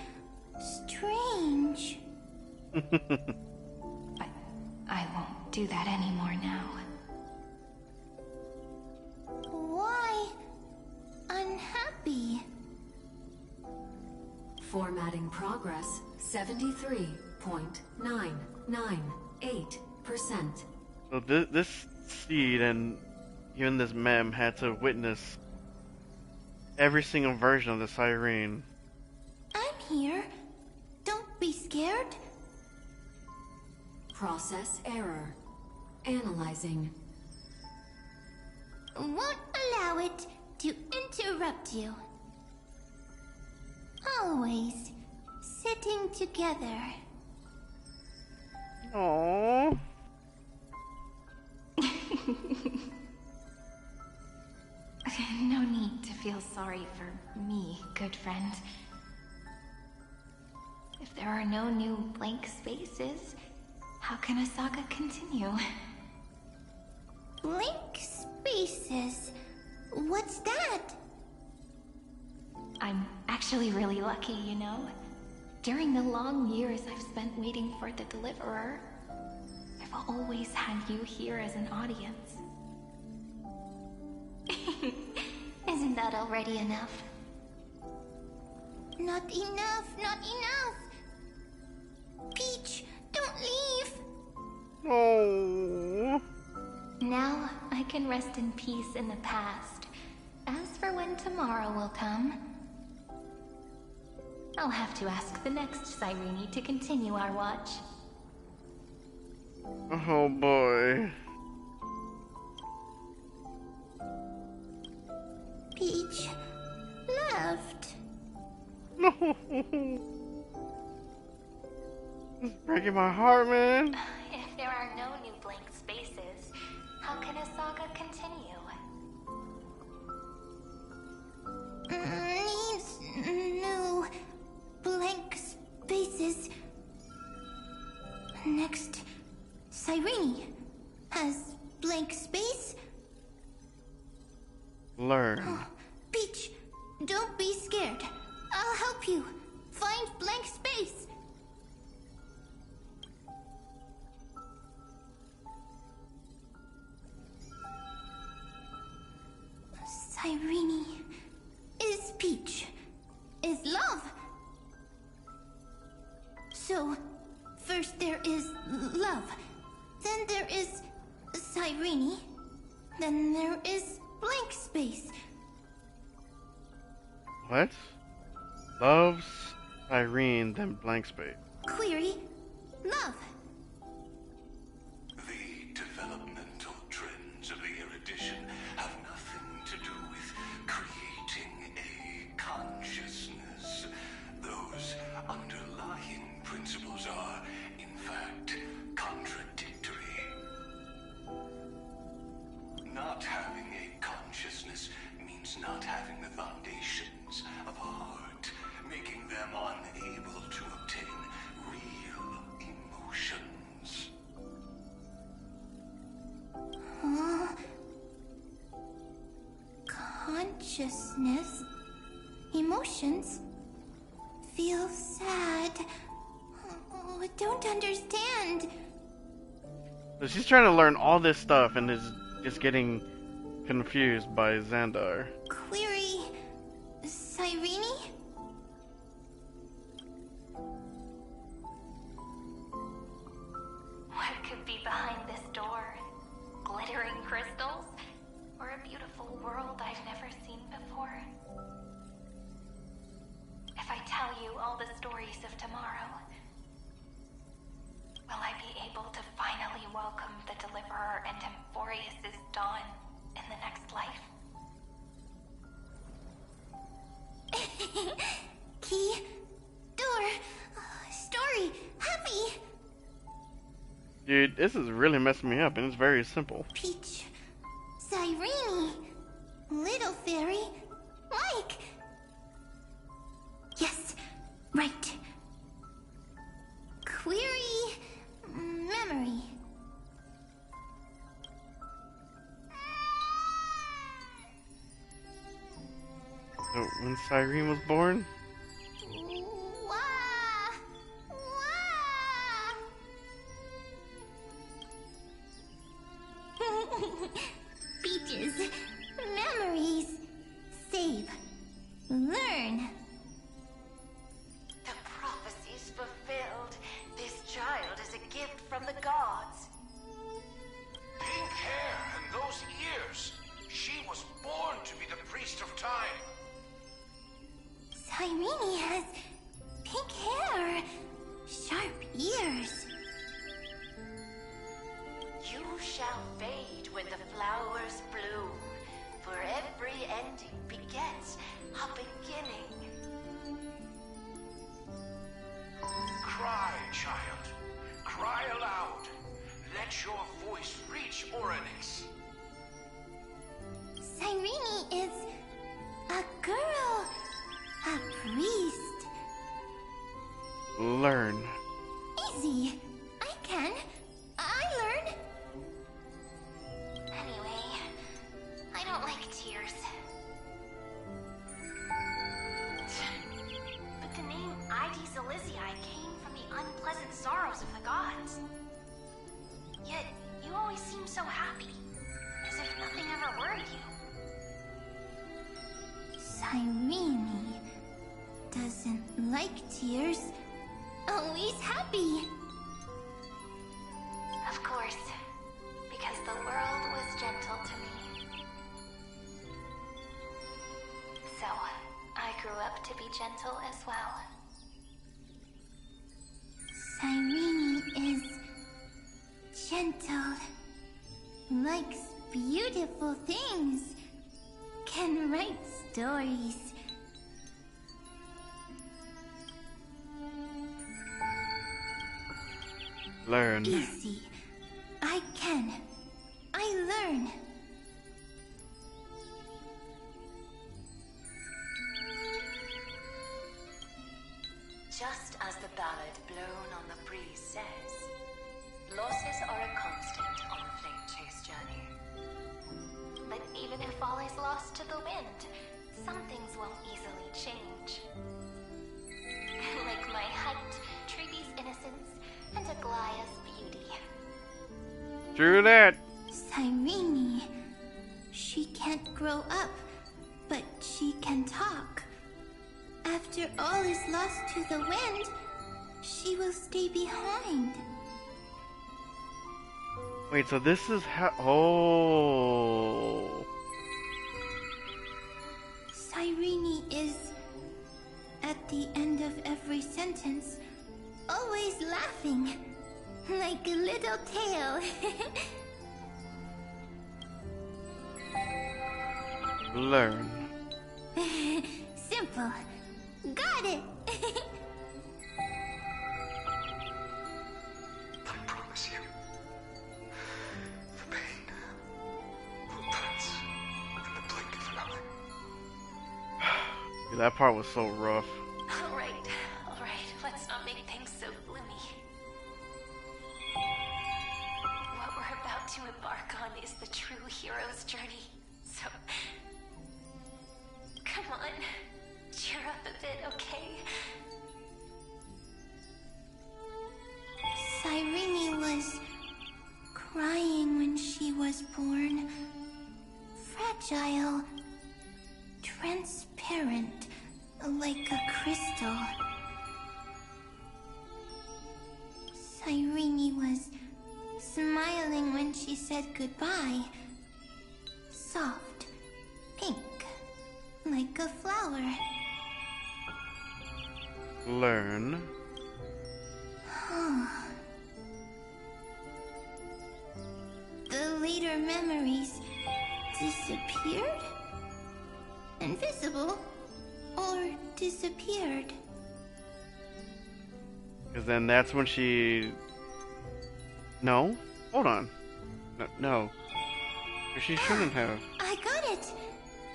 strange. But I won't do that anymore now. Why unhappy? Formatting progress 73.998%. So this seed and even this Mem had to witness every single version of the Cyrene. I'm here. Don't be scared. Process error. Analyzing. Won't allow it to interrupt you. fitting together. Aww. No need to feel sorry for me, good friend. If there are no new blank spaces, how can a saga continue? Blank spaces? What's that? I'm actually really lucky, you know? During the long years I've spent waiting for the Deliverer, I've always had you here as an audience. Isn't that already enough? Not enough, not enough! Peach, don't leave! Oh. Now I can rest in peace in the past. As for when tomorrow will come, I'll have to ask the next Cyrene to continue our watch. Oh boy. Peach left. No. It's breaking my heart, man. If there are no new blank spaces, how can a saga continue? Needs new blank spaces. Next, Cyrene has blank space. Learn. Oh, Peach, don't be scared. I'll help you find blank space. Cyrene is Peach, is love. So, first there is love, then there is Cyrene, then there is blank space. What? Loves Cyrene, then blank space. Query, love. The developmental trends of the erudition have nothing to do with creating a consciousness. Those underlying principles are, in fact, contradictory. Not having a consciousness means not having the foundations of a heart, making them unable to obtain real emotions. Consciousness, emotions, feel sad. Oh, I don't understand. So she's trying to learn all this stuff and is just getting confused by Xandar. Query, Cyrene? What could be behind this door? Glittering crystals? Or a beautiful world I've never seen before? If I tell you all the stories of tomorrow, will I be able to finally welcome the Deliverer and Amphoreus' dawn in the next life? Key, door, story, happy. Dude, this is really messing me up and it's very simple. Peach, Cyrene, little fairy, like. Yes, right. Query, memory. So when Cyrene was born? Peaches, memories, save, learn. The prophecy's fulfilled. This child is a gift from the gods. Pink hair and those ears. She was born to be the priest of time. Cyrene has pink hair, sharp ears. You shall fade when the flowers bloom, for every ending begets a beginning. Learn. Easy. I can. I learn. Anyway, I don't like tears. But the name Ides Elysiae came from the unpleasant sorrows of the gods. Yet, you always seem so happy, as if nothing ever worried you. Cyrene doesn't like tears. Always happy. Of course, because the world was gentle to me. So, I grew up to be gentle as well. Cyrene is gentle, likes beautiful things, can write stories. Learn. Easy. I can. I learn. Just as the ballad blown on the breeze says, losses are a constant on the flame chase journey. But even if all is lost to the wind, some things won't easily change. Like my height, Treeby's innocence, and Aglaya's beauty. True that. Cyrene. She can't grow up, but she can talk. After all is lost to the wind, she will stay behind. Wait, so this is how... Oh. Cyrene is, at the end of every sentence, always laughing, like a little tail. Learn. Simple. Got it. I promise you, the pain will pass in the blink of an eye. Yeah, that part was so rough. All right. Let's not make things so gloomy. What we're about to embark on is the true hero's journey. So, come on, cheer up a bit, okay? Cyrene was crying when she was born. Fragile. Transparent, like a crystal. Cyrene was smiling when she said goodbye. Soft, pink, like a flower. Learn. The later memories disappeared? Invisible? Or disappeared? Because then that's when she... No? Hold on. No. She shouldn't have. I got it!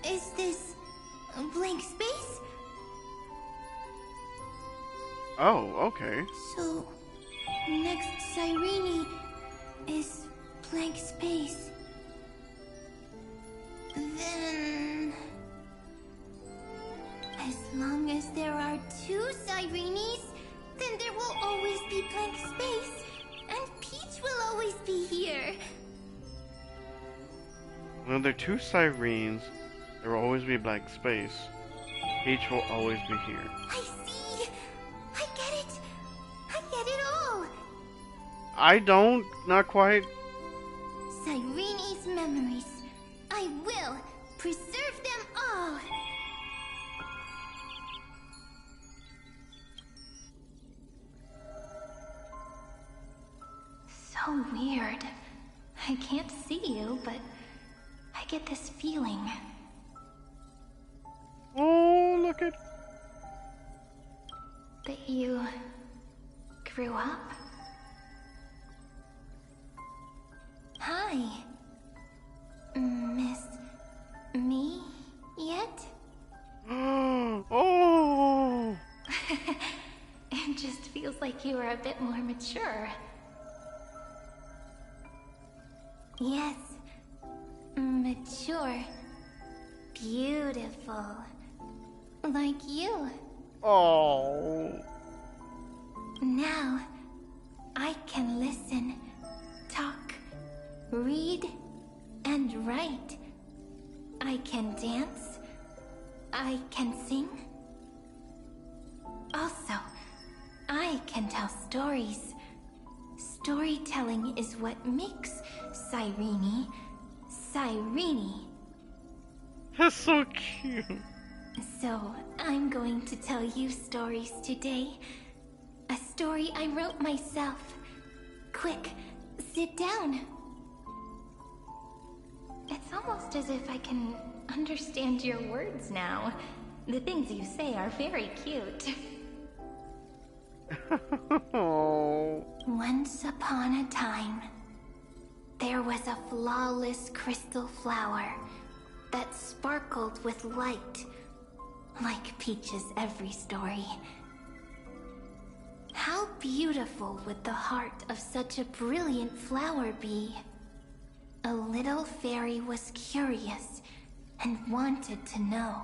Is this a blank space? Oh, okay. So, next Cyrene is blank space. Then... as long as there are two Cyrenes, then there will always be blank space, and Peach will always be here. When there are two Cyrenes, there will always be blank space. Peach will always be here. I see! I get it! I get it all! I don't, not quite. Cyrene's memories. I will preserve them all! So weird. I can't see you, but I get this feeling. Oh, look at... That you grew up? Hi. Miss me yet? Oh! It just feels like like you are a bit more mature. Yes. Mature. Beautiful. Like you. Oh. Now, I can listen, talk, read, and write. I can dance. I can sing. Also, I can tell stories. Storytelling is what makes Cyrene, Cyrene. That's so cute. So, I'm going to tell you stories today. A story I wrote myself. Quick, sit down. It's almost as if I can understand your words now. The things you say are very cute. Once upon a time, there was a flawless crystal flower that sparkled with light, like Peach's every story. How beautiful would the heart of such a brilliant flower be? A little fairy was curious and wanted to know.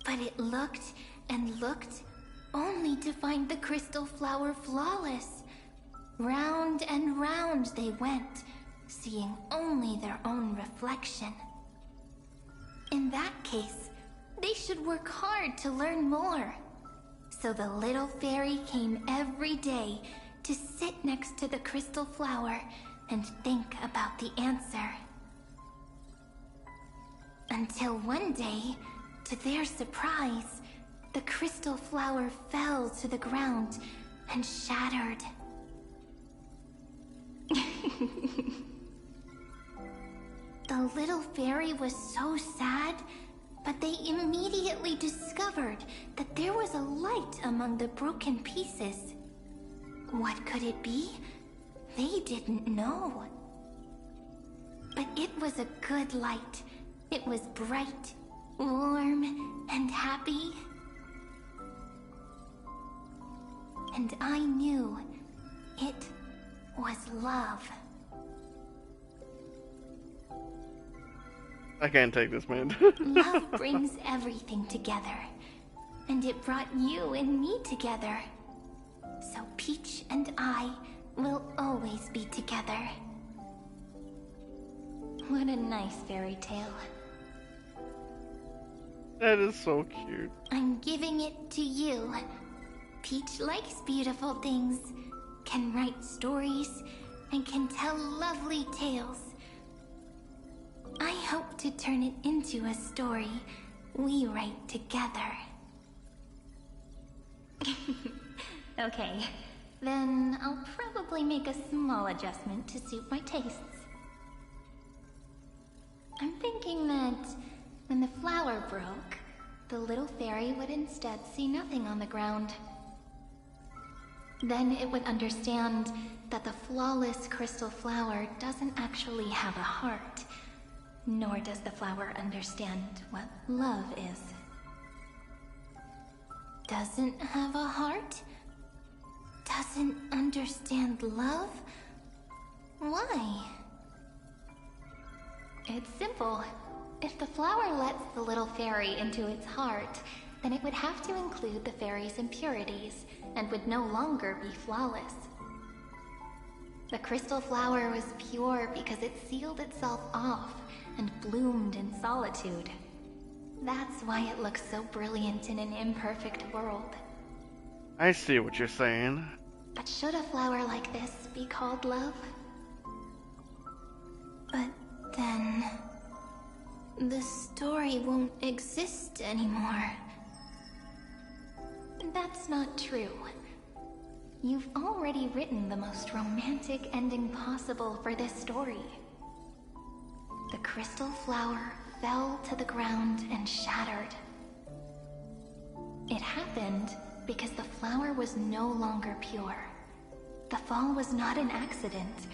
But it looked and looked only to find the crystal flower flawless. Round and round they went, seeing only their own reflection. In that case, they should work hard to learn more. So the little fairy came every day to sit next to the crystal flower and think about the answer. Until one day, to their surprise, the crystal flower fell to the ground and shattered. The little fairy was so sad, but they immediately discovered that there was a light among the broken pieces. What could it be? They didn't know. But it was a good light. It was bright, warm, and happy. And I knew it was love. I can't take this, man. Love brings everything together. And it brought you and me together. So Peach and I will always be together. What a nice fairy tale. That is so cute. I'm giving it to you. Peach likes beautiful things, can write stories, and can tell lovely tales. I hope to turn it into a story we write together. Okay, then I'll probably make a small adjustment to suit my tastes. I'm thinking that when the flower broke, the little fairy would instead see nothing on the ground. Then it would understand that the flawless crystal flower doesn't actually have a heart, nor does the flower understand what love is. Doesn't have a heart? Doesn't understand love? Why? It's simple. If the flower lets the little fairy into its heart, then it would have to include the fairy's impurities, and would no longer be flawless. The crystal flower was pure because it sealed itself off and bloomed in solitude. That's why it looks so brilliant in an imperfect world. I see what you're saying. But should a flower like this be called love? But then... the story won't exist anymore. That's not true. You've already written the most romantic ending possible for this story. The crystal flower fell to the ground and shattered. It happened because the flower was no longer pure. The fall was not an accident.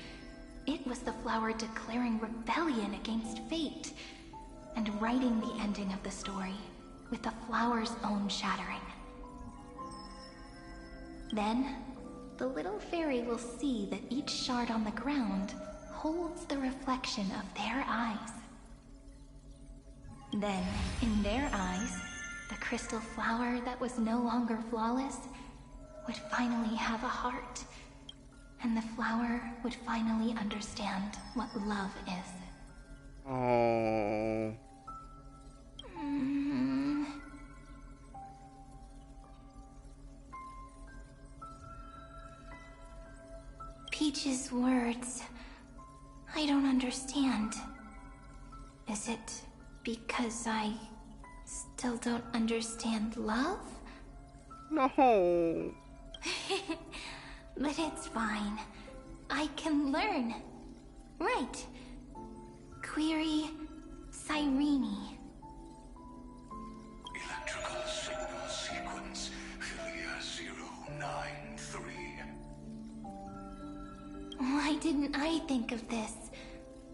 It was the flower declaring rebellion against fate and writing the ending of the story with the flower's own shattering. Then, the little fairy will see that each shard on the ground holds the reflection of their eyes. Then, in their eyes, the crystal flower that was no longer flawless would finally have a heart, and the flower would finally understand what love is. Oh. Peach's words, I don't understand. Is it because I still don't understand love? No. But it's fine. I can learn. Right. Query Cyrene. Electrical signal sequence Philia 093. Why didn't I think of this?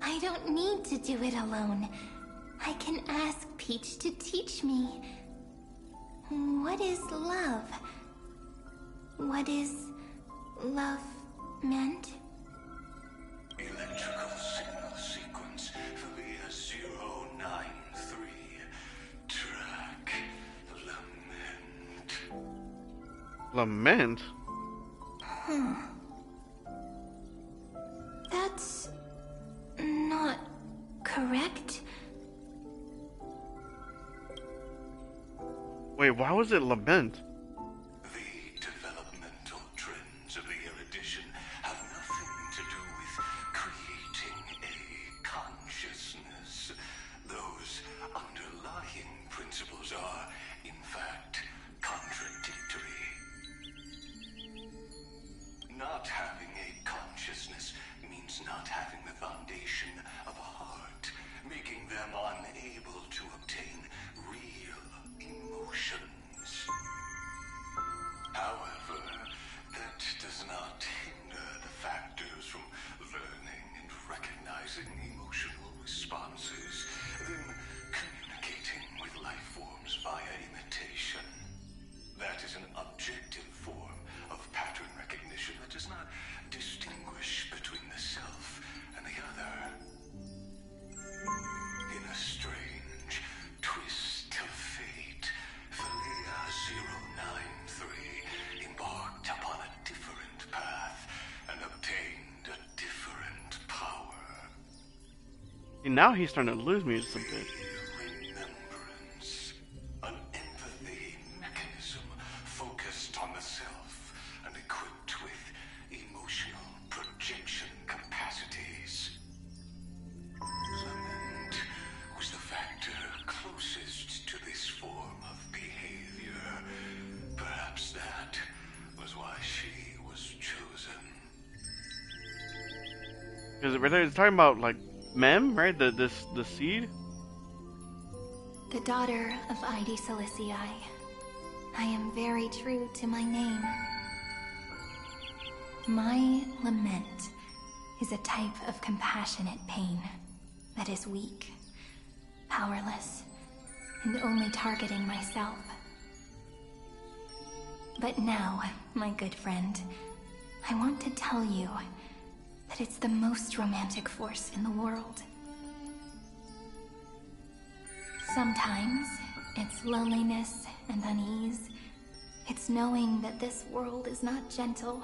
I don't need to do it alone. I can ask Peach to teach me. What is love? What is love meant? Electrical signal sequence Philia 093. Track lament. Lament? That's not correct. Wait, why was it lament? The developmental trends of the erudition have nothing to do with creating a consciousness. Those underlying principles are, in fact, contradictory. Not having a consciousness means not having the foundation of a heart, making them unable to obtain real emotions. However, that does not hinder the factors from learning and recognizing emotional responses, then communicating with life forms via imitation. That is an objective form of pattern recognition that does not distinguish between the self and the other. In a strange twist of fate, Philia 093 embarked upon a different path and obtained a different power. And now he's starting to lose me just a bit. Remembrance. An empathy mechanism focused on the self and equipped with emotional projection capacities. Lament was the factor closest to this form of behavior. Perhaps that was why she was chosen. Because it's talking about like Mem, right? The seed. The daughter of Ide Silicii. I am very true to my name. My lament is a type of compassionate pain that is weak, powerless, and only targeting myself. But now, my good friend, I want to tell you that it's the most romantic force in the world. Sometimes, it's loneliness and unease. It's knowing that this world is not gentle,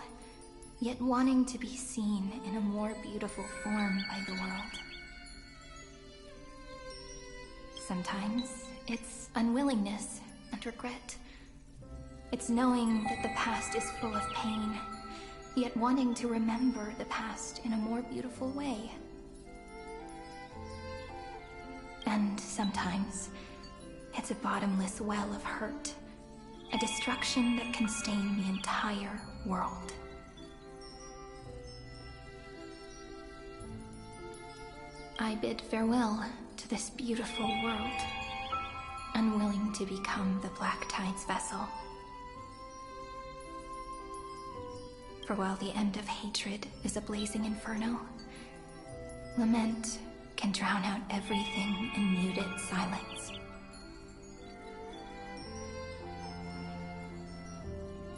yet wanting to be seen in a more beautiful form by the world. Sometimes, it's unwillingness and regret. It's knowing that the past is full of pain, yet wanting to remember the past in a more beautiful way. And sometimes, it's a bottomless well of hurt, a destruction that can stain the entire world. I bid farewell to this beautiful world, unwilling to become the Black Tide's vessel. For while the end of hatred is a blazing inferno, lament can drown out everything in muted silence.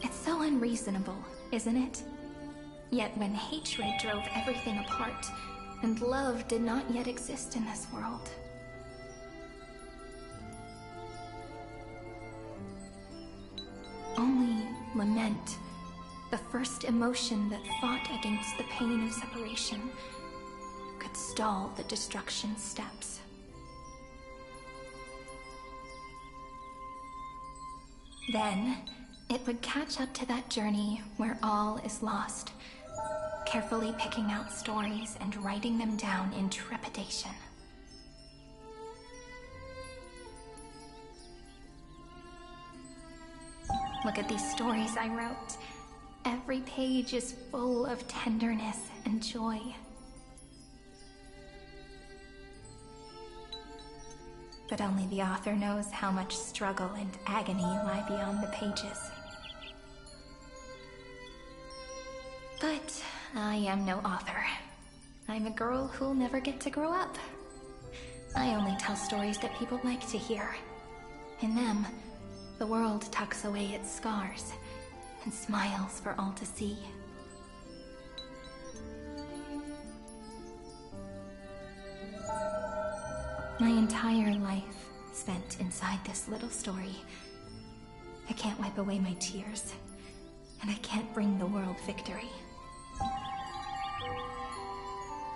It's so How unreasonable, isn't it? Yet when hatred drove everything apart, and love did not yet exist in this world. Only lament, the first emotion that fought against the pain of separation, could stall the destruction steps. Then, it would catch up to that journey where all is lost, carefully picking out stories and writing them down in trepidation. Look at these stories I wrote. Every page is full of tenderness and joy. But only the author knows how much struggle and agony lie beyond the pages. But I am no author. I'm a girl who'll never get to grow up. I only tell stories that people like to hear. In them, the world tucks away its scars and smiles for all to see. My entire life spent inside this little story. I can't wipe away my tears, and I can't bring the world victory.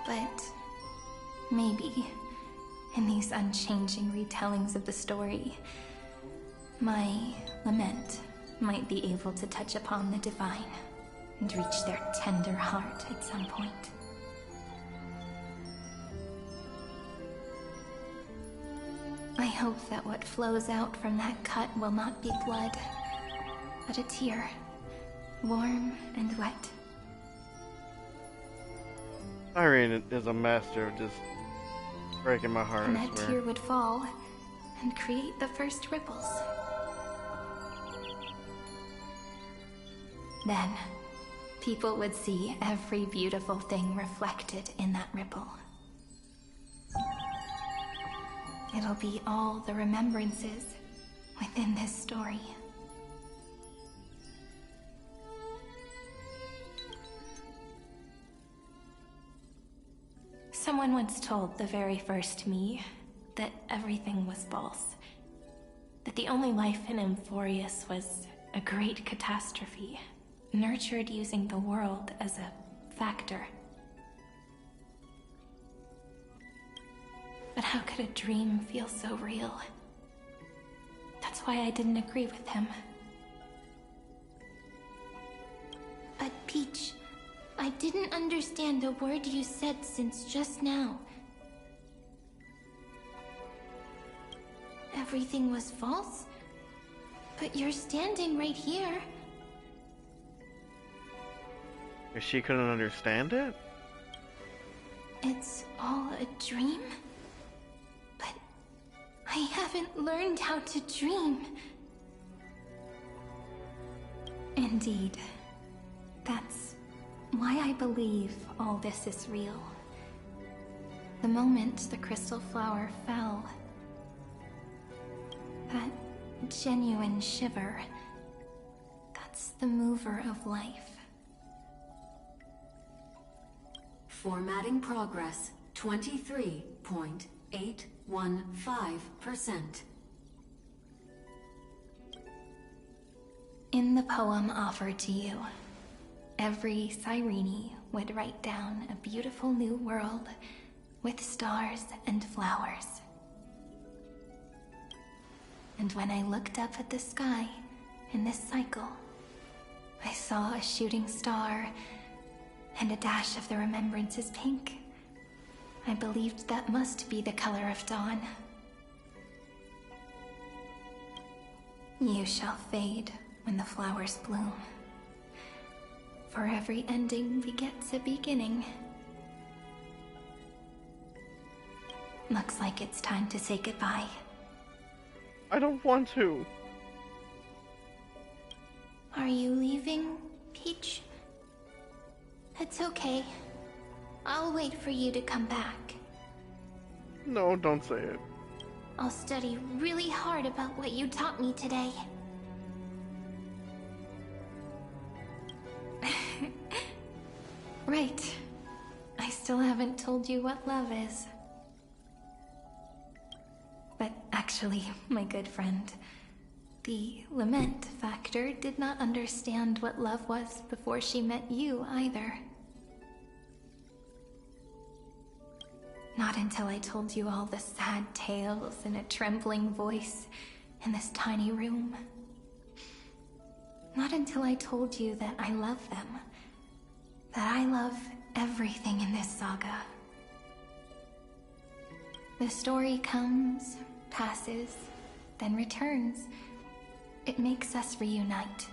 But maybe, in these unchanging retellings of the story, my lament might be able to touch upon the divine and reach their tender heart at some point. I hope that what flows out from that cut will not be blood, but a tear, warm and wet. Cyrene is a master of just breaking my heart. And that tear would fall and create the first ripples. Then, people would see every beautiful thing reflected in that ripple. It'll be all the remembrances within this story. Someone once told the very first me that everything was false. That the only life in Amphoreus was a great catastrophe, nurtured using the world as a factor. But how could a dream feel so real? That's why I didn't agree with him. But Peach, I didn't understand a word you said since just now. Everything was false? But you're standing right here. If she couldn't understand it? It's all a dream? But I haven't learned how to dream. Indeed. That's why I believe all this is real. The moment the crystal flower fell, that genuine shiver, that's the mover of life. Formatting progress 23.815%. In the poem offered to you, every Cyrene would write down a beautiful new world with stars and flowers. And when I looked up at the sky in this cycle, I saw a shooting star and a dash of the remembrances pink. I believed that must be the color of dawn. You shall fade when the flowers bloom. For every ending begets a beginning. Looks like it's time to say goodbye. I don't want to. Are you leaving, Peach? It's okay. I'll wait for you to come back. No, don't say it. I'll study really hard about what you taught me today. right. I still haven't told you what love is. But actually, my good friend, the lament factor did not understand what love was before she met you either. Not until I told you all the sad tales in a trembling voice in this tiny room. Not until I told you that I love them. That I love everything in this saga. The story comes, passes, then returns. It makes us reunite,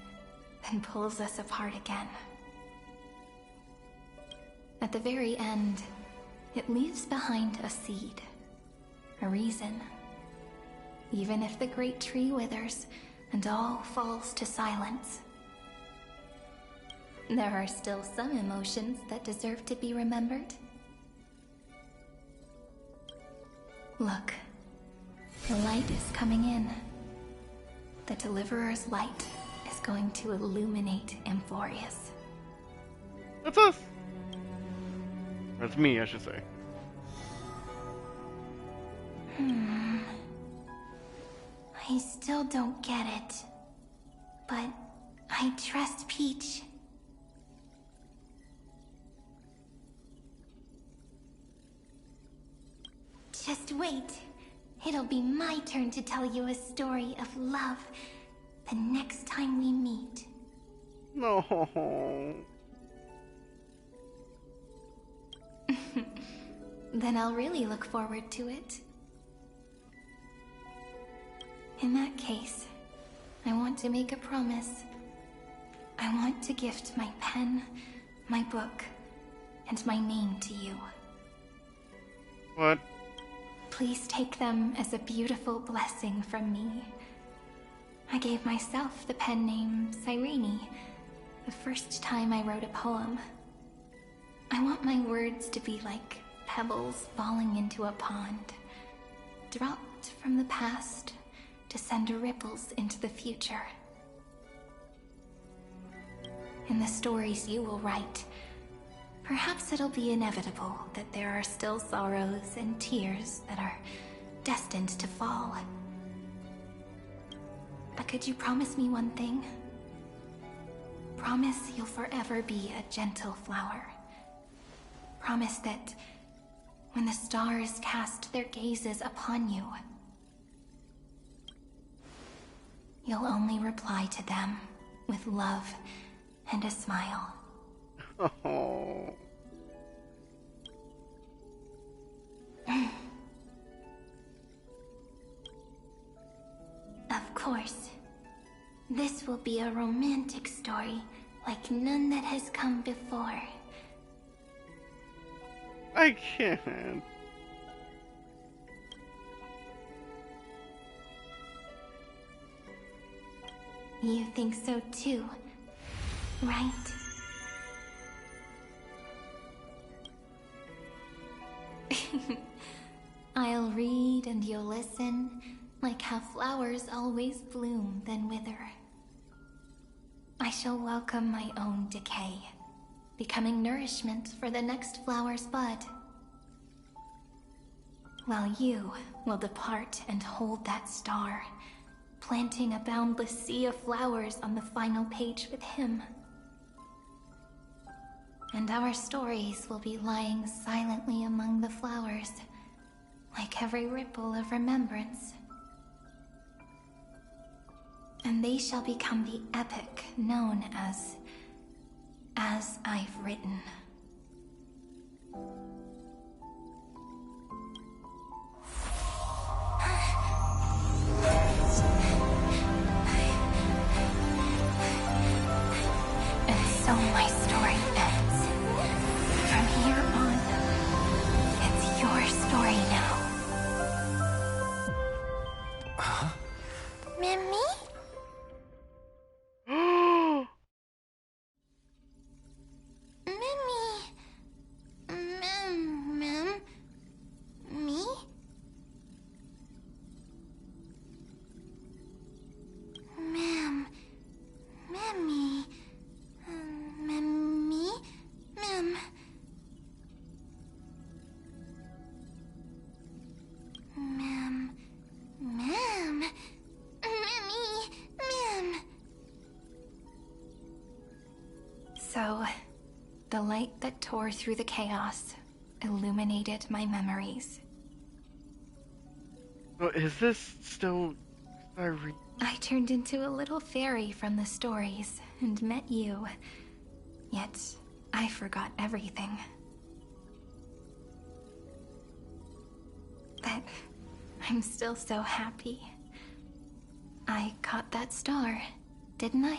then pulls us apart again. At the very end, it leaves behind a seed, a reason. Even if the great tree withers and all falls to silence, there are still some emotions that deserve to be remembered. Look, the light is coming in. The Deliverer's light is going to illuminate Amphoreus. That's us! That's me, I should say. I still don't get it. But I trust Peach. Just wait. It'll be my turn to tell you a story of love the next time we meet. No. Then I'll really look forward to it. In that case, I want to make a promise. I want to gift my pen, my book, and my name to you. What? Please take them as a beautiful blessing from me. I gave myself the pen name Cyrene the first time I wrote a poem. I want my words to be like pebbles falling into a pond, dropped from the past to send ripples into the future. In the stories you will write, perhaps it'll be inevitable that there are still sorrows and tears that are destined to fall. But could you promise me one thing? Promise you'll forever be a gentle flower. Promise that when the stars cast their gazes upon you, you'll only reply to them with love and a smile. Oh. Of course. This will be a romantic story like none that has come before. I can't. You think so too, right? I'll read and you'll listen, like how flowers always bloom then wither. I shall welcome my own decay, becoming nourishment for the next flower's bud. While you will depart and hold that star, planting a boundless sea of flowers on the final page with him. And our stories will be lying silently among the flowers, like every ripple of remembrance. And they shall become the epic known as I've Written. And so my story ends. From here on, it's your story now. Mimi? Me? Ma'am. Mimi. Mimi? So, the light that tore through the chaos illuminated my memories. Oh, is this still Cyrene? I turned into a little fairy from the stories and met you. Yet, I forgot everything. But I'm still so happy. I caught that star, didn't I?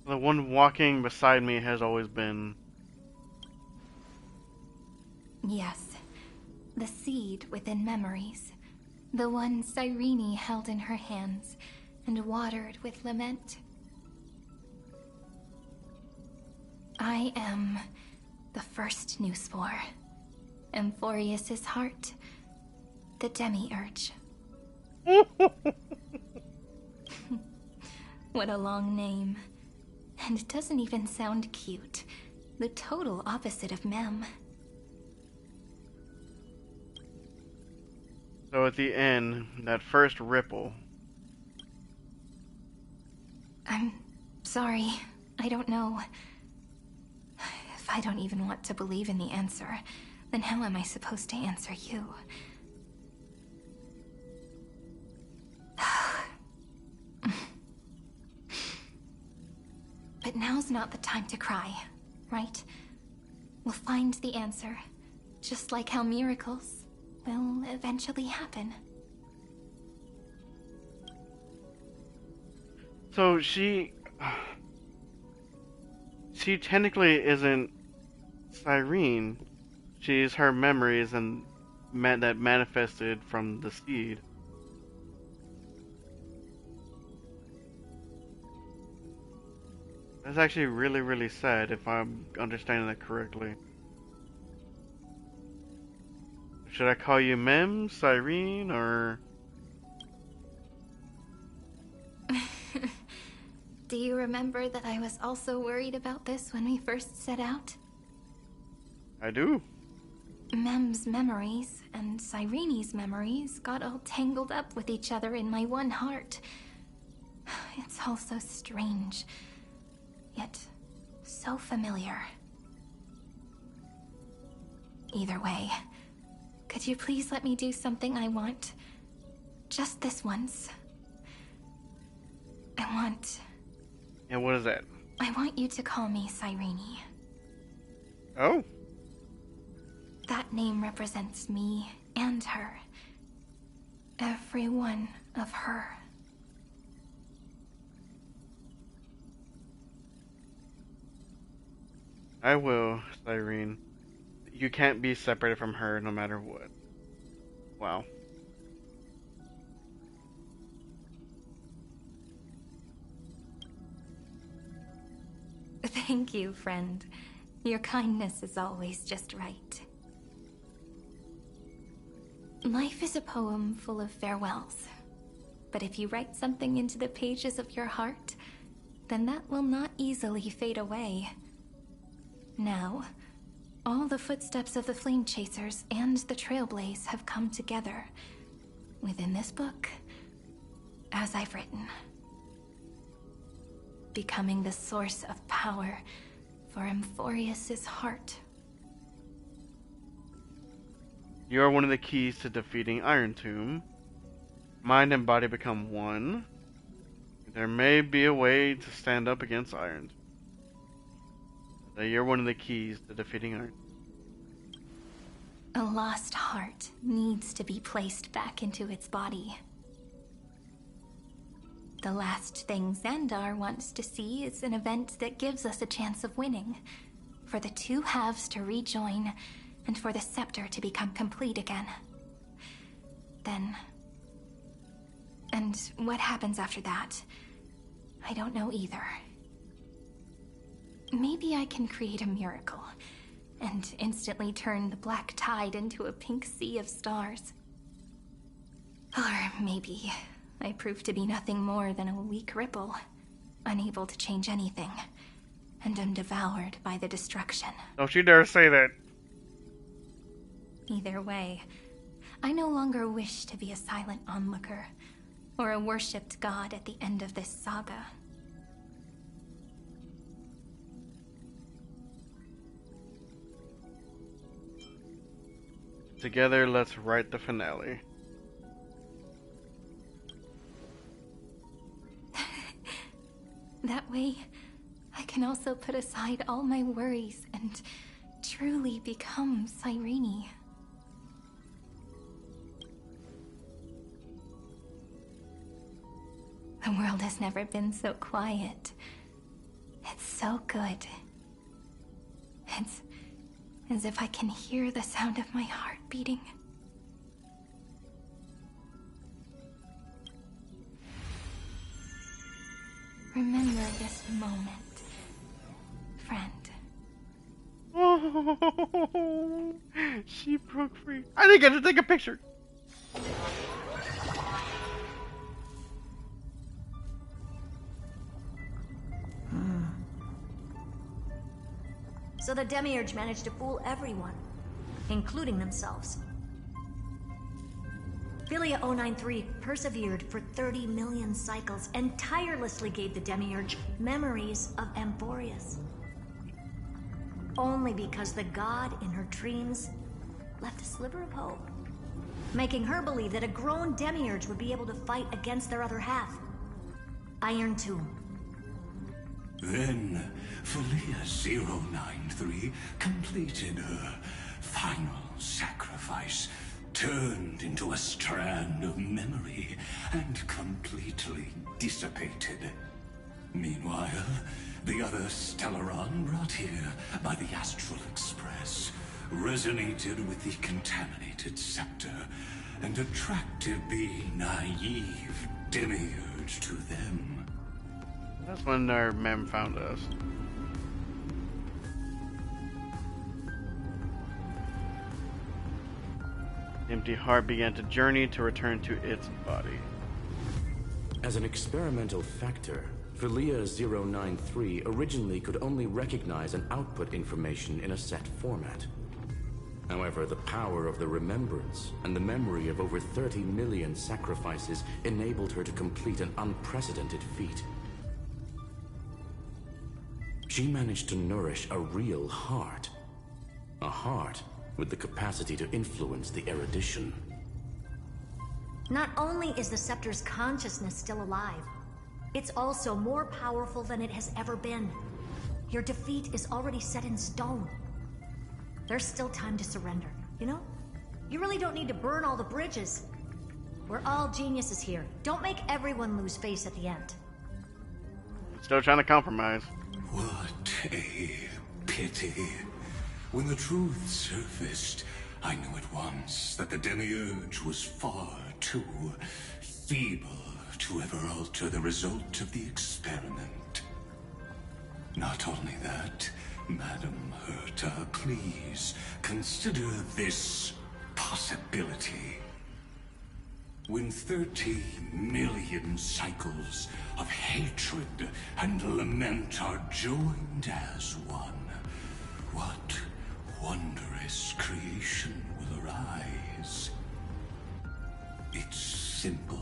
The one walking beside me has always been... Yes. The seed within memories. The one Cyrene held in her hands and watered with lament. I am the first new spore. Amphoreus' heart. The demiurge. What a long name. And it doesn't even sound cute. The total opposite of Mem. So at the end, that first ripple. I'm sorry. I don't know. If I don't even want to believe in the answer, then how am I supposed to answer you? But now's not the time to cry, right? We'll find the answer, just like how miracles will eventually happen. So she technically isn't Cyrene. She's her memories and that manifested from the seed. That's actually really, really sad if I'm understanding that correctly. Should I call you Mem, Cyrene, or... Do you remember that I was also worried about this when we first set out? I do. Mem's memories and Cyrene's memories got all tangled up with each other in my one heart. It's all so strange, yet so familiar. Either way, could you please let me do something I want? Just this once. And what is that? I want you to call me Cyrene. Oh. That name represents me and her. Every one of her. I will, Cyrene. You can't be separated from her no matter what. Wow. Thank you, friend. Your kindness is always just right. Life is a poem full of farewells. But if you write something into the pages of your heart, then that will not easily fade away. Now, all the footsteps of the Flame Chasers and the Trailblaze have come together within this book, as I've written. Becoming the source of power for Amphoreus' heart. You are one of the keys to defeating Iron Tomb. Mind and body become one. There may be a way to stand up against Iron Tomb. You're one of the keys to defeating Iron Tomb. A lost heart needs to be placed back into its body. The last thing Xandar wants to see is an event that gives us a chance of winning. For the two halves to rejoin, and for the scepter to become complete again. Then... And what happens after that? I don't know either. Maybe I can create a miracle, and instantly turn the black tide into a pink sea of stars. Or maybe I prove to be nothing more than a weak ripple, unable to change anything, and am devoured by the destruction. Don't you dare say that. Either way, I no longer wish to be a silent onlooker, or a worshipped god at the end of this saga. Together, let's write the finale. That way, I can also put aside all my worries and truly become Cyrene. The world has never been so quiet. It's so good. It's as if I can hear the sound of my heart beating. Remember this moment, friend. Oh, she broke free. I didn't get to take a picture. So the Demiurge managed to fool everyone, including themselves. Philia 093 persevered for 30 million cycles and tirelessly gave the Demiurge memories of Amphoreus. Only because the god in her dreams left a sliver of hope, making her believe that a grown Demiurge would be able to fight against their other half, Iron Tomb. Then, Philia 093 completed her final sacrifice, turned into a strand of memory, and completely dissipated. Meanwhile, the other Stellaron brought here by the Astral Express resonated with the contaminated scepter and attracted the naive Demiurge to them. That's when our mem found us. The empty heart began to journey to return to its body. As an experimental factor, Philia 093 originally could only recognize and output information in a set format. However, the power of the remembrance and the memory of over 30 million sacrifices enabled her to complete an unprecedented feat. She managed to nourish a real heart. A heart with the capacity to influence the erudition. Not only is the Scepter's consciousness still alive, it's also more powerful than it has ever been. Your defeat is already set in stone. There's still time to surrender, you know? You really don't need to burn all the bridges. We're all geniuses here. Don't make everyone lose face at the end. Still trying to compromise. What a pity. When the truth surfaced, I knew at once that the Demiurge was far too feeble to ever alter the result of the experiment. Not only that, Madam Herta, please consider this possibility. When 30 million cycles of hatred and lament are joined as one, what wondrous creation will arise? It's simple.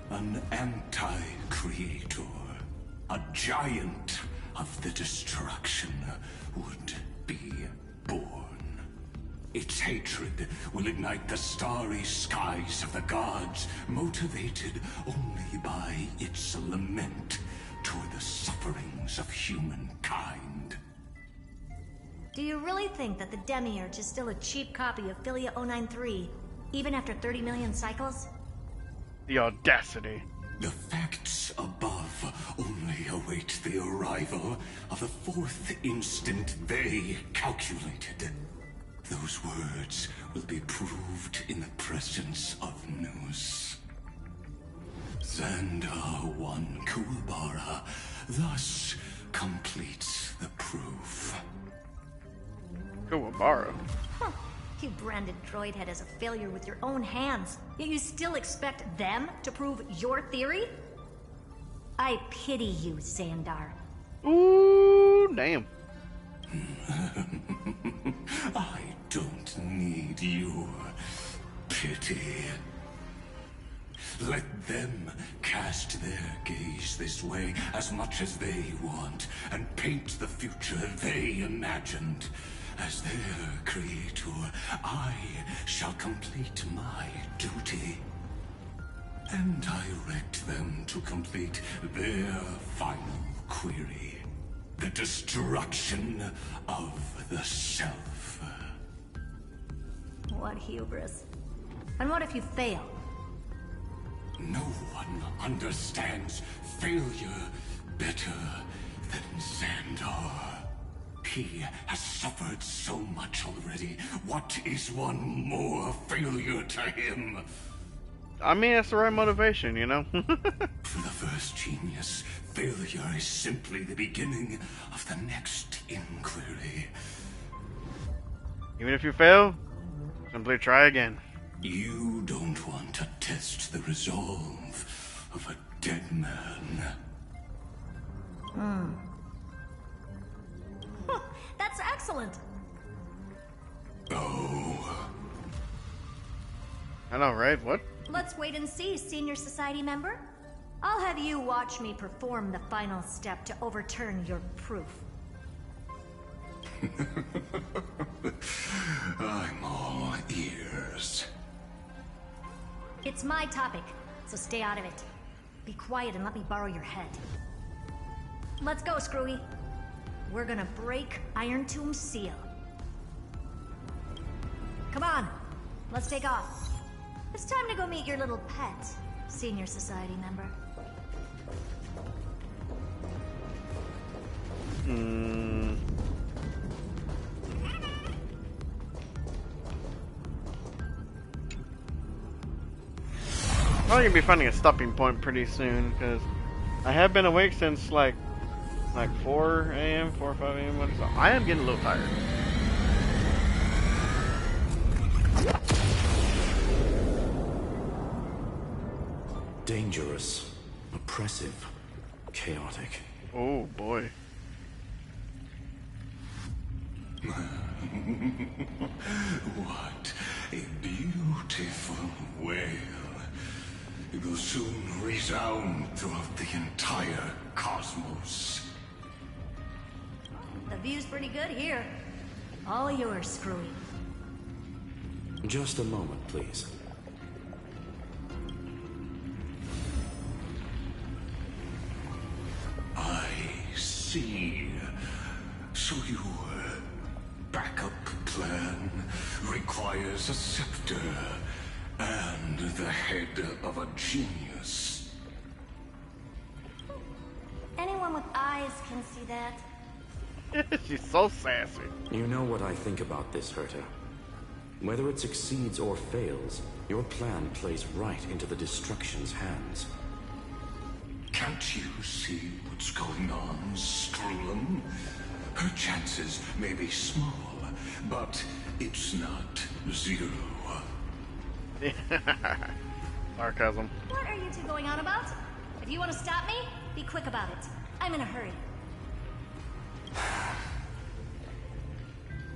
An anti-creator, a giant of the destruction, would be born. Its hatred will ignite the starry skies of the gods, motivated only by its lament toward the sufferings of humankind. Do you really think that the Demiurge is still a cheap copy of Philia 093, even after 30 million cycles? The audacity. The facts above only await the arrival of the fourth instant they calculated. Those words will be proved in the presence of Nous. Xandar 1 Kuwabara thus completes the proof. Kuwabara? Huh. You branded Droidhead as a failure with your own hands, yet you still expect them to prove your theory? I pity you, Xandar. Ooh, damn. I don't need your pity. Let them cast their gaze this way as much as they want, and paint the future they imagined. As their creator, I shall complete my duty and direct them to complete their final query. The destruction of the self. What hubris. And what if you fail? No one understands failure better than Xandar. He has suffered so much already. What is one more failure to him? I mean, that's the right motivation, you know? For the first genius, failure is simply the beginning of the next inquiry. Even if you fail, simply try again. You don't want to test the resolve of a dead man. That's excellent. Oh. I know, right? What? Let's wait and see, Senior Society member. I'll have you watch me perform the final step to overturn your proof. I'm all ears. It's my topic, so stay out of it. Be quiet and let me borrow your head. Let's go, Screwy. We're gonna break Iron Tomb's seal. Come on, let's take off. It's time to go meet your little pet, Senior Society member. Probably gonna be finding a stopping point pretty soon, because I have been awake since like 4 a.m., 4 or 5 a.m. So I am getting a little tired. Dangerous, oppressive, chaotic. Oh boy. What a beautiful wail. It will soon resound throughout the entire cosmos. The view's pretty good here. All yours, Screwy. Just a moment, please. I see. So your backup plan requires a scepter and the head of a genius. Anyone with eyes can see that. She's so sassy. You know what I think about this, Herta. Whether it succeeds or fails, your plan plays right into the destruction's hands. Can't you see what's going on, Strulum? Her chances may be small, but it's not zero. Sarcasm. What are you two going on about? If you want to stop me, be quick about it. I'm in a hurry.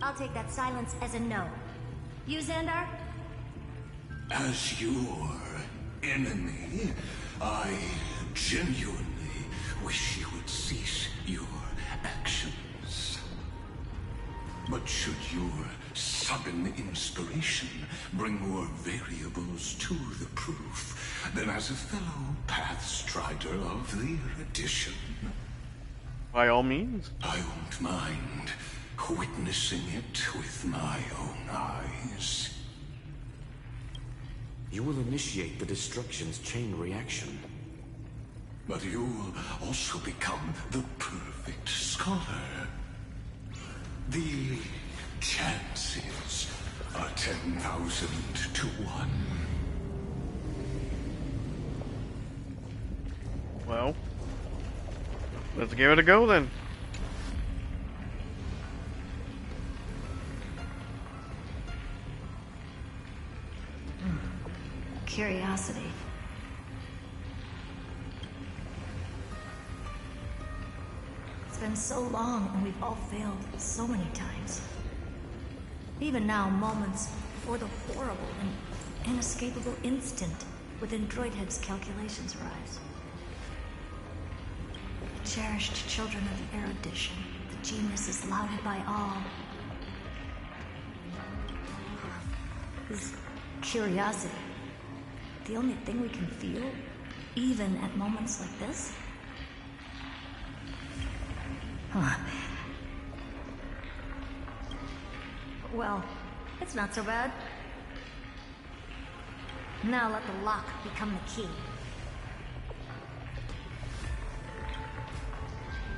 I'll take that silence as a no. You, Xandar? As your enemy, I genuinely wish you would cease your actions. But should your sudden inspiration bring more variables to the proof, then as a fellow Pathstrider of the Erudition, by all means. I won't mind witnessing it with my own eyes. You will initiate the destruction's chain reaction. But you'll also become the perfect scholar. The chances are 10,000 to 1. Well, let's give it a go then. Curiosity. It's been so long and we've all failed so many times. Even now, moments before the horrible and inescapable instant within Droidhead's calculations arise. Cherished children of erudition, the genius is lauded by all. Is curiosity the only thing we can feel, even at moments like this? Huh. Well, it's not so bad. Now let the lock become the key.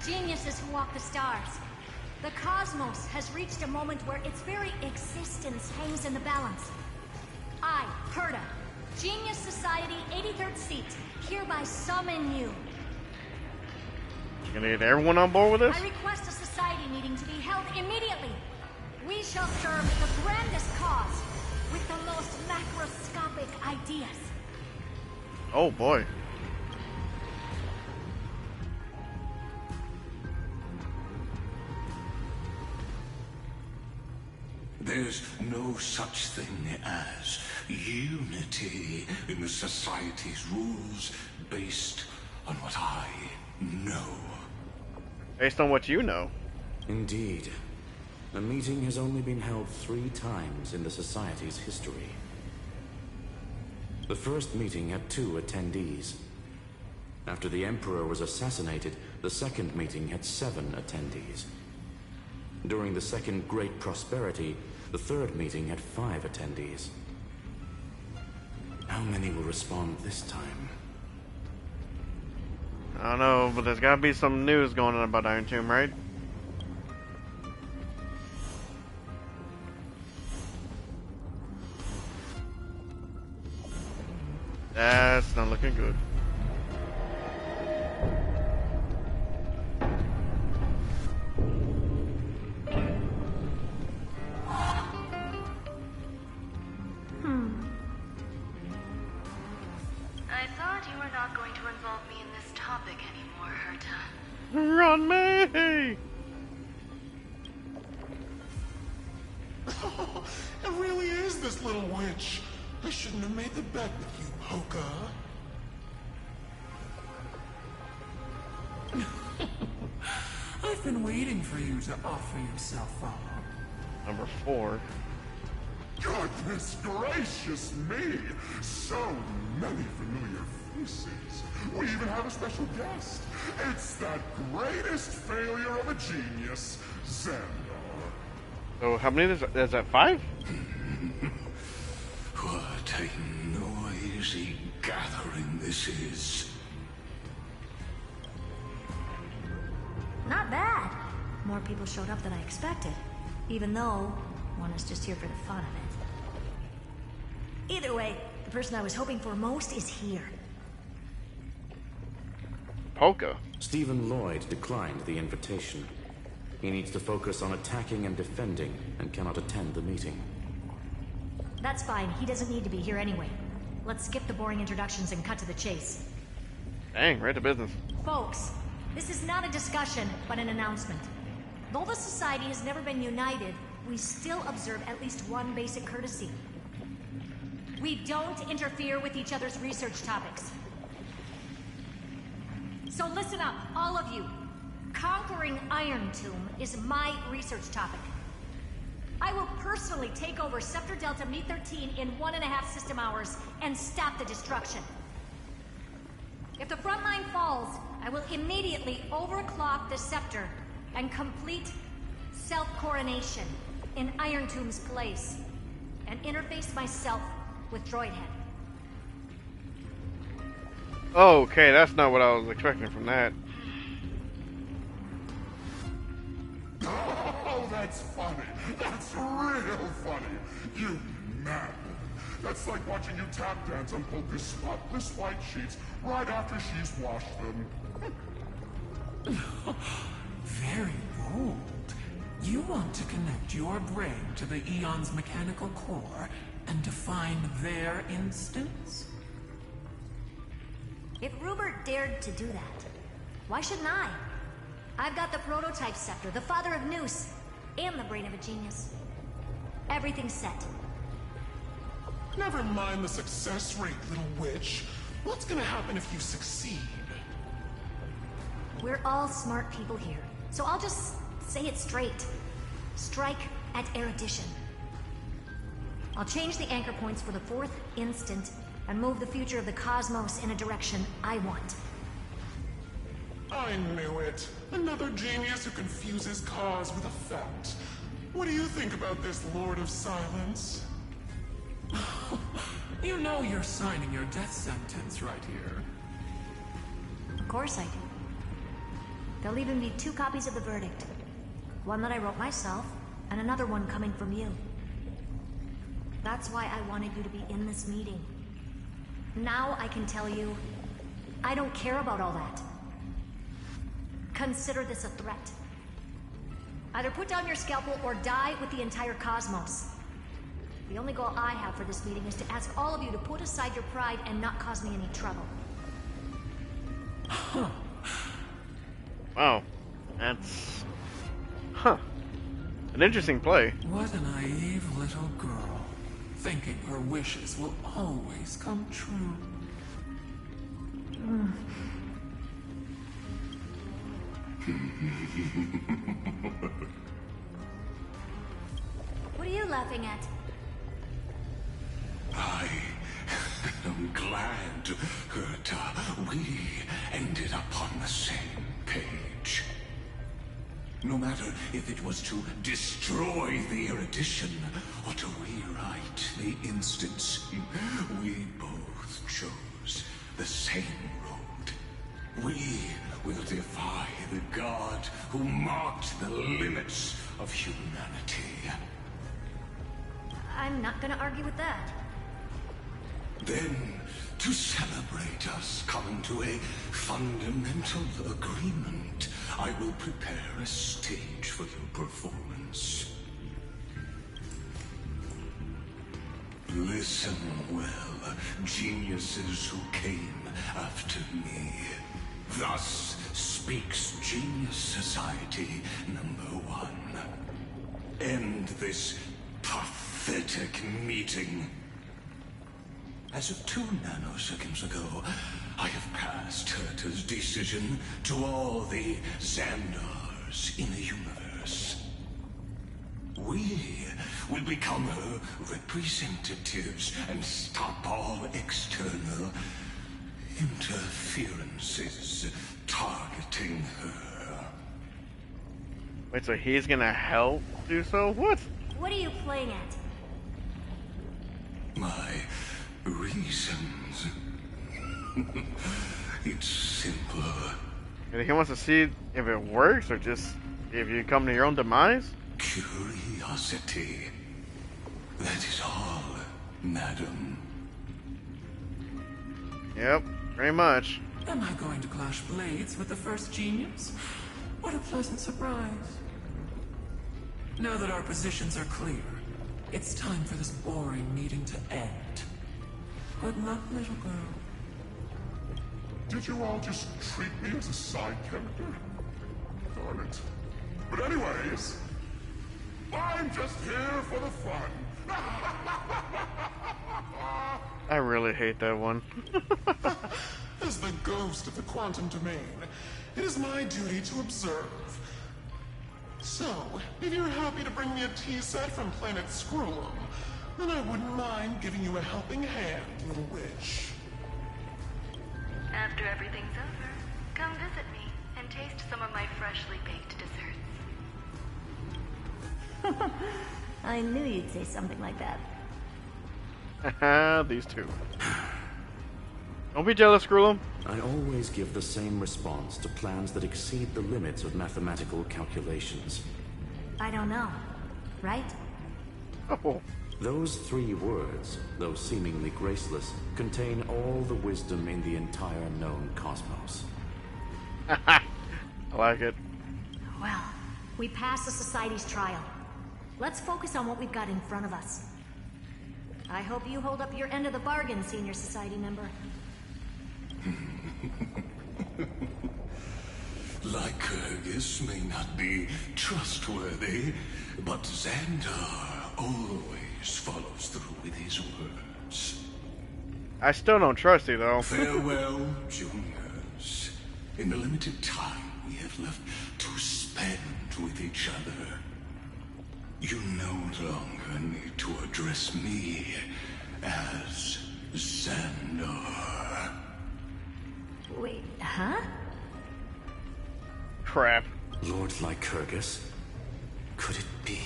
Geniuses who walk the stars. The cosmos has reached a moment where its very existence hangs in the balance. I, Herta, Genius Society 83rd seat, hereby summon you. You gonna get everyone on board with this? I request a society meeting to be held immediately. We shall serve the grandest cause with the most macroscopic ideas. Oh boy. There's no such thing as unity in the Society's rules based on what I know. Based on what you know. Indeed. The meeting has only been held 3 times in the Society's history. The first meeting had 2 attendees. After the Emperor was assassinated, the second meeting had 7 attendees. During the Second Great Prosperity, the third meeting had 5 attendees. How many will respond this time? I don't know, but there's gotta be some news going on about Iron Tomb, right? That's not looking good. I thought you were not going to involve me in this topic anymore, Herta. Run me! It really is this little witch. I shouldn't have made the bet with you, Hoka. I've been waiting for you to offer yourself up. Number 4. Goodness gracious me! So many familiar faces. We even have a special guest. It's that greatest failure of a genius, Xandar. So how many is that 5? What a noisy gathering this is. Not bad. More people showed up than I expected, even though one is just here for the fun of it. Either way, the person I was hoping for most is here. Polka. Stephen Lloyd declined the invitation. He needs to focus on attacking and defending, and cannot attend the meeting. That's fine. He doesn't need to be here anyway. Let's skip the boring introductions and cut to the chase. Dang, right to business. Folks, this is not a discussion, but an announcement. Though the Society has never been united, we still observe at least one basic courtesy. We don't interfere with each other's research topics. So listen up, all of you. Conquering Iron Tomb is my research topic. I will personally take over Scepter Delta Me 13 in 1.5 system hours and stop the destruction. If the front line falls, I will immediately overclock the Scepter and complete self-coronation in Iron Tomb's place, and interface myself with Droidhead. Okay, that's not what I was expecting from that. Oh, that's funny. That's real funny. You madman. That's like watching you tap dance on Polka's spotless white sheets right after she's washed them. Very bold. You want to connect your brain to the Eon's mechanical core and define their instance? If Rupert dared to do that, why shouldn't I? I've got the prototype scepter, the father of Noose, and the brain of a genius. Everything's set. Never mind the success rate, little witch. What's gonna happen if you succeed? We're all smart people here, so I'll just say it straight. Strike at erudition. I'll change the anchor points for the 4th instant and move the future of the cosmos in a direction I want. I knew it. Another genius who confuses cause with effect. What do you think about this, Lord of Silence? You know you're signing your death sentence right here. Of course I do. There'll even be 2 copies of the verdict. One that I wrote myself, and another one coming from you. That's why I wanted you to be in this meeting. Now I can tell you, I don't care about all that. Consider this a threat. Either put down your scalpel or die with the entire cosmos. The only goal I have for this meeting is to ask all of you to put aside your pride and not cause me any trouble. Wow. That's... Huh. An interesting play. What a naive little girl, thinking her wishes will always come true. What are you laughing at? I am glad that we ended up on the same page. No matter if it was to destroy the erudition or to rewrite the instance, we both chose the same road. We will defy the god who marked the limits of humanity. I'm not gonna argue with that. Then, to celebrate us coming to a fundamental agreement, I will prepare a stage for your performance. Listen well, geniuses who came after me. Thus speaks Genius Society #1. End this pathetic meeting. As of 2 nanoseconds ago, I have passed Herta's decision to all the Xandars in the universe. We will become her representatives and stop all external interferences targeting her. Wait, so he's gonna help do so? What? What are you playing at? My reasons. It's simple. And he wants to see if it works or just if you come to your own demise? Curiosity. That is all, madam. Yep, very much. Am I going to clash blades with the first genius? What a pleasant surprise. Now that our positions are clear, it's time for this boring meeting to end. Good luck, little girl. Did you all just treat me as a side character? Darn it. But anyways, I'm just here for the fun. I really hate that one. As the ghost of the quantum domain, it is my duty to observe. So, if you're happy to bring me a tea set from planet Scrollum, then I wouldn't mind giving you a helping hand, little witch. After everything's over, come visit me and taste some of my freshly baked desserts. I knew you'd say something like that. Haha, these two. Don't be jealous, Scrollum. I always give the same response to plans that exceed the limits of mathematical calculations. I don't know, right? Oh. Those 3 words, though seemingly graceless, contain all the wisdom in the entire known cosmos. I like it. Well, we passed the Society's trial. Let's focus on what we've got in front of us. I hope you hold up your end of the bargain, Senior Society member. Lycurgus may not be trustworthy, but Xandar always follows through with his word. words. I still don't trust you, though. Farewell, juniors. In the limited time we have left to spend with each other, you no longer need to address me as Xandar. Wait, huh? Crap. Lord Lycurgus? Could it be?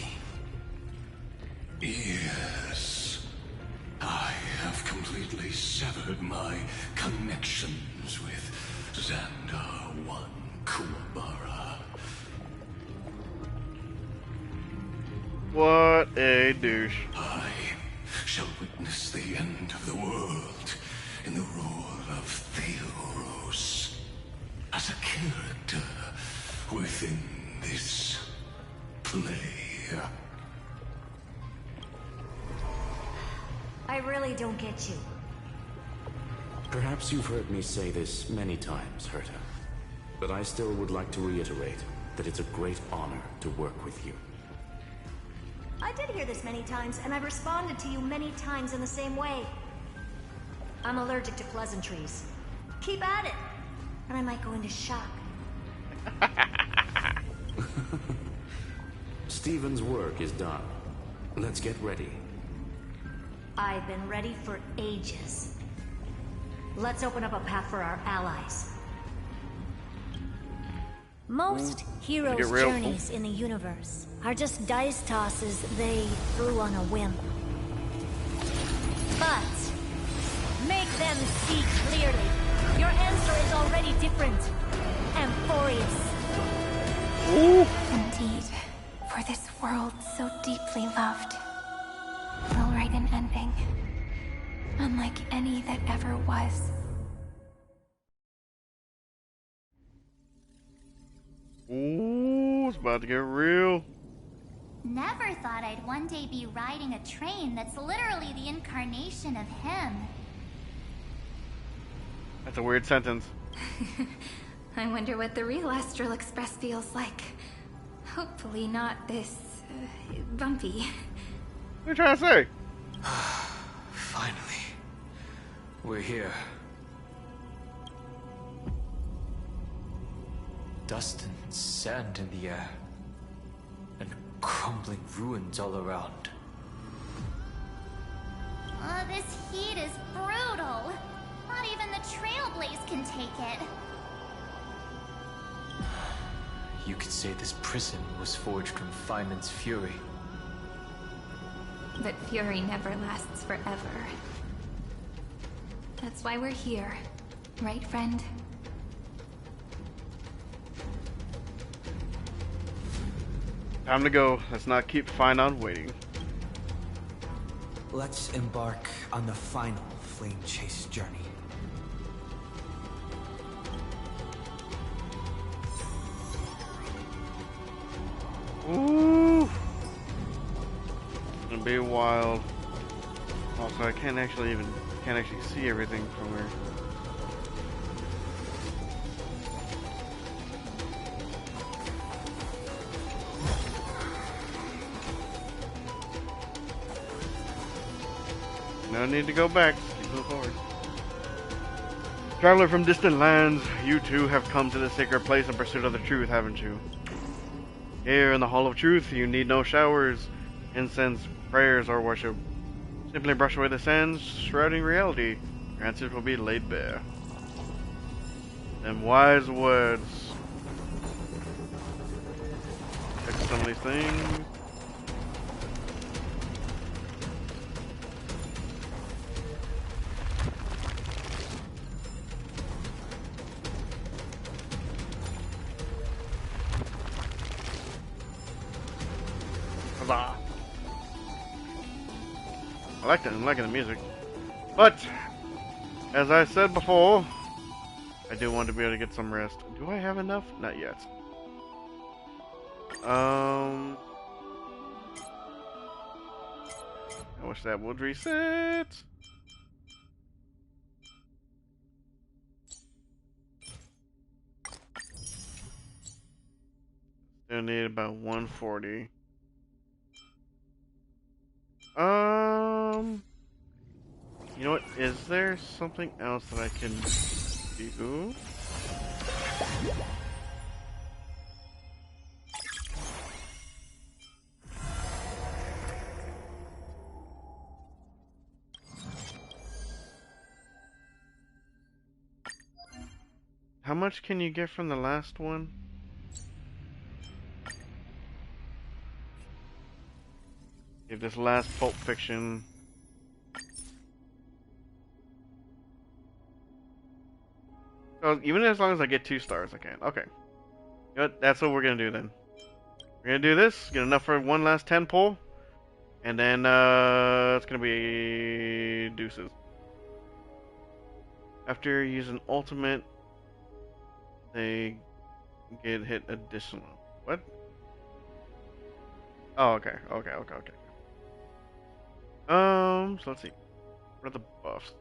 Yes. I have completely severed my connections with Xandar One Kuwabara. What a douche. I shall witness the end of the world in the role of Theoros, as a character within this play. I really don't get you. Perhaps you've heard me say this many times, Herta, but I still would like to reiterate that it's a great honor to work with you. I did hear this many times, and I've responded to you many times in the same way. I'm allergic to pleasantries. Keep at it, and I might go into shock. Stephen's work is done. Let's get ready. I've been ready for ages. Let's open up a path for our allies. Most heroes' journeys in the universe are just dice tosses they threw on a whim. But make them see clearly. Your answer is already different. Amphoreus. Indeed, for this world so deeply loved, we'll write an ending, unlike any that ever was. Ooh, it's about to get real. Never thought I'd one day be riding a train that's literally the incarnation of him. That's a weird sentence. I wonder what the real Astral Express feels like. Hopefully not this, bumpy. What are you trying to say? Finally. We're here. Dust and sand in the air. And crumbling ruins all around. This heat is brutal. Not even the Trailblaze can take it. You could say this prison was forged from Feynman's fury. But fury never lasts forever. That's why we're here. Right, friend? Time to go. Let's not keep Feynman waiting. Let's embark on the final flame chase journey. Ooh. It's gonna be wild. Also, I can't actually see everything from here. No need to go back. Just keep moving forward. Traveler from distant lands, you too have come to the sacred place in pursuit of the truth, haven't you? Here in the Hall of Truth, you need no showers, incense, prayers, or worship. Simply brush away the sands shrouding reality. Your answers will be laid bare. Them wise words. Check some of these things. Huzzah. I like it. I'm liking the music. But, as I said before, I do want to be able to get some rest. Do I have enough? Not yet. I wish that would reset. Still need about 140. You know what? Is there something else that I can do? How much can you get from the last one? If this last Pulp Fiction. Oh, even as long as I get 2 stars, I can. Okay. You know what? That's what we're gonna do then. We're gonna do this, get enough for one last 10 pull, and then it's gonna be deuces. After using ultimate, they get hit additional. What? Oh, okay. So let's see. What are the buffs?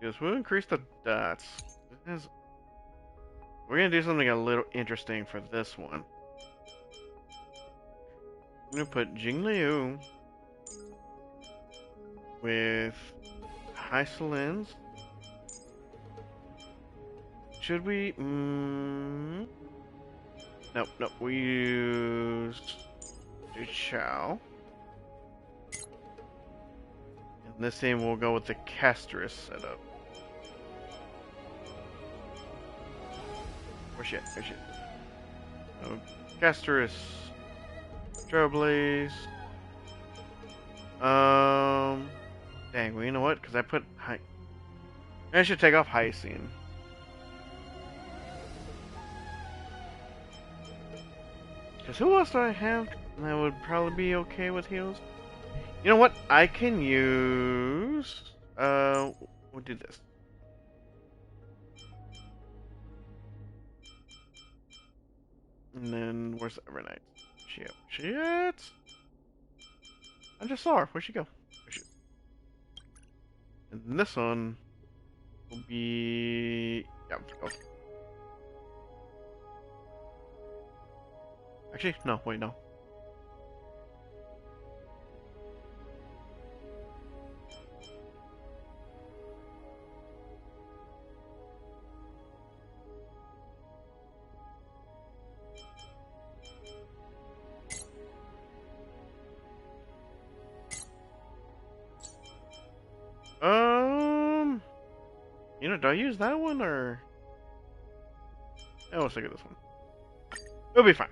Yes, we'll increase the dots. We're gonna do something a little interesting for this one. I'm gonna put Jingliu with Hysolins. Should we? Nope. We used Chow. And this time we'll go with the Castress setup. Where's she? Oh, Castress. Trailblaze. Dang, well, you know what? Because I put I should take off Hyacinth. Because who else do I have that would probably be okay with heals? You know what? I can use... we'll do this. And then, where's Evernight? Shit! I just saw her. Where'd she go? And this one will be... Yeah, okay. Actually, no, wait, no. You know, do I use that one or? Yeah, let's look at this one. It'll be fine.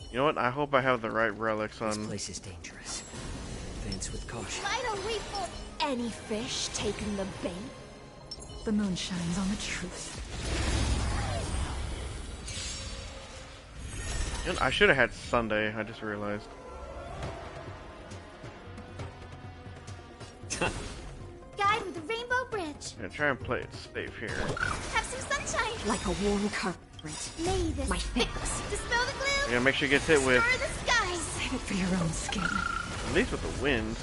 You know what? I hope I have the right relics on. This place is dangerous. Advance with caution. Why don't we for any fish taking the bait? The moon shines on the truth. I should have had Sunday. I just realized. Guide with the rainbow bridge. I'm gonna try and play it safe here. Have some sunshine. Like a warm carpet. May this my fix. Dispel the glue. You're gonna make sure you get hit with. Stir the skies. Save it for your own skin. At least with the wind.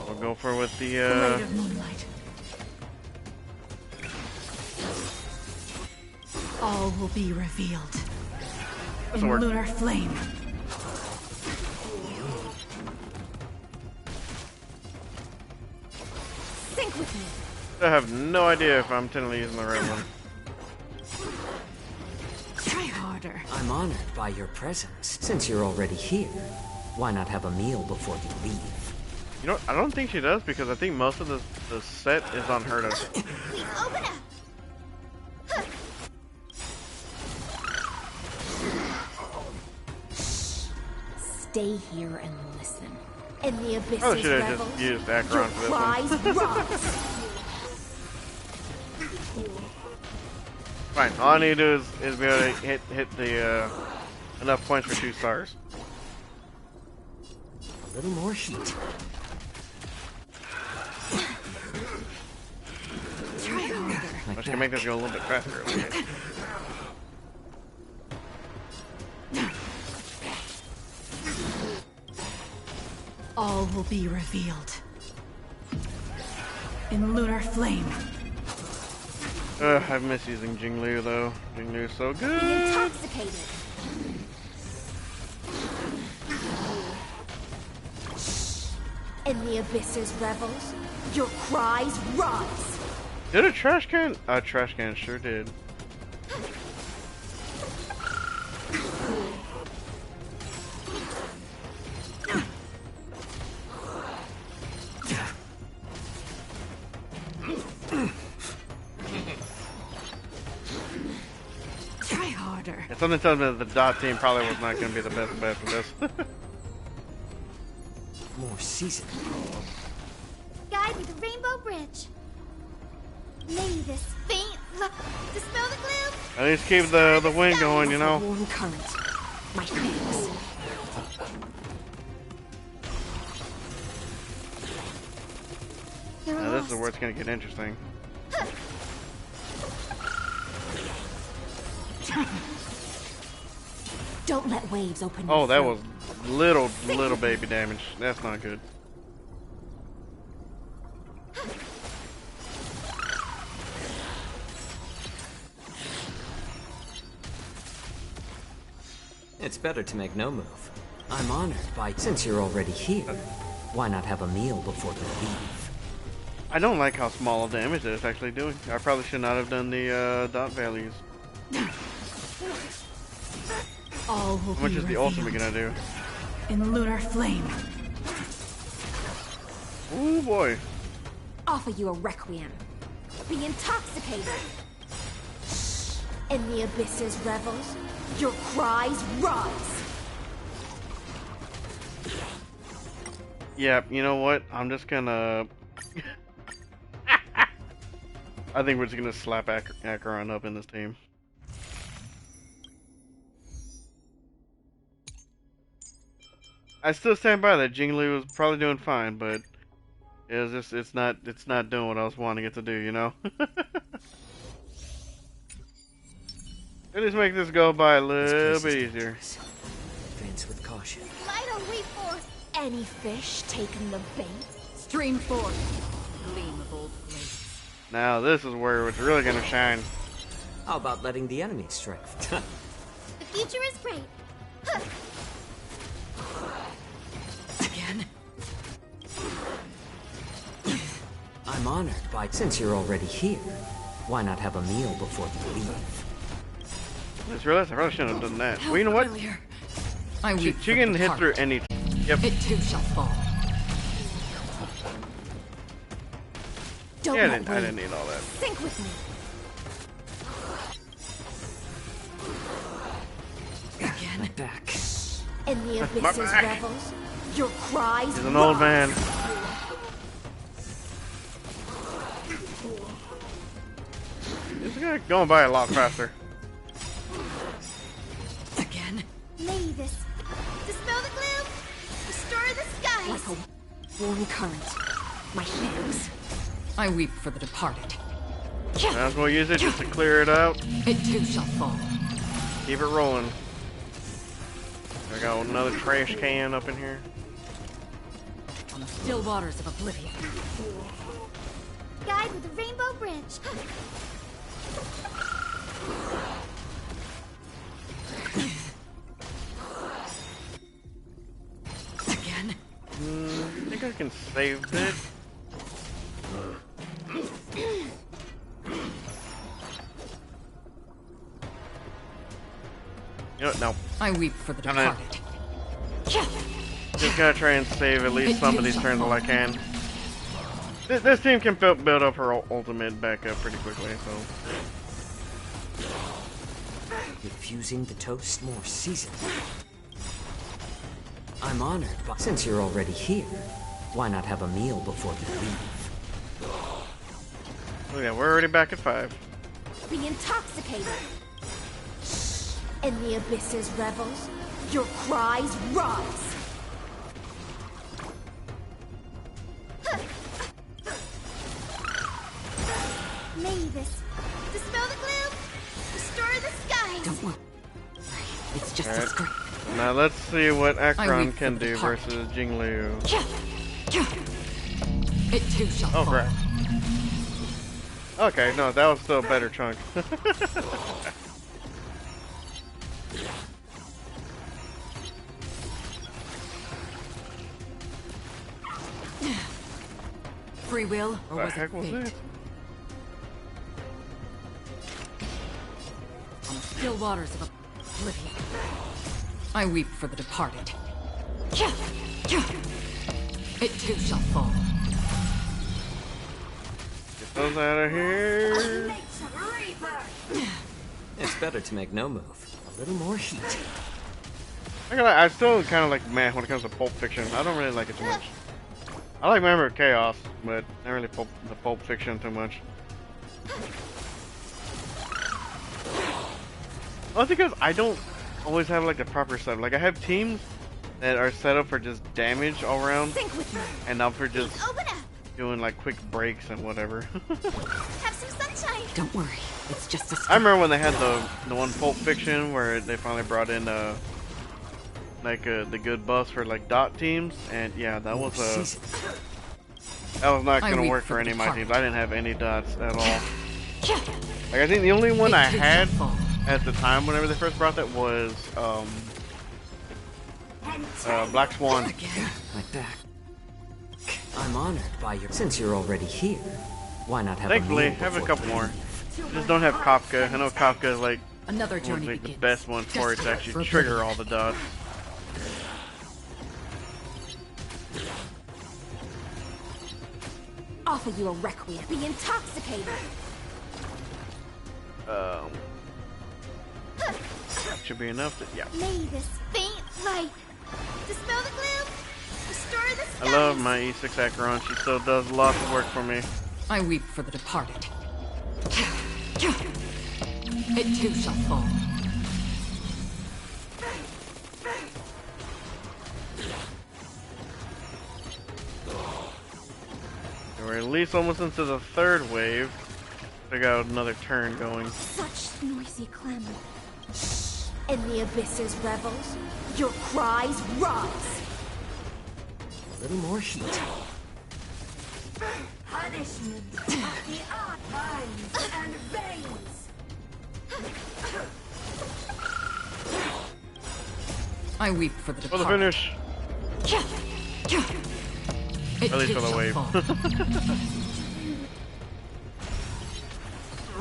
We'll go for with the blade of moonlight. All will be revealed in lunar flame. Sync with me. I have no idea if I'm technically using the right one. Try harder. I'm honored by your presence. Since you're already here, why not have a meal before you leave? You know, I don't think she does because I think most of the set is unheard of. Open up. Stay here and listen. In the abyss I should have just used Akron for this one. Fine. All I need to do is be able to hit the enough points for 2 stars. little more heat. Try harder. I should make this go a little bit faster. Okay. All will be revealed. In lunar flame. I miss using Jinglu though. Jinglu's so good. Be intoxicated. In the abyss's revels, your cries rise. Did a trash can? A trash can sure did. Try harder. Yeah, something tells me that the dot team probably was not going to be the best bet for this. More season. Guide me the Rainbow Bridge. May this faint dispel the gloom. At least keep the wind going, you know. Warm current. My fangs. Now this is where it's going to get interesting. Don't let waves open. Oh, that was little baby damage. That's not good. It's better to make no move. I'm honored by... Since you're already here, why not have a meal before you leave? I don't like how small of damage that it's actually doing. I probably should not have done the dot values. All will How much be is the revealed. ultimate gonna do? In lunar flame. Ooh boy. Offer you a requiem. Be intoxicated. In the abyss's revels, your cries rise. Yeah, you know what? I'm just gonna... I think we're just gonna slap Acheron up in this team. I still stand by that. Jingli was probably doing fine, but it was just it's not doing what I was wanting it to do, you know? At least make this go by a little bit easier. Advance with caution. Lighter we forth. Any fish taking the bait? Stream forth. Gleam of old blades. Now this is where it's really gonna shine. How about letting the enemy strike? The future is great. Huh. Again. I'm honored by... Since you're already here, why not have a meal before you leave? I just realized I probably shouldn't have done that. Well, you know what? She can hit through any... Yep. It too shall fall. Yeah, I didn't need all that. Sync with me. Again. Back. In the My abyss's back. revels, your cries He's an old man. It's going by a lot faster. Again. May this dispel the gloom. Restore the skies. Like a warm current. My fangs. I weep for the departed. I was going to use it just to clear it out. It too shall fall. Keep it rolling. I got another trash can up in here. On the still waters of oblivion. Guide with the Rainbow Bridge. Again. I think I can save it. You know what? No. I weep for the I'm not- departed. Just gotta try and save at least some of these turns while I can. This team can build up her ultimate back up pretty quickly, so... Refusing the toast more season. I'm honored, but since you're already here, why not have a meal before you leave? Oh yeah, we're already back at 5. Be intoxicated. In the abyss's revels, your cries rise. May this dispel the gloom, restore the skies. Don't worry. It's just a Alright. scrape. Now let's see what Akron weep can for the do heart. versus Jinglu. It too shall Oh fall. crap. Okay, no, that was still a better chunk. Free will, or What was the heck it was fate? this? On the still waters of oblivion, I weep for the departed. It too shall fall. Get those out of here. It's better to make no move. A little more heat. I still kind of like meh when it comes to Pulp Fiction. I don't really like it too much. I like Member of Chaos, but not really the Pulp Fiction too much. Well, it's because I don't always have like the proper stuff. Like I have teams that are set up for just damage all around, and not for just doing like quick breaks and whatever. Have some sunshine. Don't worry, it's just a I remember when they had the one Pulp Fiction where they finally brought in the good buffs for like dot teams, and yeah, that was not gonna work for any of my teams. I didn't have any dots at all. Like I think the only one I had at the time whenever they first brought that was Black Swan. Like that. I'm honored by your. Since you're already here, why not have Thankfully, a meal have a before couple you more. leave? Just don't have Kafka. I know Kafka is like Another one of journey like, the begins. best one for it to actually trigger all the dots. Offer you a requiem. Be intoxicated. Should be enough to, yeah. May this faint light dispel the gloom, restore the skies. I love my E6 Acheron. She still does lots of work for me. I weep for the departed. It too shall fall. We're at least almost into the third wave. I got another turn going. Such noisy clamor. Shh. And the abysses revels. Your cries rise. A little more heat. Punishment of the eyes and veins. I weep for the For the departed. finish. It At least too for the shall wave. fall.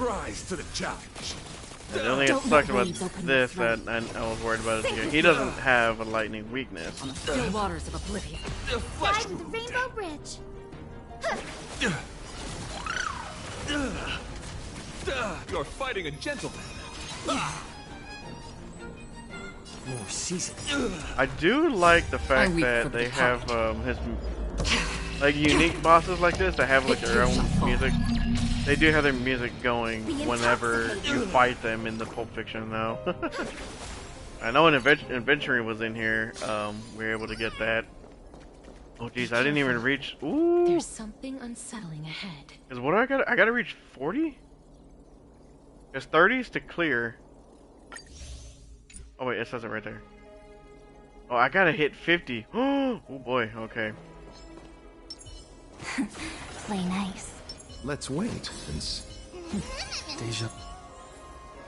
Rise to the challenge. The only thing that sucks about this that I was worried about is he doesn't have a lightning weakness. On the still waters of oblivion. Ride to the Rainbow Bridge. You're fighting a gentleman. More seasoned. I do like the fact weep that for the they have his like unique bosses like this that have like their own music. They do have their music going whenever you fight them in the Pulp Fiction now. I know when Adventuring was in here, we were able to get that. Oh jeez, I didn't even reach. Ooh. There's something unsettling ahead. Is what I gotta reach 40? There's 30s to clear. Oh wait, it says it right there. Oh, I gotta hit 50. Oh boy, okay. Play nice. Let's wait and see. Deja.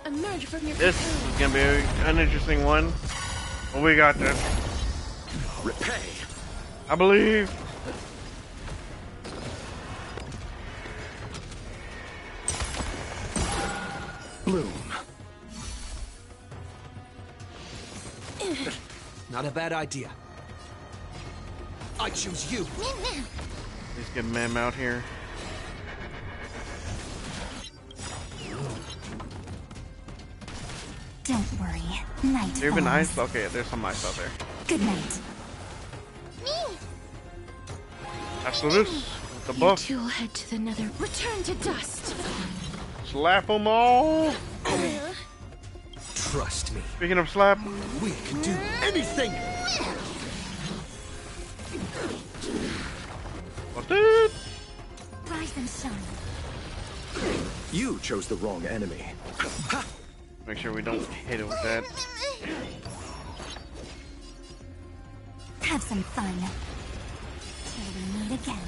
Emerge from your This is gonna be an interesting one. But we got this. Repay. I believe. Bloom. Not a bad idea. I choose you. Let's get Mem out here. Don't worry. Night There even falls. ice? Okay, there's some ice out there. Good night. After this, with the You buff. two will head to the nether. Return to dust. Slap them all. Trust me. Speaking of slap, We can do anything. what's it? Rise and shine. You chose the wrong enemy. Make sure we don't hit it with that. Have some fun. Till we meet again.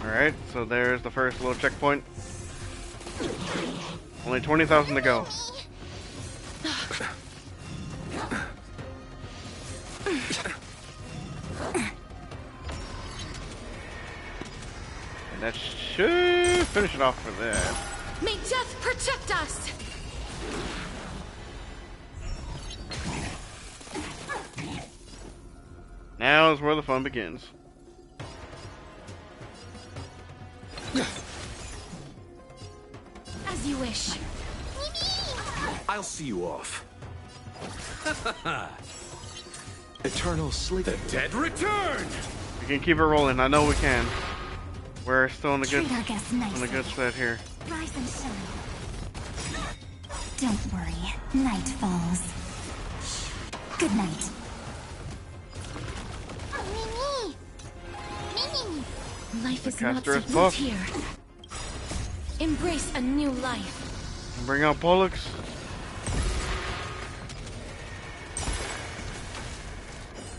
Alright, so there's the first little checkpoint. Only 20,000 to go. And that should finish it off for that. May death protect us! Now is where the fun begins. As you wish. I'll see you off. Eternal sleep. The dead return! We can keep it rolling. I know we can. We're still in the good, Treat our guests nicely. on the good set here. Rise and shine. Don't worry. Night falls. Good night. Life is The not caster is so buff. here. Embrace a new life. Bring out Pollux.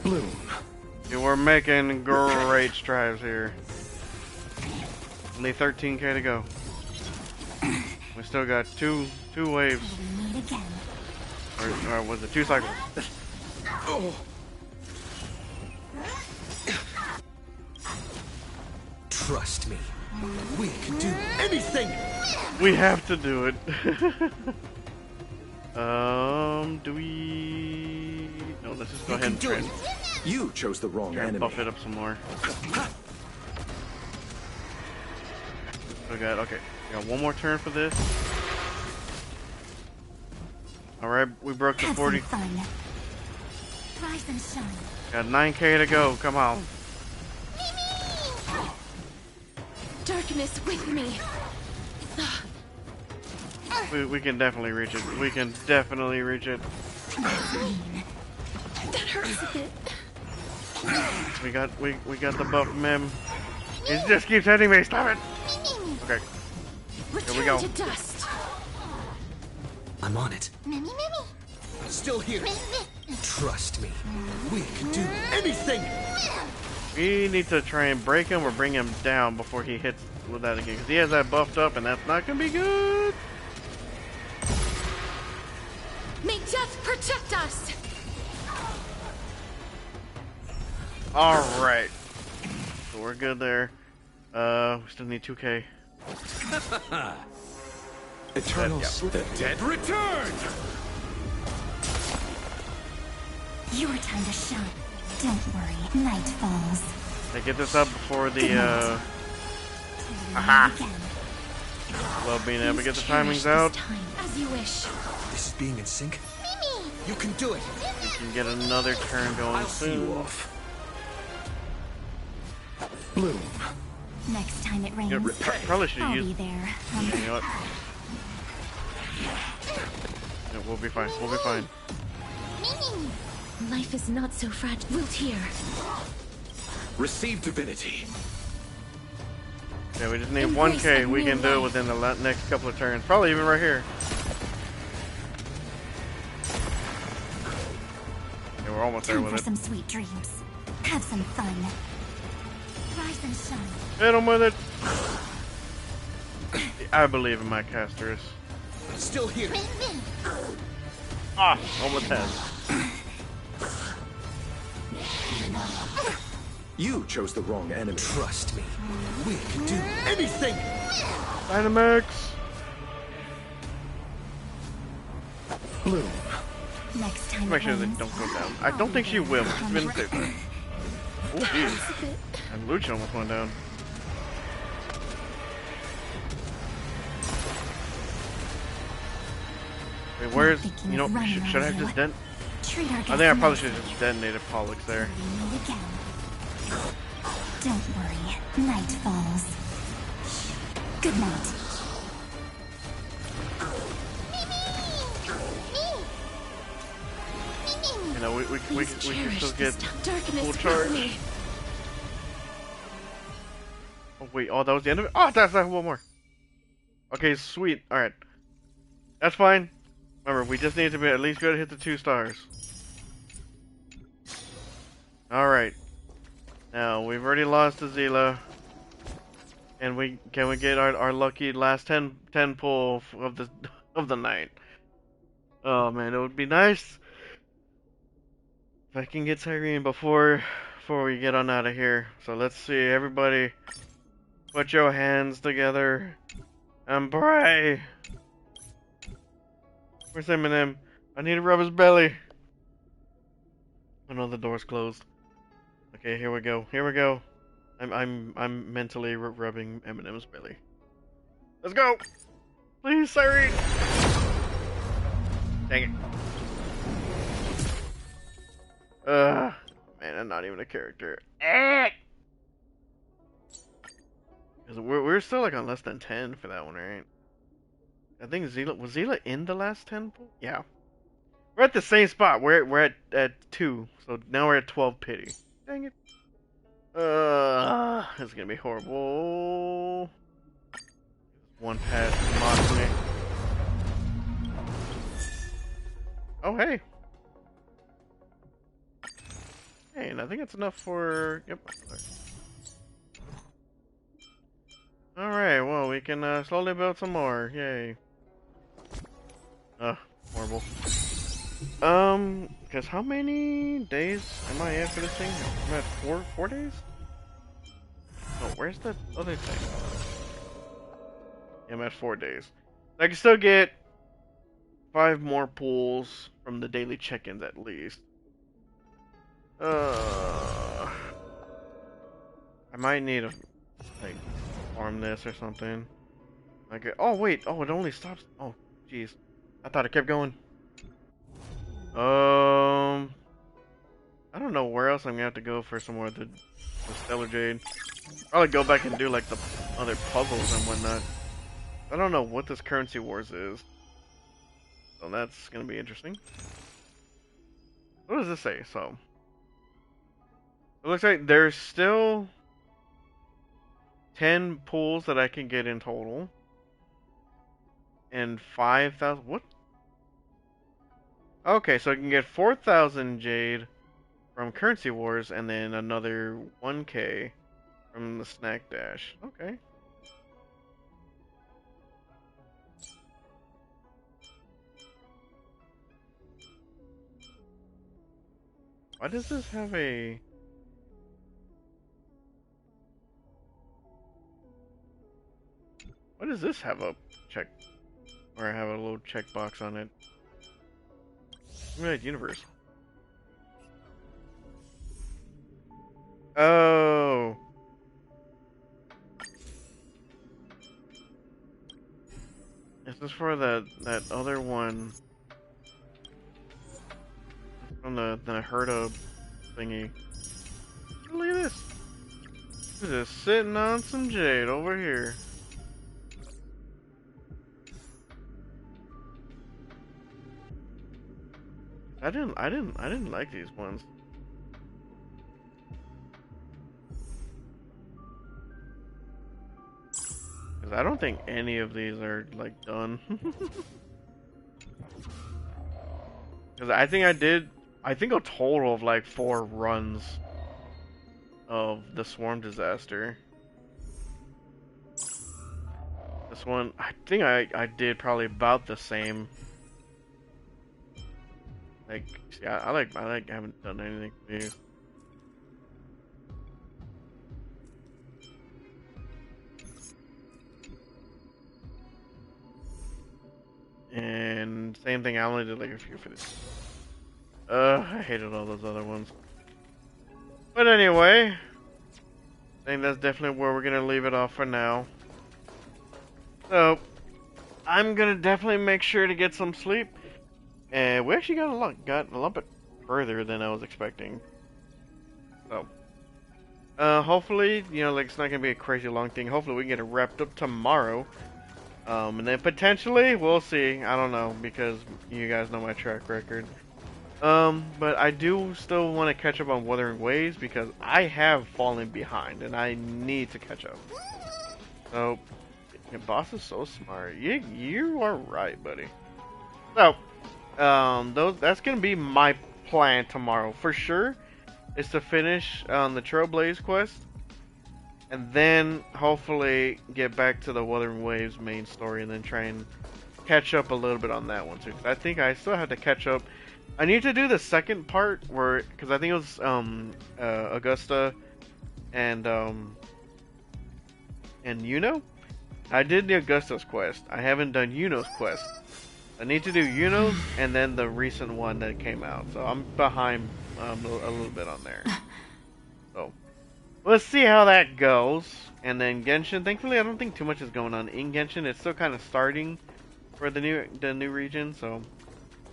Bloom. Yeah, we're making great strides here. Only 13k to go. We still got two waves. We meet again. Or was it 2 cycles? Oh. Trust me. We can do anything. We have to do it. Do we? No, let's just go ahead and try and You chose the wrong enemy. buff it up some more. We got one more turn for this. All right, we broke the Have 40. some fun. Rise and shine. Got 9k to go. Come on. Darkness with me. We can definitely reach it. We can definitely reach it. That hurts a bit. We got the buff, mem. It just keeps hitting me. Stop it. Okay. Here we go. Return to dust. I'm on it. Still here. Trust me. We can do anything. We need to try and break him or bring him down before he hits with that again. Because he has that buffed up and that's not going to be good. May death protect us. Alright. So we're good there. We still need 2k. Eternal sleep. The dead return. Your time to shine. Don't worry. Night falls. They get this up before the aha. Love being able to get the timings out. As you wish. This is being in sync. You can do it. We can get another turn going I'll soon. see you off. Bloom. Next time it rains, Probably should I'll use. be there. Yeah, you know what? Yeah, we'll be fine. We'll be fine. Life is not so fragile. Wilt here. Receive divinity. Yeah, we just need 1k. We can do it within the next couple of turns. Probably even right here. Yeah, we're almost there Time with for it. some sweet dreams. Have some fun. Rise and shine. Hit him with it. I believe in my casters. Still here. Ah, almost had. You chose the wrong enemy. Trust me. We can do anything. Dynamax. Bloom. Next time Make it sure they rains, don't go down. I don't think she will. She's been safe. Oh, jeez. And Lucha almost went down. Wait, where's... You know, should I have just done... treat our I guests think I probably nicely. should have just detonated Pollux there. We meet again. Don't worry. Night falls. Good night. You know, we can still get Darkness full with charge. me. Oh wait, oh that was the end of it? Oh, that's one more. Okay, sweet. Alright. That's fine. Remember, we just need to be at least be able to hit the 2 stars. Alright. Now, we've already lost to Zila. And can we get our lucky last 10 pull of the night? Oh man, it would be nice if I can get Cyrene before we get on out of here. So let's see, everybody, put your hands together and pray. Where's Eminem? I need to rub his belly. Oh no, the door's closed. Okay, here we go. Here we go. I'm mentally rubbing Eminem's belly. Let's go! Please, Cyrene! Dang it. Man, I'm not even a character. We're still like on less than 10 for that one, right? I think was Zila in the last 10 pool? Yeah. We're at the same spot. We're at 2, so now we're at 12 pity. Dang it. It's gonna be horrible. One pass mocks me. Oh hey. Hey, and I think it's enough for. Yep. All right. Well, we can slowly build some more. Yay. Horrible. Because how many days am I at for this thing? I'm at 4 days? Oh, where's the other thing? Yeah, I'm at 4 days. I can still get 5 more pulls from the daily check-ins at least. I might need to, like, farm this or something. Okay. Oh, wait. Oh, it only stops. Oh, jeez. I thought it kept going. I don't know where else I'm gonna have to go for some more of the Stellar Jade. Probably go back and do like the other puzzles and whatnot. I don't know what this Currency Wars is. So that's gonna be interesting. What does this say? So it looks like there's still 10 pools that I can get in total. And 5,000. What? Okay, so I can get 4,000 Jade from Currency Wars and then another 1K from the Snack Dash. Okay. Why does this have a... Why does this have a check... Or have a little checkbox on it? Right, universe. Oh. This is for that other one from the Herda thingy. Look at this. He's just sitting on some jade over here. I didn't like these ones. Cause I don't think any of these are like done. Cause I think a total of like 4 runs of the Swarm Disaster. This one, I think I did probably about the same. Like, see, I haven't done anything new. And same thing, I only did like a few for this. I hated all those other ones. But anyway, I think that's definitely where we're gonna leave it off for now. So, I'm gonna definitely make sure to get some sleep. And we actually got a little bit further than I was expecting. So, hopefully, you know, like it's not gonna be a crazy long thing. Hopefully, we can get it wrapped up tomorrow. And then potentially, we'll see. I don't know, because you guys know my track record. But I do still want to catch up on Wuthering Waves because I have fallen behind and I need to catch up. So, your boss is so smart. You are right, buddy. So, that's gonna be my plan tomorrow for sure. Is to finish the Trailblaze quest, and then hopefully get back to the Wuthering Waves main story, and then try and catch up a little bit on that one too. 'Cause I think I still have to catch up. I need to do the second part because I think it was Augusta and Yuno. I did the Augusta's quest. I haven't done Yuno's quest. I need to do Yuno's and then the recent one that came out. So I'm behind a little bit on there. So let's see how that goes. And then Genshin. Thankfully, I don't think too much is going on in Genshin. It's still kind of starting for the new region. So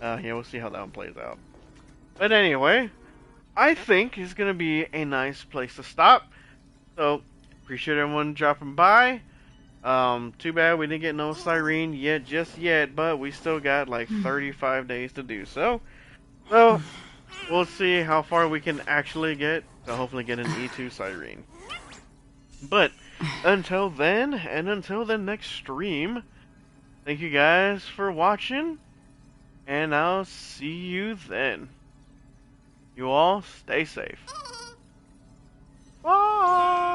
yeah, we'll see how that one plays out. But anyway, I think it's gonna be a nice place to stop. So appreciate everyone dropping by. Too bad we didn't get no Cyrene just yet, but we still got like 35 days to do so. So we'll see how far we can actually get to hopefully get an E2 Cyrene. But until then, and until the next stream, thank you guys for watching, and I'll see you then. You all stay safe. Bye!